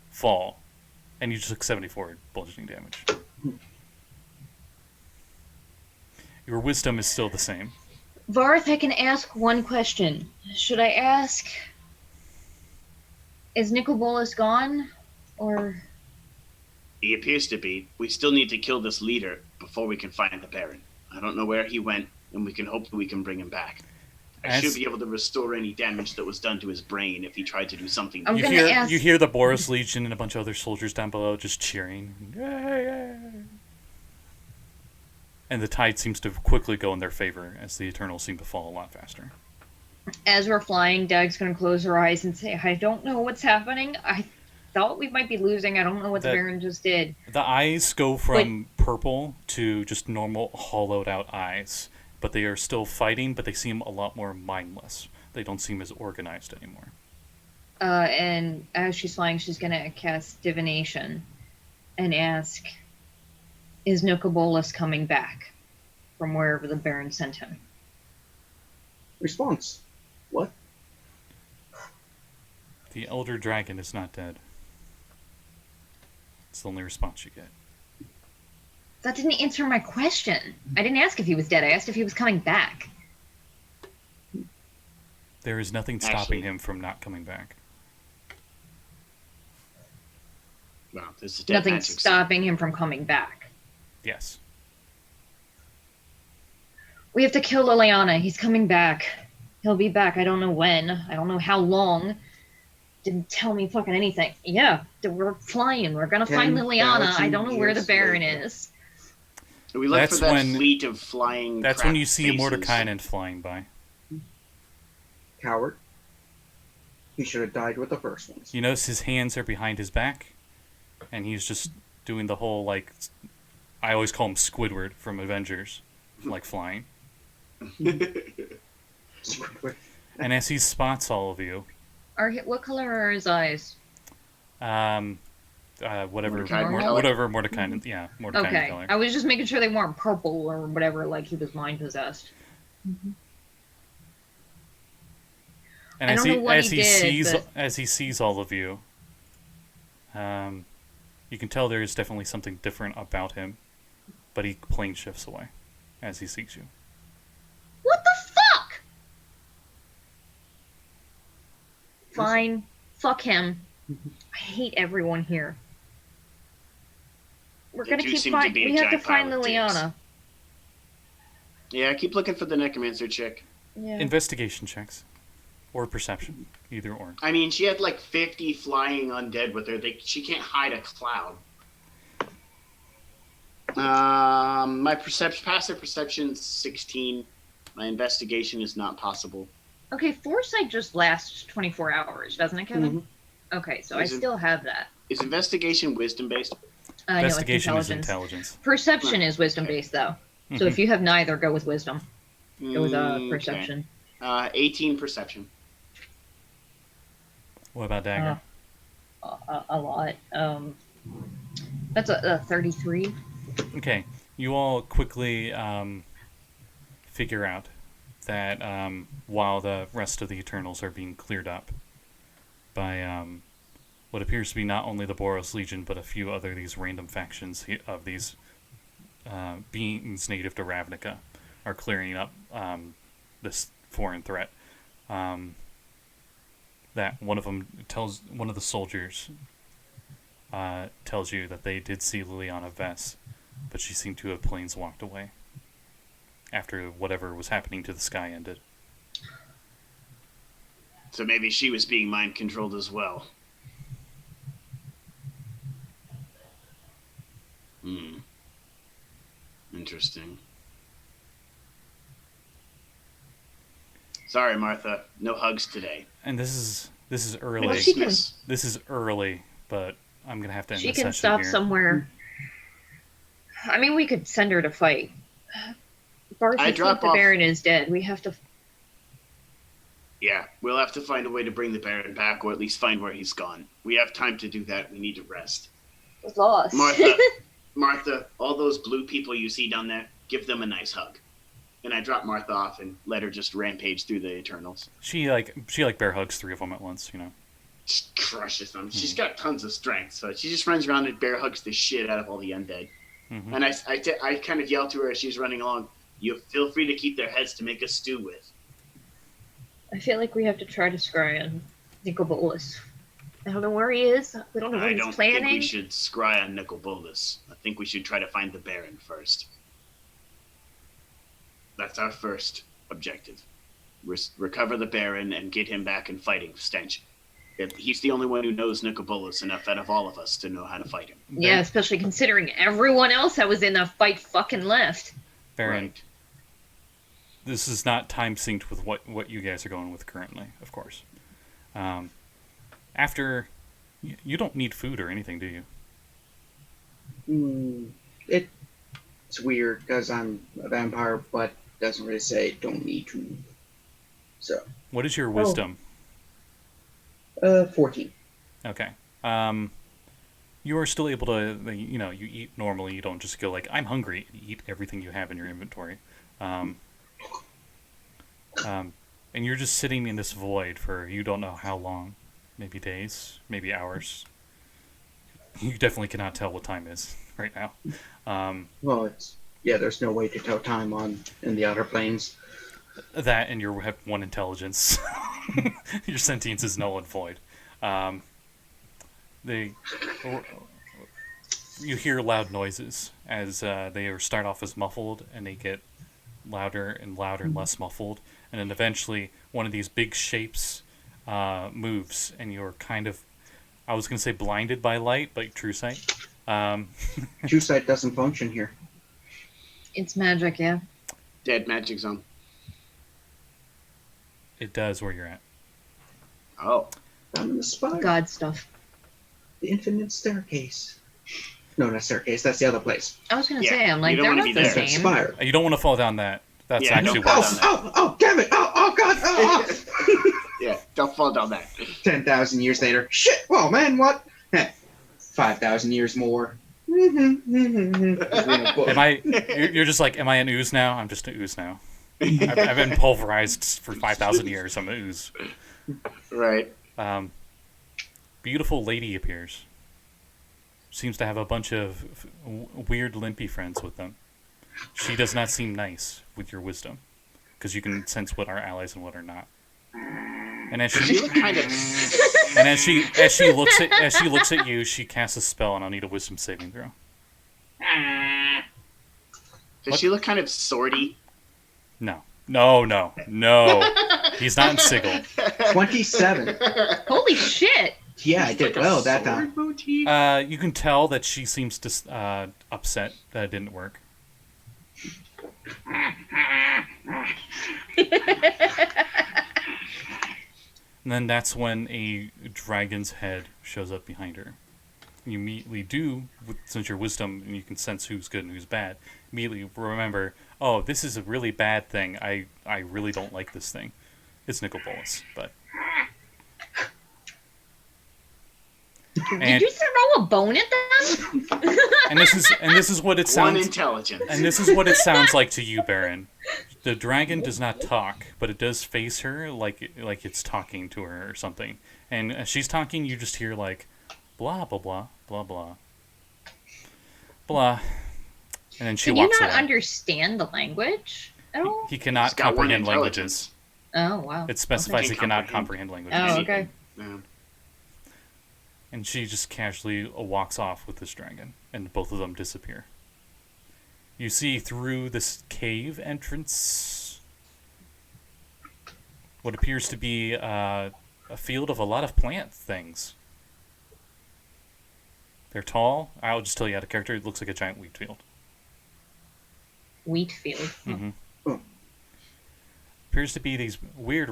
fall, and you just took 74 bludgeoning damage. Your wisdom is still the same. Varth, I can ask one question. Should I ask, is Nicobolus gone? Or... He appears to be. We still need to kill this leader before we can find the Baron. I don't know where he went, and we can hope that we can bring him back. I should be able to restore any damage that was done to his brain if he tried to do something. I'm You gonna hear, ask- you hear the Boros Legion and a bunch of other soldiers down below just cheering. Yay, yay. And the tide seems to quickly go in their favor as the Eternals seem to fall a lot faster. As we're flying, Dag's gonna close her eyes and say, I don't know what's happening. I thought we might be losing. I don't know what the Baron just did. The eyes go from purple to just normal hollowed out eyes, but they are still fighting, but they seem a lot more mindless. They don't seem as organized anymore. And as she's flying, she's gonna cast Divination and ask, is Nicobolus coming back from wherever the Baron sent him? Response. What? The Elder Dragon is not dead. It's the only response you get. That didn't answer my question. I didn't ask if he was dead. I asked if he was coming back. There is nothing stopping him from not coming back. Well, there's a dead Nothing magic stopping him from coming back. Yes. We have to kill Liliana. He's coming back. He'll be back. I don't know when. I don't know how long. Didn't tell me fucking anything. Yeah, we're flying. We're gonna find Liliana. I don't know where the Baron is. We look That's for that when- fleet of flying. That's crap when you see a faces. Mordekainen flying by. Coward. He should have died with the first ones. You notice his hands are behind his back, and he's just doing the whole, like, I always call him Squidward from Avengers, like flying. And as he spots all of you, What color are his eyes? whatever Mordekainen color? whatever Mordekainen, Mordekainen Okay, color. I was just making sure they weren't purple or whatever, like he was mind possessed. And I as don't he know what as he he did, sees but- as he sees all of you, you can tell there is definitely something different about him, but he plane shifts away as he sees you. What the fuck? Fine. Fuck him. I hate everyone here. We're They gonna do keep seem to fighting. be a We have to giant find pile of dicks. Liliana. Yeah, keep looking for the necromancer chick. Yeah. Investigation checks, or perception, either or. I mean, she had like 50 flying undead with her. She can't hide a cloud. My passive perception is 16. My investigation is not possible. Okay, foresight just lasts 24 hours, doesn't it, Kevin? Mm-hmm. Okay, so I Is it- still have that. Is investigation wisdom based? No, it's Investigation is intelligence. intelligence. Perception is wisdom based, though. So Mhm. if you have neither, go with wisdom. Go with Okay. perception. 18 perception. What about Dagger? A lot. That's a 33. Okay, you all quickly figure out that while the rest of the Eternals are being cleared up by what appears to be not only the Boros Legion, but a few other these random factions of these beings native to Ravnica are clearing up this foreign threat. That one of them tells one of the soldiers tells you that they did see Liliana Vess, but she seemed to have planeswalked away after whatever was happening to the sky ended. So maybe she was being mind controlled as well. Interesting. Sorry, Martha. No hugs today. And this is Well, early. she can- This is early, but I'm gonna have to end She the can session stop here. somewhere. I mean, we could send her to fight. Barth, I you think drop the off- Baron is dead. We have to... Yeah, we'll have to find a way to bring the Baron back, or at least find where he's gone. We have time to do that. We need to rest. Was lost. Martha, all those blue people you see down there, give them a nice hug. And I drop Martha off and let her just rampage through the Eternals. She bear hugs 3 of them at once, you know. Just crushes them. She's got tons of strength, so she just runs around and bear hugs the shit out of all the undead. Mm-hmm. And I kind of yell to her as she's running along, you feel free to keep their heads to make a stew with. I feel like we have to try to scry on Nicobolus. I don't know where he is. We don't know what he's planning. I don't think we should scry on Nicobolus. I think we should try to find the Baron first. That's our first objective. Recover the Baron and get him back in fighting stench. He's the only one who knows Nicobolus enough out of all of us to know how to fight him. Yeah, especially considering everyone else that was in the fight fucking left. Baron, Right. This is not time synced with what you guys are going with currently, of course. After, you don't need food or anything, do you? It's weird because I'm a vampire, but doesn't really say don't need to. So. What is your wisdom? 14. Okay. You are still able to, you eat normally. You don't just go like, I'm hungry. You eat everything you have in your inventory. And you're just sitting in this void for you don't know how long. Maybe days, maybe hours. You definitely cannot tell what time is right now. Well, there's no way to tell time in the outer planes. That and you have 1 intelligence. Your sentience is null and void. You hear loud noises as they start off as muffled and they get louder and louder and less muffled, and then eventually one of these big shapes moves, and you're kind of, I was going to say blinded by light, but true sight. True sight doesn't function here. It's magic, yeah. Dead magic zone. It does where you're at. Oh. I'm in the spire. God stuff. The infinite staircase. No, not staircase. That's the other place. I was gonna Yeah, say, I'm like, you don't they're wanna not be the there. same. Spire. You don't want to fall down that. That's Yeah, actually don't fall worse. down that. Oh, damn it! Oh, God! Oh. Yeah, don't fall down that. 10,000 years later. Shit! Whoa, man, what? 5,000 years more. Am I? You're just like, am I an ooze now? I'm just an ooze now. I've been pulverized for 5,000 years. I'm an ooze. Right. Beautiful lady appears. Seems to have a bunch of weird limpy friends with them. She does not seem nice with your wisdom, because you can sense what are allies and what are not. And as she kind of. and as she looks at you, she casts a spell, and I'll need a wisdom saving throw. Does she look kind of swordy? No. He's not in Sigil. 27. Holy shit! Yeah, I did well that time. You can tell that she seems upset that it didn't work. And then that's when a dragon's head shows up behind her. You immediately since your wisdom and you can sense who's good and who's bad, immediately remember, oh, this is a really bad thing. I really don't like this thing. It's Nicobolus, but... Did you throw a bone at them? and this is what it sounds. One intelligence. And this is what it sounds like to you, Baron. The dragon does not talk, but it does face her like it's talking to her or something. And as she's talking, you just hear like, blah blah blah blah blah blah, and then she walks Can you not away. understand the language at all? He cannot He's got one comprehend intelligence. languages. Oh wow. It specifies Okay. he cannot comprehend languages. Oh okay. Yeah. And she just casually walks off with this dragon, and both of them disappear. You see through this cave entrance what appears to be a field of a lot of plant things. They're tall. I'll just tell you out of character. It looks like a giant wheat field. Wheat field. Mm-hmm. Oh. Appears to be these weird...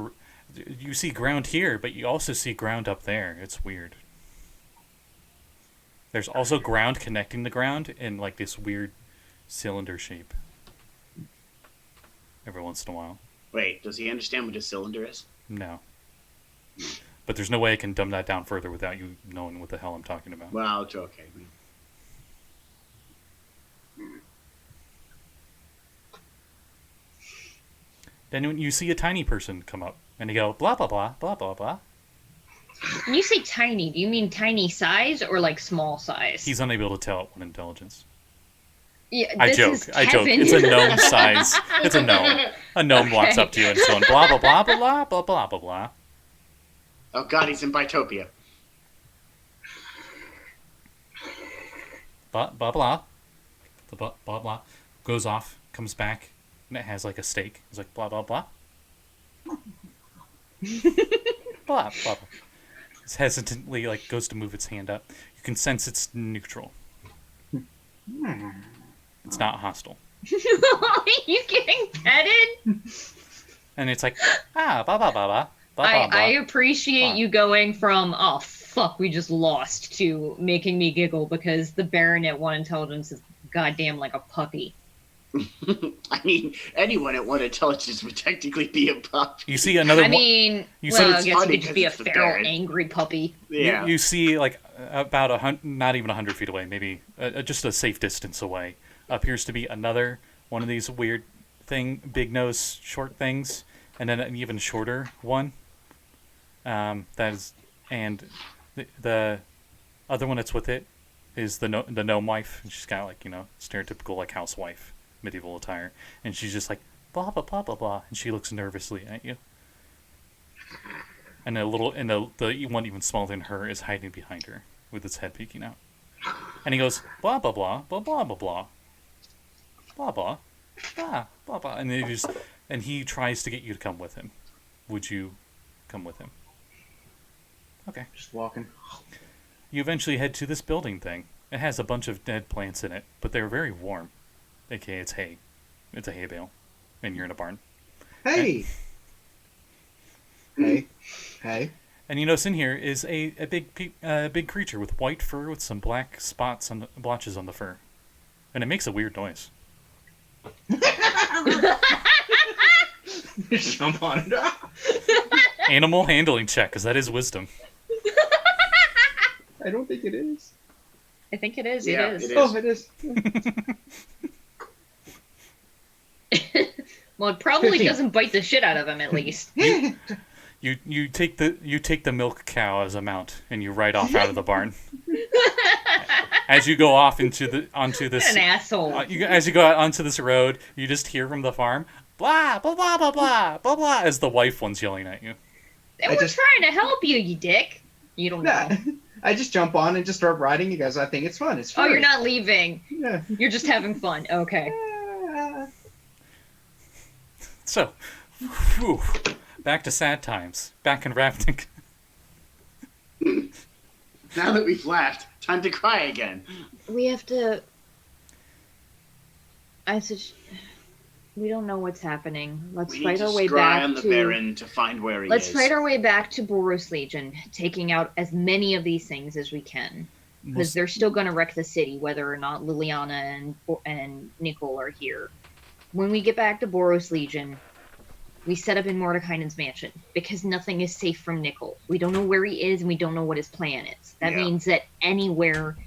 You see ground here, but you also see ground up there. It's weird. There's also ground connecting the ground in like this weird cylinder shape. Every once in a while. Wait, does he understand what a cylinder is? No. But there's no way I can dumb that down further without you knowing what the hell I'm talking about. Well, it's okay. Then when you see a tiny person come up, and you go, blah, blah, blah, blah, blah, blah. When you say tiny, do you mean tiny size or like small size? He's unable to tell what intelligence. Yeah, I this joke. is I joke. Kevin. It's a gnome size. It's a gnome. A gnome walks up to you and is going, blah, blah, blah, blah, blah, blah, blah, blah, blah. Oh god, he's in Bitopia. Blah, blah, blah. The blah, blah, blah. Goes off, comes back, and it has like a steak. It's like, blah, blah, blah. Blah, blah, blah. It hesitantly like goes to move its hand up. You can sense it's neutral. It's not hostile. Are you getting petted? And it's like, blah, blah, blah, blah. Blah, blah. I appreciate you going from, oh, fuck, we just lost, to making me giggle because the Baron at 1 intelligence is goddamn like a puppy. I mean, anyone at 1 intelligence would technically be a pup. You see another I one. mean, You well, said I it's guess you funny could just be a 'cause it's the feral, Baron. angry puppy. Yeah. You see, like, about not even 100 feet away, maybe just a safe distance away, appears to be another one of these weird big nose, short things, and then an even shorter one. And the other one that's with it is the gnome wife. And she's got, like, stereotypical, like, housewife, medieval attire. And she's just like, blah, blah, blah, blah, blah. And she looks nervously at you. And the one even smaller than her is hiding behind her with its head peeking out. And he goes, blah, blah, blah, blah, blah, blah, blah. Blah, blah, blah, blah, blah. And he tries to get you to come with him. Would you come with him? Okay. Just walking. You eventually head to this building thing. It has a bunch of dead plants in it, but they're very warm. AKA, it's hay. It's a hay bale. And you're in a barn. Hey! Hey. And you notice in here is a big creature with white fur with some black spots on blotches on the fur. And it makes a weird noise. Jump on it. Animal handling check, because that is wisdom. I don't think it is. I think it is. Yeah, it is. it is. Oh, it is. Well, it probably 15. doesn't bite the shit out of him, at least. You take the milk cow as a mount, and you ride off out of the barn. As you go off onto this, An asshole. as you go out onto this road, you just hear from the farm, blah blah blah blah blah blah blah, as the wife one's yelling at you. And we're trying to help you, you dick. You don't know. I just jump on and just start riding because I think it's fun. It's Oh, fun. you're not leaving. Yeah. You're just having fun. Okay. So, whew, back to sad times. Back in Ravnik. Now that we've laughed, time to cry again. We have to... We don't know what's happening. Let's We need fight to our way scry back on the to... Baron to find where he Let's is. fight our way back to Boros Legion, taking out as many of these things as we can. Because they're still going to wreck the city, whether or not Liliana and Nicole are here. When we get back to Boros Legion, we set up in Mordekainen's mansion, because nothing is safe from Nicole. We don't know where he is, and we don't know what his plan is. That means that anywhere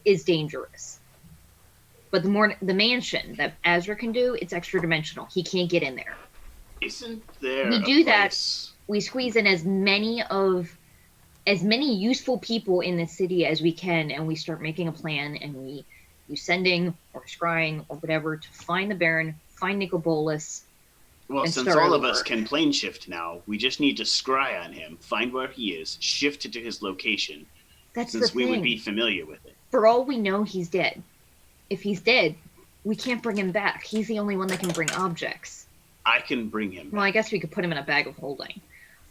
is dangerous. But the mansion that Azra can do, it's extra dimensional. He can't get in there. Isn't there We a do that. place- We squeeze in as many useful people in the city as we can, and we start making a plan, and we do sending or scrying or whatever to find the Baron, find Nicobolus. Well, and since start all of over. us can plane shift now, we just need to scry on him, find where he is, shift it to his location, That's since the we thing. would be familiar with it. For all we know, he's dead. If he's dead, we can't bring him back. He's the only one that can bring objects. I can bring him Well, back. I guess we could put him in a bag of holding.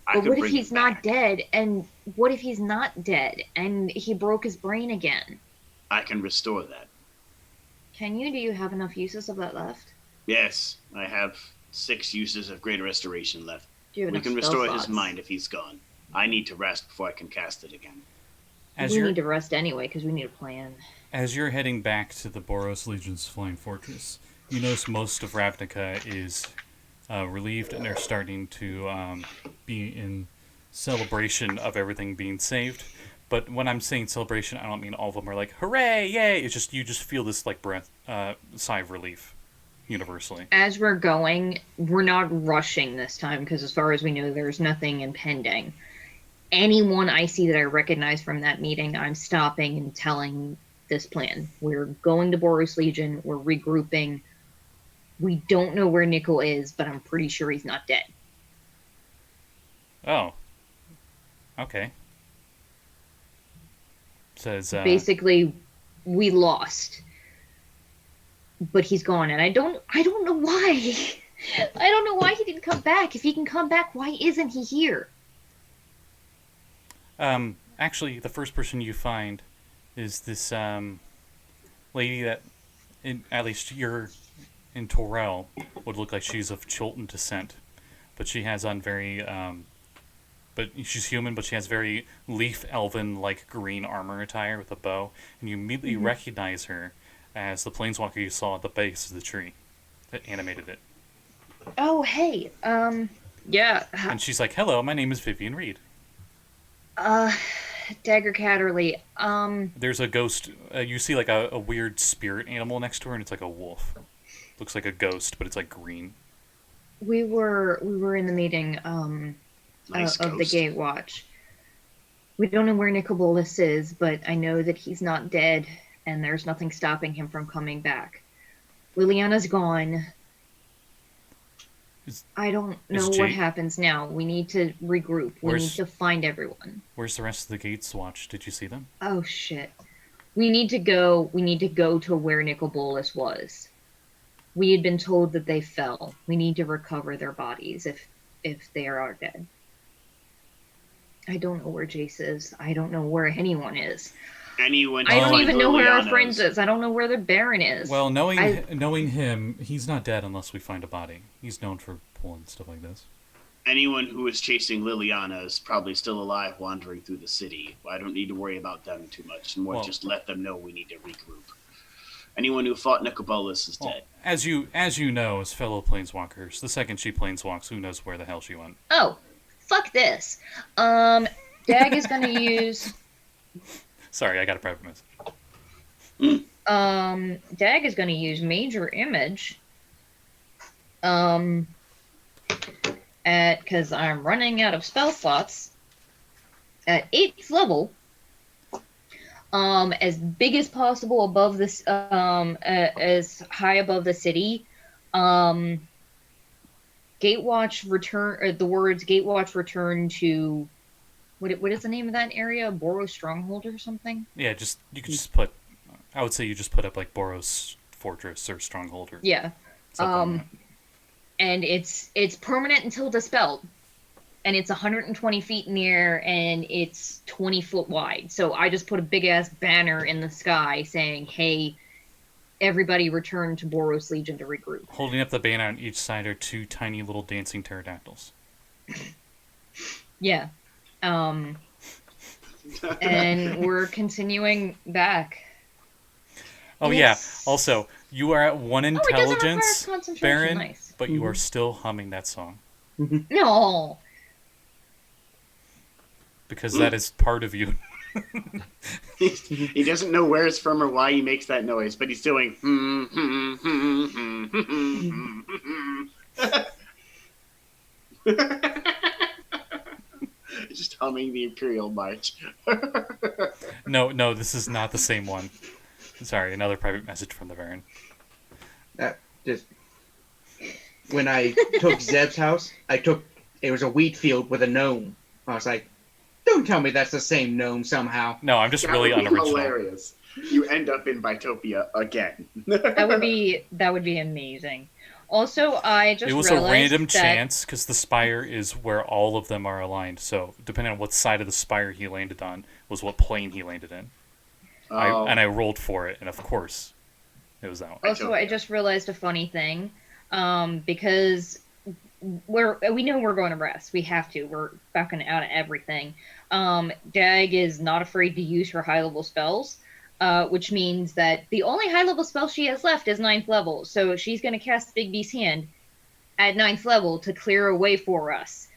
I But can what if bring he's him not back. dead? And what if he's not dead and he broke his brain again? I can restore that. Can you? Do you have enough uses of that left? Yes, I have 6 uses of Greater Restoration left. Do you have We enough can spell restore slots? his mind if he's gone. I need to rest before I can cast it again. As We you're need to rest anyway because we need a plan. As you're heading back to the Boros Legion's flying fortress, you notice most of Ravnica is relieved, and they're starting to be in celebration of everything being saved. But when I'm saying celebration, I don't mean all of them are like, hooray, yay! It's just, you just feel this, like, sigh of relief, universally. As we're going, we're not rushing this time, because as far as we know, there's nothing impending. Anyone I see that I recognize from that meeting, I'm stopping and telling this plan. We're going to Boros Legion, we're regrouping. We don't know where Nickel is, but I'm pretty sure he's not dead. Oh. Okay. Says, basically, we lost. But he's gone, and I don't know why. I don't know why he didn't come back. If he can come back, why isn't he here? Actually, the first person you find is this, lady that, at least you're in Torel, would look like she's of Chilton descent. But she has on very, but she's human, but she has very leaf elven like green armor attire with a bow, and you immediately recognize her as the planeswalker you saw at the base of the tree that animated it. Oh, hey, yeah. And she's like, "Hello, my name is Vivian Reed." Dagger Catterley, There's a ghost. You see like a weird spirit animal next to her, and it's like a wolf. Looks like a ghost, but it's like green. we were in the meeting, Nice of the ghost. Gatewatch. We don't know where Nicobolus is, but I know that he's not dead, and there's nothing stopping him from coming back. Liliana's gone. I don't know what happens now. We need to regroup. We need to find everyone. Where's the rest of the Gates Watch? Did you see them? Oh shit. We need to go to where Nicobolus was. We had been told that they fell. We need to recover their bodies if they are dead. I don't know where Jace is. I don't know where anyone is. Anyone I don't find even know where our Liliana's- friends is. I don't know where the Baron is. Well, knowing him, he's not dead unless we find a body. He's known for pulling stuff like this. Anyone who is chasing Liliana is probably still alive, wandering through the city. I don't need to worry about them too much. More just let them know we need to regroup. Anyone who fought Nicobolus is dead. As you know, as fellow planeswalkers, the second she planeswalks, who knows where the hell she went? Oh, fuck this. Dag is gonna use. Sorry, I got a private message. Dag is gonna use Major Image. Because I'm running out of spell slots. At 8th level. As big as possible above this, as high above the city. Gatewatch return, or the words Gatewatch return to, what is the name of that area? Boros Stronghold or something? Yeah, you could just put, I would say you just put up like Boros Fortress or Stronghold or Yeah. something like that. And it's permanent until dispelled. And it's 120 feet in the air, and it's 20 foot wide. So I just put a big-ass banner in the sky saying, hey, everybody return to Boros Legion to regroup. Holding up the banner on each side are two tiny little dancing pterodactyls. Yeah. And we're continuing back. Oh Yes. yeah, also, you are at 1 it doesn't require intelligence, concentration, Baron, nice. but you are still humming that song. No. Because that is part of you. He doesn't know where it's from or why he makes that noise, but he's doing. Just humming the Imperial March. No, this is not the same one. Sorry, another private message from the Baron. Just when I took Zeb's house, it was a wheat field with a gnome. I was like, don't tell me that's the same gnome somehow. No, I'm just That really would be unoriginal. hilarious. You end up in Bitopia again. That would be amazing. Also, I just It was a realized random that chance because the spire is where all of them are aligned. So depending on what side of the spire he landed on was what plane he landed in. Oh. I rolled for it, and of course, it was that one. Also, I just realized a funny thing, because we know we're going to rest. We have to. We're backing out of everything. Dag is not afraid to use her high-level spells, which means that the only high-level spell she has left is 9th level. So she's going to cast Big B's Hand at 9th level to clear a way for us.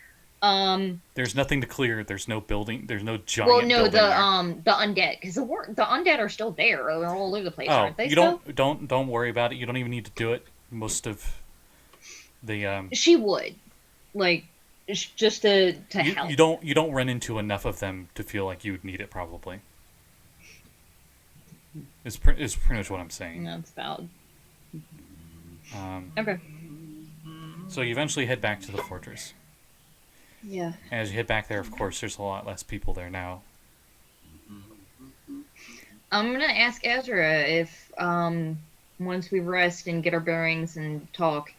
There's nothing to clear. There's no building. There's no giant. Well, no, building the undead, because the undead are still there. They're all over the place, aren't they? You don't worry about it. You don't even need to do it. Most of the She would, like, just to help. You don't run into enough of them to feel like you would need it. Probably. Is pretty much what I'm saying. That's valid. Um, Okay. So you eventually head back to the fortress. Yeah. As you head back there, of course, there's a lot less people there now. I'm gonna ask Azra if, once we rest and get our bearings and talk,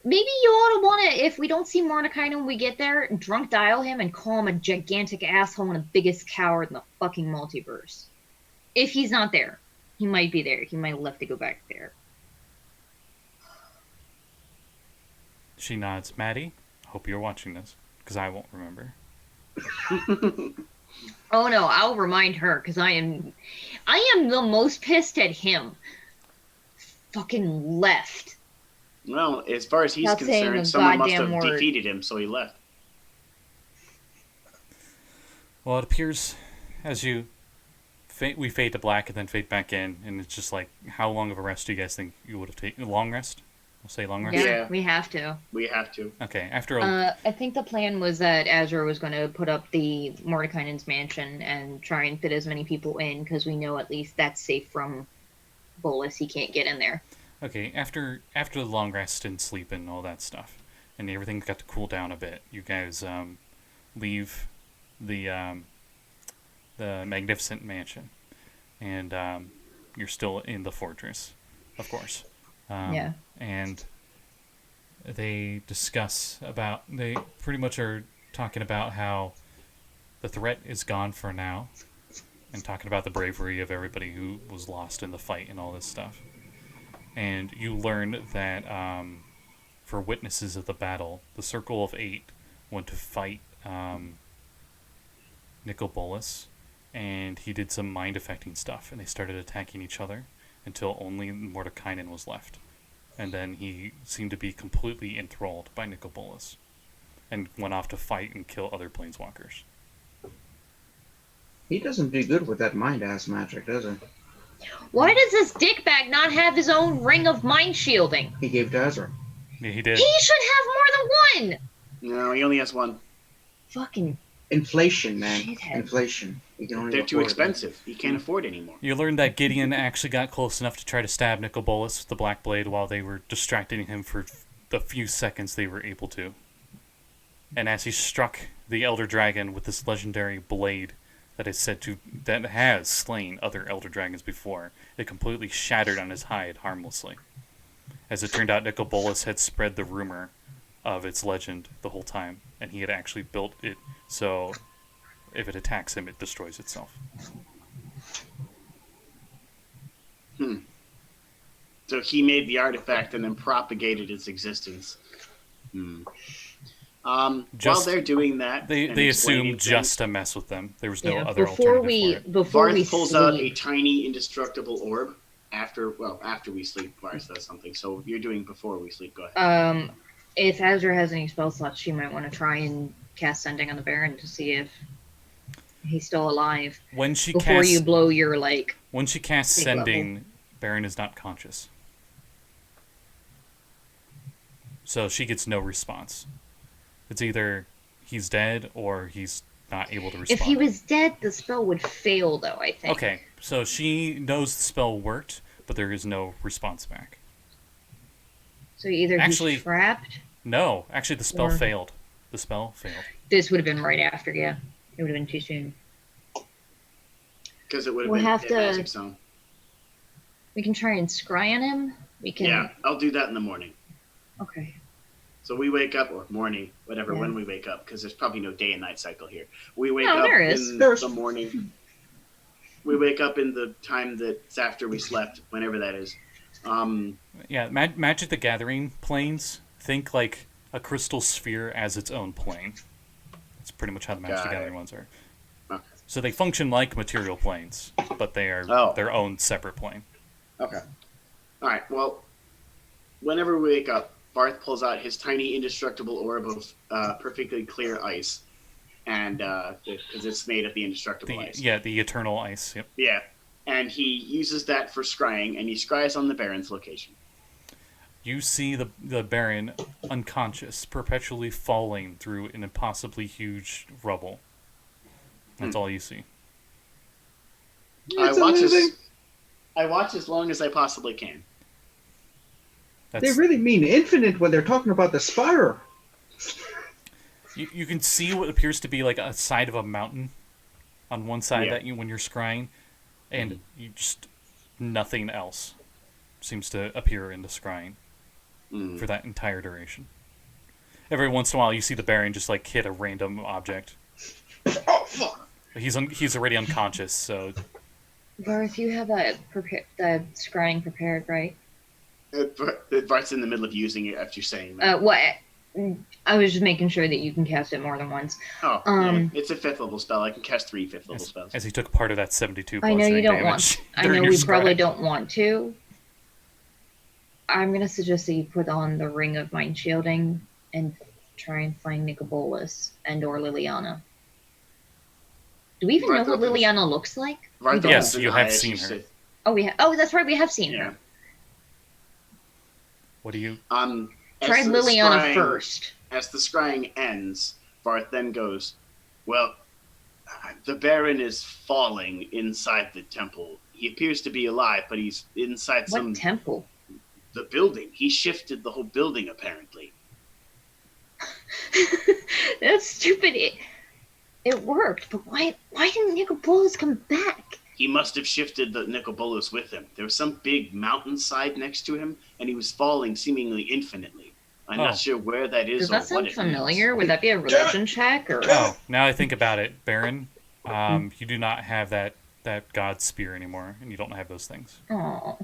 maybe you ought to want to, if we don't see Mordecai when we get there, drunk dial him and call him a gigantic asshole and the biggest coward in the fucking multiverse. If he's not there. He might be there. He might have left to go back there. She nods. Maddie, hope you're watching this, because I won't remember. Oh no, I'll remind her, because I am the most pissed at him. Fucking left. Well, as far as he's Without saying concerned, a someone must have goddamn word. defeated him, so he left. Well, it appears as we fade to black and then fade back in, and it's just like, how long of a rest do you guys think you would have taken? Long rest? We'll say long rest? Yeah, we have to. We have to. Okay, after a... I think the plan was that Azra was going to put up the Mordekainen's mansion and try and fit as many people in, because we know at least that's safe from Bolus. He can't get in there. Okay, after the long rest and sleep and all that stuff, and everything got to cool down a bit, you guys leave the magnificent mansion, and you're still in the fortress, of course. Yeah. And they pretty much are talking about how the threat is gone for now, and talking about the bravery of everybody who was lost in the fight and all this stuff. And you learn that for witnesses of the battle, the Circle of Eight went to fight Nicobolus, and he did some mind-affecting stuff, and they started attacking each other until only Mordekainen was left. And then he seemed to be completely enthralled by Nicobolus, and went off to fight and kill other planeswalkers. He doesn't do good with that mind-ass magic, does he? Why does this dickbag not have his own ring of mind shielding? He gave to Azra. Yeah, he did. He should have more than one! No, he only has one. Fucking Inflation, man. shithead. Inflation. He can only They're too afford it. expensive. He can't afford anymore. You learned that Gideon actually got close enough to try to stab Nicobolus with the Black Blade while they were distracting him for the few seconds they were able to. And as he struck the Elder Dragon with this legendary blade that has slain other Elder Dragons before, it completely shattered on his hide harmlessly. As it turned out, Nicobolus had spread the rumor of its legend the whole time, and he had actually built it so if it attacks him, it destroys itself. So he made the artifact and then propagated its existence. While they're doing that, they assumed just to mess with them. There was no other before alternative we for it. before we Varth pulls sleep. out a tiny indestructible orb. After we sleep, Varth does something. So if you're doing before we sleep, go ahead. If Azra has any spell slots, she might want to try and cast Sending on the Baron to see if he's still alive. Before you blow your when she casts big Sending, level. Baron is not conscious, so she gets no response. It's either he's dead or he's not able to respond. If he was dead, the spell would fail, though, I think. Okay, so she knows the spell worked, but there is no response back. So either Actually- he's trapped. No, actually, the spell Or- failed. The spell failed. This would have been right after, yeah. It would have been too soon. Because it would have we'll been have a to- magic zone. We can try and scry on him. We can. Yeah, I'll do that in the morning. Okay. So we wake up, or morning, whatever, Yeah. when we wake up, because there's probably no day and night cycle here. We wake No, up there is. in There's- the morning. We wake up in the time that's after we slept, whenever that is. Yeah, Magic the Gathering planes, think like a crystal sphere as its own plane. That's pretty much how the Magic the Got it. Gathering ones are. Okay. So they function like material planes, but they are their own separate plane. Okay. All right. Well, whenever we wake up, Varth pulls out his tiny indestructible orb of perfectly clear ice, and because it's made of the indestructible ice. Yeah, the eternal ice. Yep. Yeah, and he uses that for scrying, and he scries on the Baron's location. You see the Baron unconscious, perpetually falling through an impossibly huge rubble. That's all you see. I watch as long as I possibly can. They really mean infinite when they're talking about the spire. You can see what appears to be like a side of a mountain on one side that when you're scrying, and you just nothing else seems to appear in the scrying for that entire duration. Every once in a while, you see the Baron just like hit a random object. Oh fuck! He's already unconscious, so. Varth, you have that scrying prepared, right? Varth's in the middle of using it after saying that. What? I was just making sure that you can cast it more than once. Oh, yeah. It's a 5th level spell. I can cast 3 5th level spells. As he took part of that 72 I know you don't damage. I know we probably don't want to. I'm going to suggest that you put on the Ring of Mind Shielding and try and find Nicobolus and or Liliana. Do we even know what Liliana looks like? Yes, you have seen her. Oh, that's right, we have seen her. What do you... Try Liliana first. As the scrying ends, Varth then goes, well, the Baron is falling inside the temple. He appears to be alive, but he's inside What temple? The building. He shifted the whole building, apparently. That's stupid. It worked, but why didn't Nicobolus come back? He must have shifted the Nicobolus with him. There was some big mountainside next to him, and he was falling seemingly infinitely. I'm not sure where that is. Does that sound familiar? Would that be a religion check? Or? Oh, now I think about it, Baron. You do not have that god spear anymore, and you don't have those things. Oh.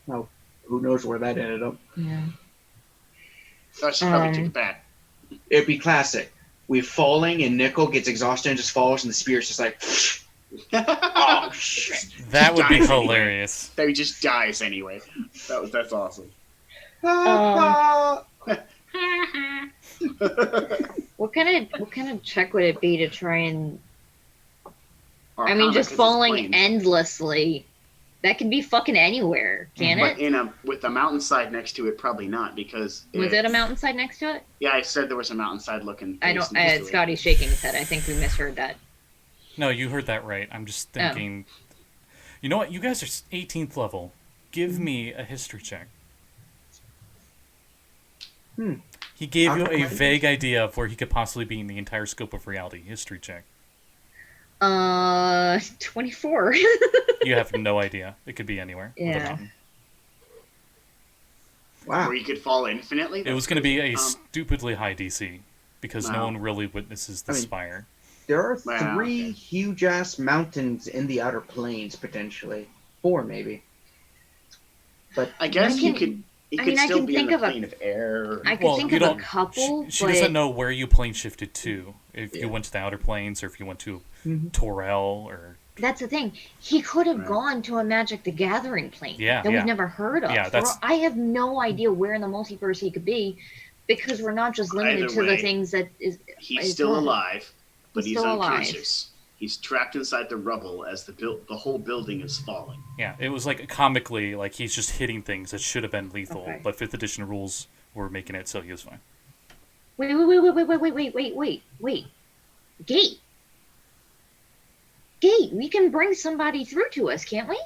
Well, who knows where that ended up? Yeah. I should probably take it back. It'd be classic. We're falling, and Nickel gets exhausted and just falls, and the spear's just like... oh, shit. That would be hilarious. That he just dies anyway. That's awesome. What kind of check would it be to try and... Arcana, just falling endlessly. That could be fucking anywhere, can it? But with a mountainside next to it, probably not, because... Was it a mountainside next to it? Yeah, I said there was a mountainside looking... Scotty's shaking his head. I think we misheard that. No, you heard that right. I'm just thinking... You know what? You guys are 18th level. Give me a history check. He gave you a vague idea of where he could possibly be in the entire scope of reality. History check. 24. You have no idea. It could be anywhere. Yeah. Wow. Where you could fall infinitely? It was going to be a stupidly high DC because no one really witnesses the spire. There are 3 huge-ass mountains in the Outer Plains, potentially. 4, maybe. But I guess you could... It could still be in the plane of air. I could think of a couple, She doesn't know where you plane shifted to. If you went to the Outer Plains, or if you went to Torel, or... That's the thing. He could have gone to a Magic the Gathering plane that we've never heard of. Yeah, I have no idea where in the multiverse he could be, because we're not just limited to the things that is... He's still alive, but he's unconscious. He's trapped inside the rubble as the whole building is falling. Yeah, it was like comically, like he's just hitting things that should have been lethal, but 5th edition rules were making it so he was fine. Wait. Gate, we can bring somebody through to us, can't we?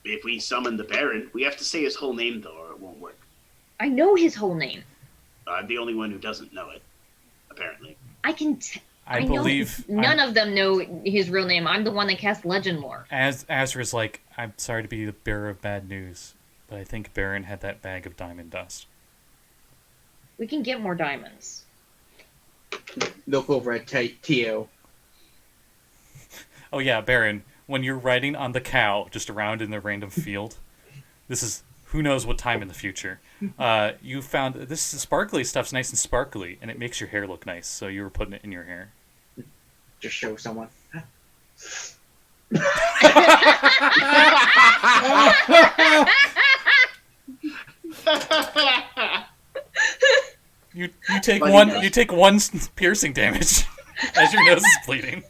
If we summon the Baron, we have to say his whole name, though, or it won't work. I know his whole name. I'm the only one who doesn't know it, apparently. I believe none of them know his real name. I'm the one that cast Legend Lore. Azra's like, I'm sorry to be the bearer of bad news, but I think Baron had that bag of diamond dust. We can get more diamonds. Look over at Tio. Oh yeah, Baron, when you're riding on the cow just around in the random field, this is who knows what time in the future. You found this sparkly stuff's nice and sparkly, and it makes your hair look nice. So you were putting it in your hair. Just show someone. You take Buddy one. knows. You take one piercing damage as your nose is bleeding.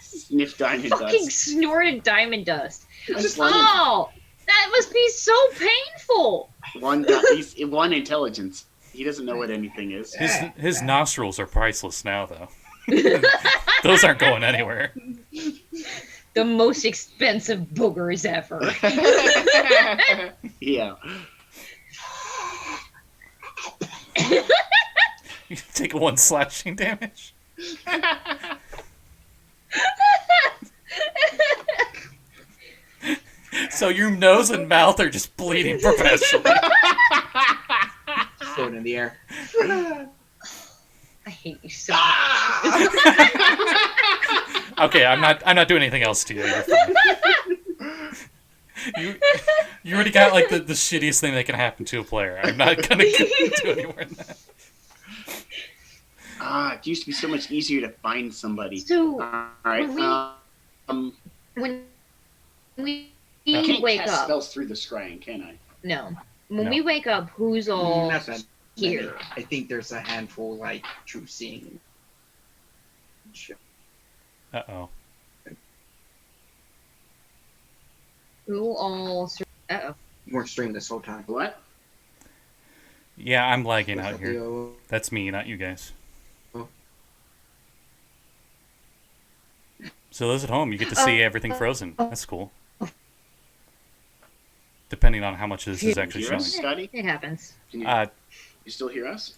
Sniff diamond Fucking dust. snorted diamond dust. I just love Oh, that must be so painful. he's one intelligence. He doesn't know what anything is. His nostrils are priceless now, though. Those aren't going anywhere. The most expensive boogers ever. Yeah. You take one slashing damage. So your nose and mouth are just bleeding professionally. Floating in the air. I hate you so much. Okay, I'm not doing anything else to you. You're fine. You already got like the shittiest thing that can happen to a player. I'm not gonna do any more than that. It used to be so much easier to find somebody. So, All right. when we I can't wake cast up, spells through the scrying, can I? no. When No. we wake up, who's all Not that here? many. I think there's a handful like true seeing. Uh-oh. Who all? Uh-oh. You weren't streaming this whole time. What? Yeah, I'm lagging What's out up, here. yo? That's me, not you guys. Oh. So those at home, you get to see everything frozen. That's cool. Depending on how much this is actually Hear showing. us, Scotty? It happens. Can you, Uh, you still hear us?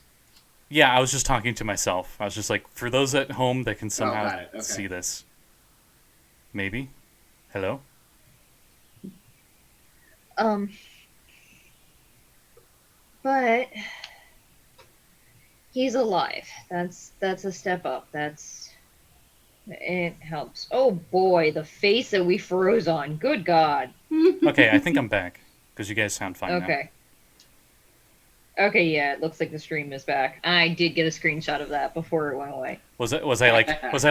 yeah, I was just talking to myself. I was just like, for those at home that can somehow got it. Okay. see this. Maybe? Hello? But he's alive. That's a step up. It helps. Oh boy, the face that we froze on. Good God. Okay, I think I'm back. Because you guys sound fine Okay. Okay, yeah, it looks like the stream is back. I did get a screenshot of that before it went away. now. Was I like That was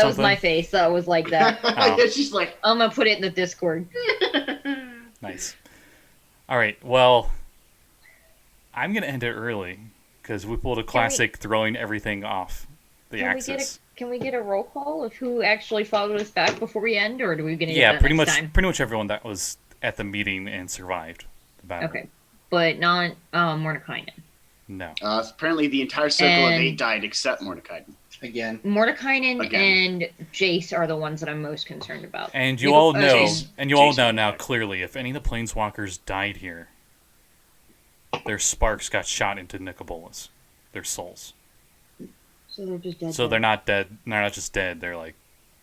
something? my face. That was like that. Oh. Yeah, she's like, I'm gonna put it in the Discord. nice. Alright, well, I'm going to end it early. Because we pulled a classic throwing everything off the axis. Can we get a roll call of who actually followed us back before we end, or are we gonna get Yeah, that pretty next much time? pretty much everyone that was at the meeting and survived the battle. Okay, but not Mordekainen. No. apparently the entire circle of And- 8 died except Mordecai. Again. Mordekainen Again. and Jace are the ones that I'm most concerned about. And you You- all oh, know, Jace- and you all Jace know would now die. clearly, if any of the planeswalkers died here, their sparks got shot into Nicobolas, their souls. So they're just dead. So they're not dead. They're not just dead. They're like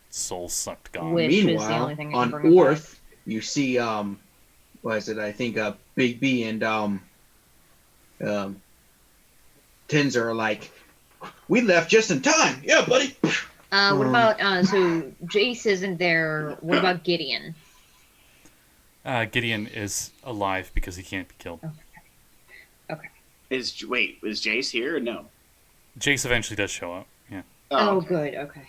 souls sucked gone. Wish is the Meanwhile, only thing I can on bring up Orth, you see what is it? I think Big B and Tins are like, we left just in time. Yeah, buddy. What about so Jace isn't there? What about Gideon? Gideon is alive because he can't be killed. Is Jace here or no? Jace eventually does show up. Yeah. Oh, okay. good. Okay.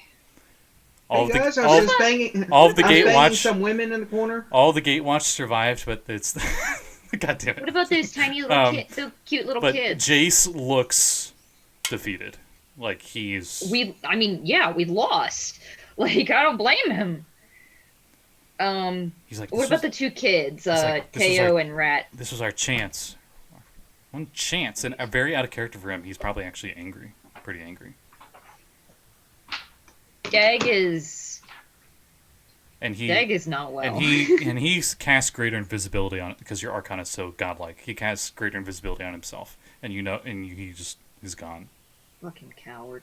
All Hey of guys, the I was just banging. all of the I was banging Gatewatch, some women in the corner. all the Gatewatch survived, but it's God damn it. What about those tiny little the cute little But kids? Jace looks defeated. Like he's We lost. Like I don't blame him. he's like What about the two kids, like, this was Teo our- and Rat? this was our chance. One chance, and a very out of character for him. He's probably actually angry, pretty angry. Dag is And he not well. and he's cast greater invisibility on it because your Arcana is so godlike. He casts greater invisibility on himself, and he's gone. Fucking coward.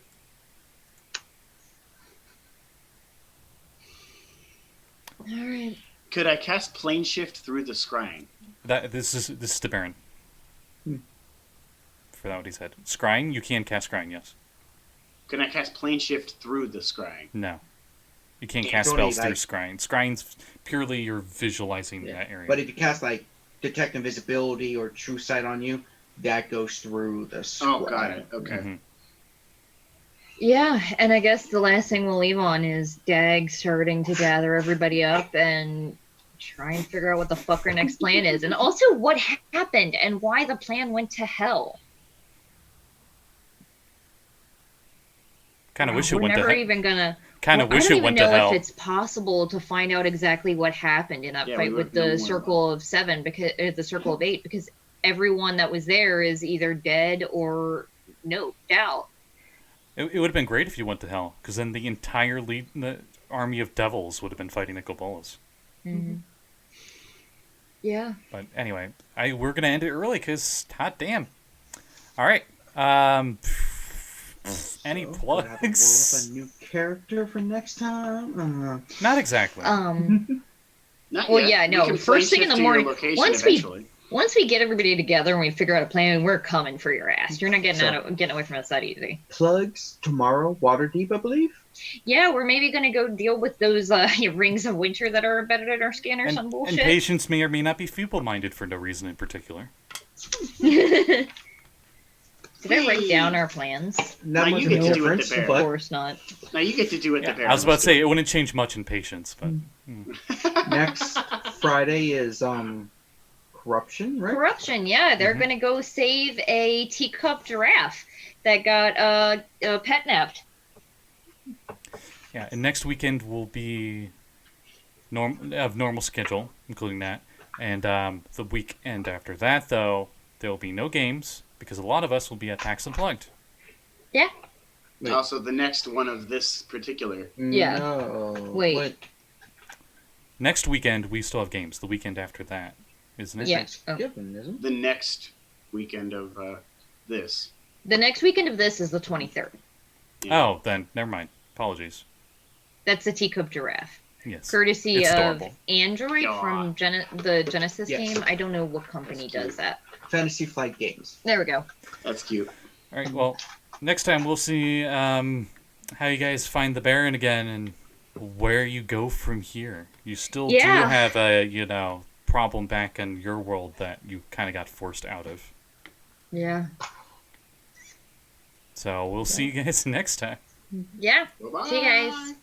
All right. Could I cast plane shift through the scrying? This is the Baron. For that what he said. Scrying, you can cast scrying, yes. Can I cast plane shift through the scrying? No. You can't Yeah, cast it's only, spells through like- scrying. Scrying's purely you're visualizing that area. But if you cast like detect invisibility or true sight on you, that goes through the Oh, scrying. got it. Okay. Mhm. Yeah, and I guess the last thing we'll leave on is Dag starting to gather everybody up and try and figure out what the fuck our next plan is, and also what happened and why the plan went to hell. Kind of wish it We're went to never hell. even gonna. Kind of Well, wish I don't it went even to know hell. if it's possible to find out exactly what happened in that Yeah, fight we with wouldn't know the more Circle of Seven, because the Circle of Eight, because everyone that was there is either dead or noped out. It would have been great if you went to hell, because then the entire the army of devils would have been fighting Nicobolas. Mm-hmm. Yeah. But anyway, we're gonna end it early because hot damn. All right. Any So, we'll have to roll up plugs? a new character for next time. Not exactly. Not Well, yet. yeah, We no. can First thing in plane the shift to your morning, location once eventually. once we get everybody together and we figure out a plan, we're coming for your ass. You're not getting So- getting away from us that easy. Plugs tomorrow, Waterdeep, I believe. Yeah, we're maybe gonna go deal with those rings of winter that are embedded in our skin or some And bullshit. patients may or may not be feeble-minded for no reason in particular. Did I write down our plans? Not Now much you of a get to do it difference, the bear. Of but course not. Now you get to do what Yeah, the bear I was about to say do. it wouldn't change much in patience, but next Friday is corruption, right? Corruption, yeah. They're Mhm. gonna go save a teacup giraffe that got pet napped. yeah. And next weekend will be normal schedule, including that. And the weekend after that, though, there will be no games because a lot of us will be at PAX Unplugged. Yeah. Wait. Also, the next one of this particular. Yeah. No. Wait. What? Next weekend we still have games. The weekend after that, isn't it? Yeah. Thanksgiving, isn't it? The next weekend of this. The next weekend of this is the 23rd. Yeah. Oh, then never mind. Apologies. That's the teacup giraffe. Yes. Courtesy It's of adorable. Android Aw. from the Genesis Yes. game. I don't know what company That's cute. does that. Fantasy Flight Games. There we go. That's cute. All right. Well, next time we'll see how you guys find the Baron again and where you go from here. You still do Yeah. have a problem back in your world that you kind of got forced out of. Yeah. So we'll see you guys next time. Yeah. Bye-bye. See you guys.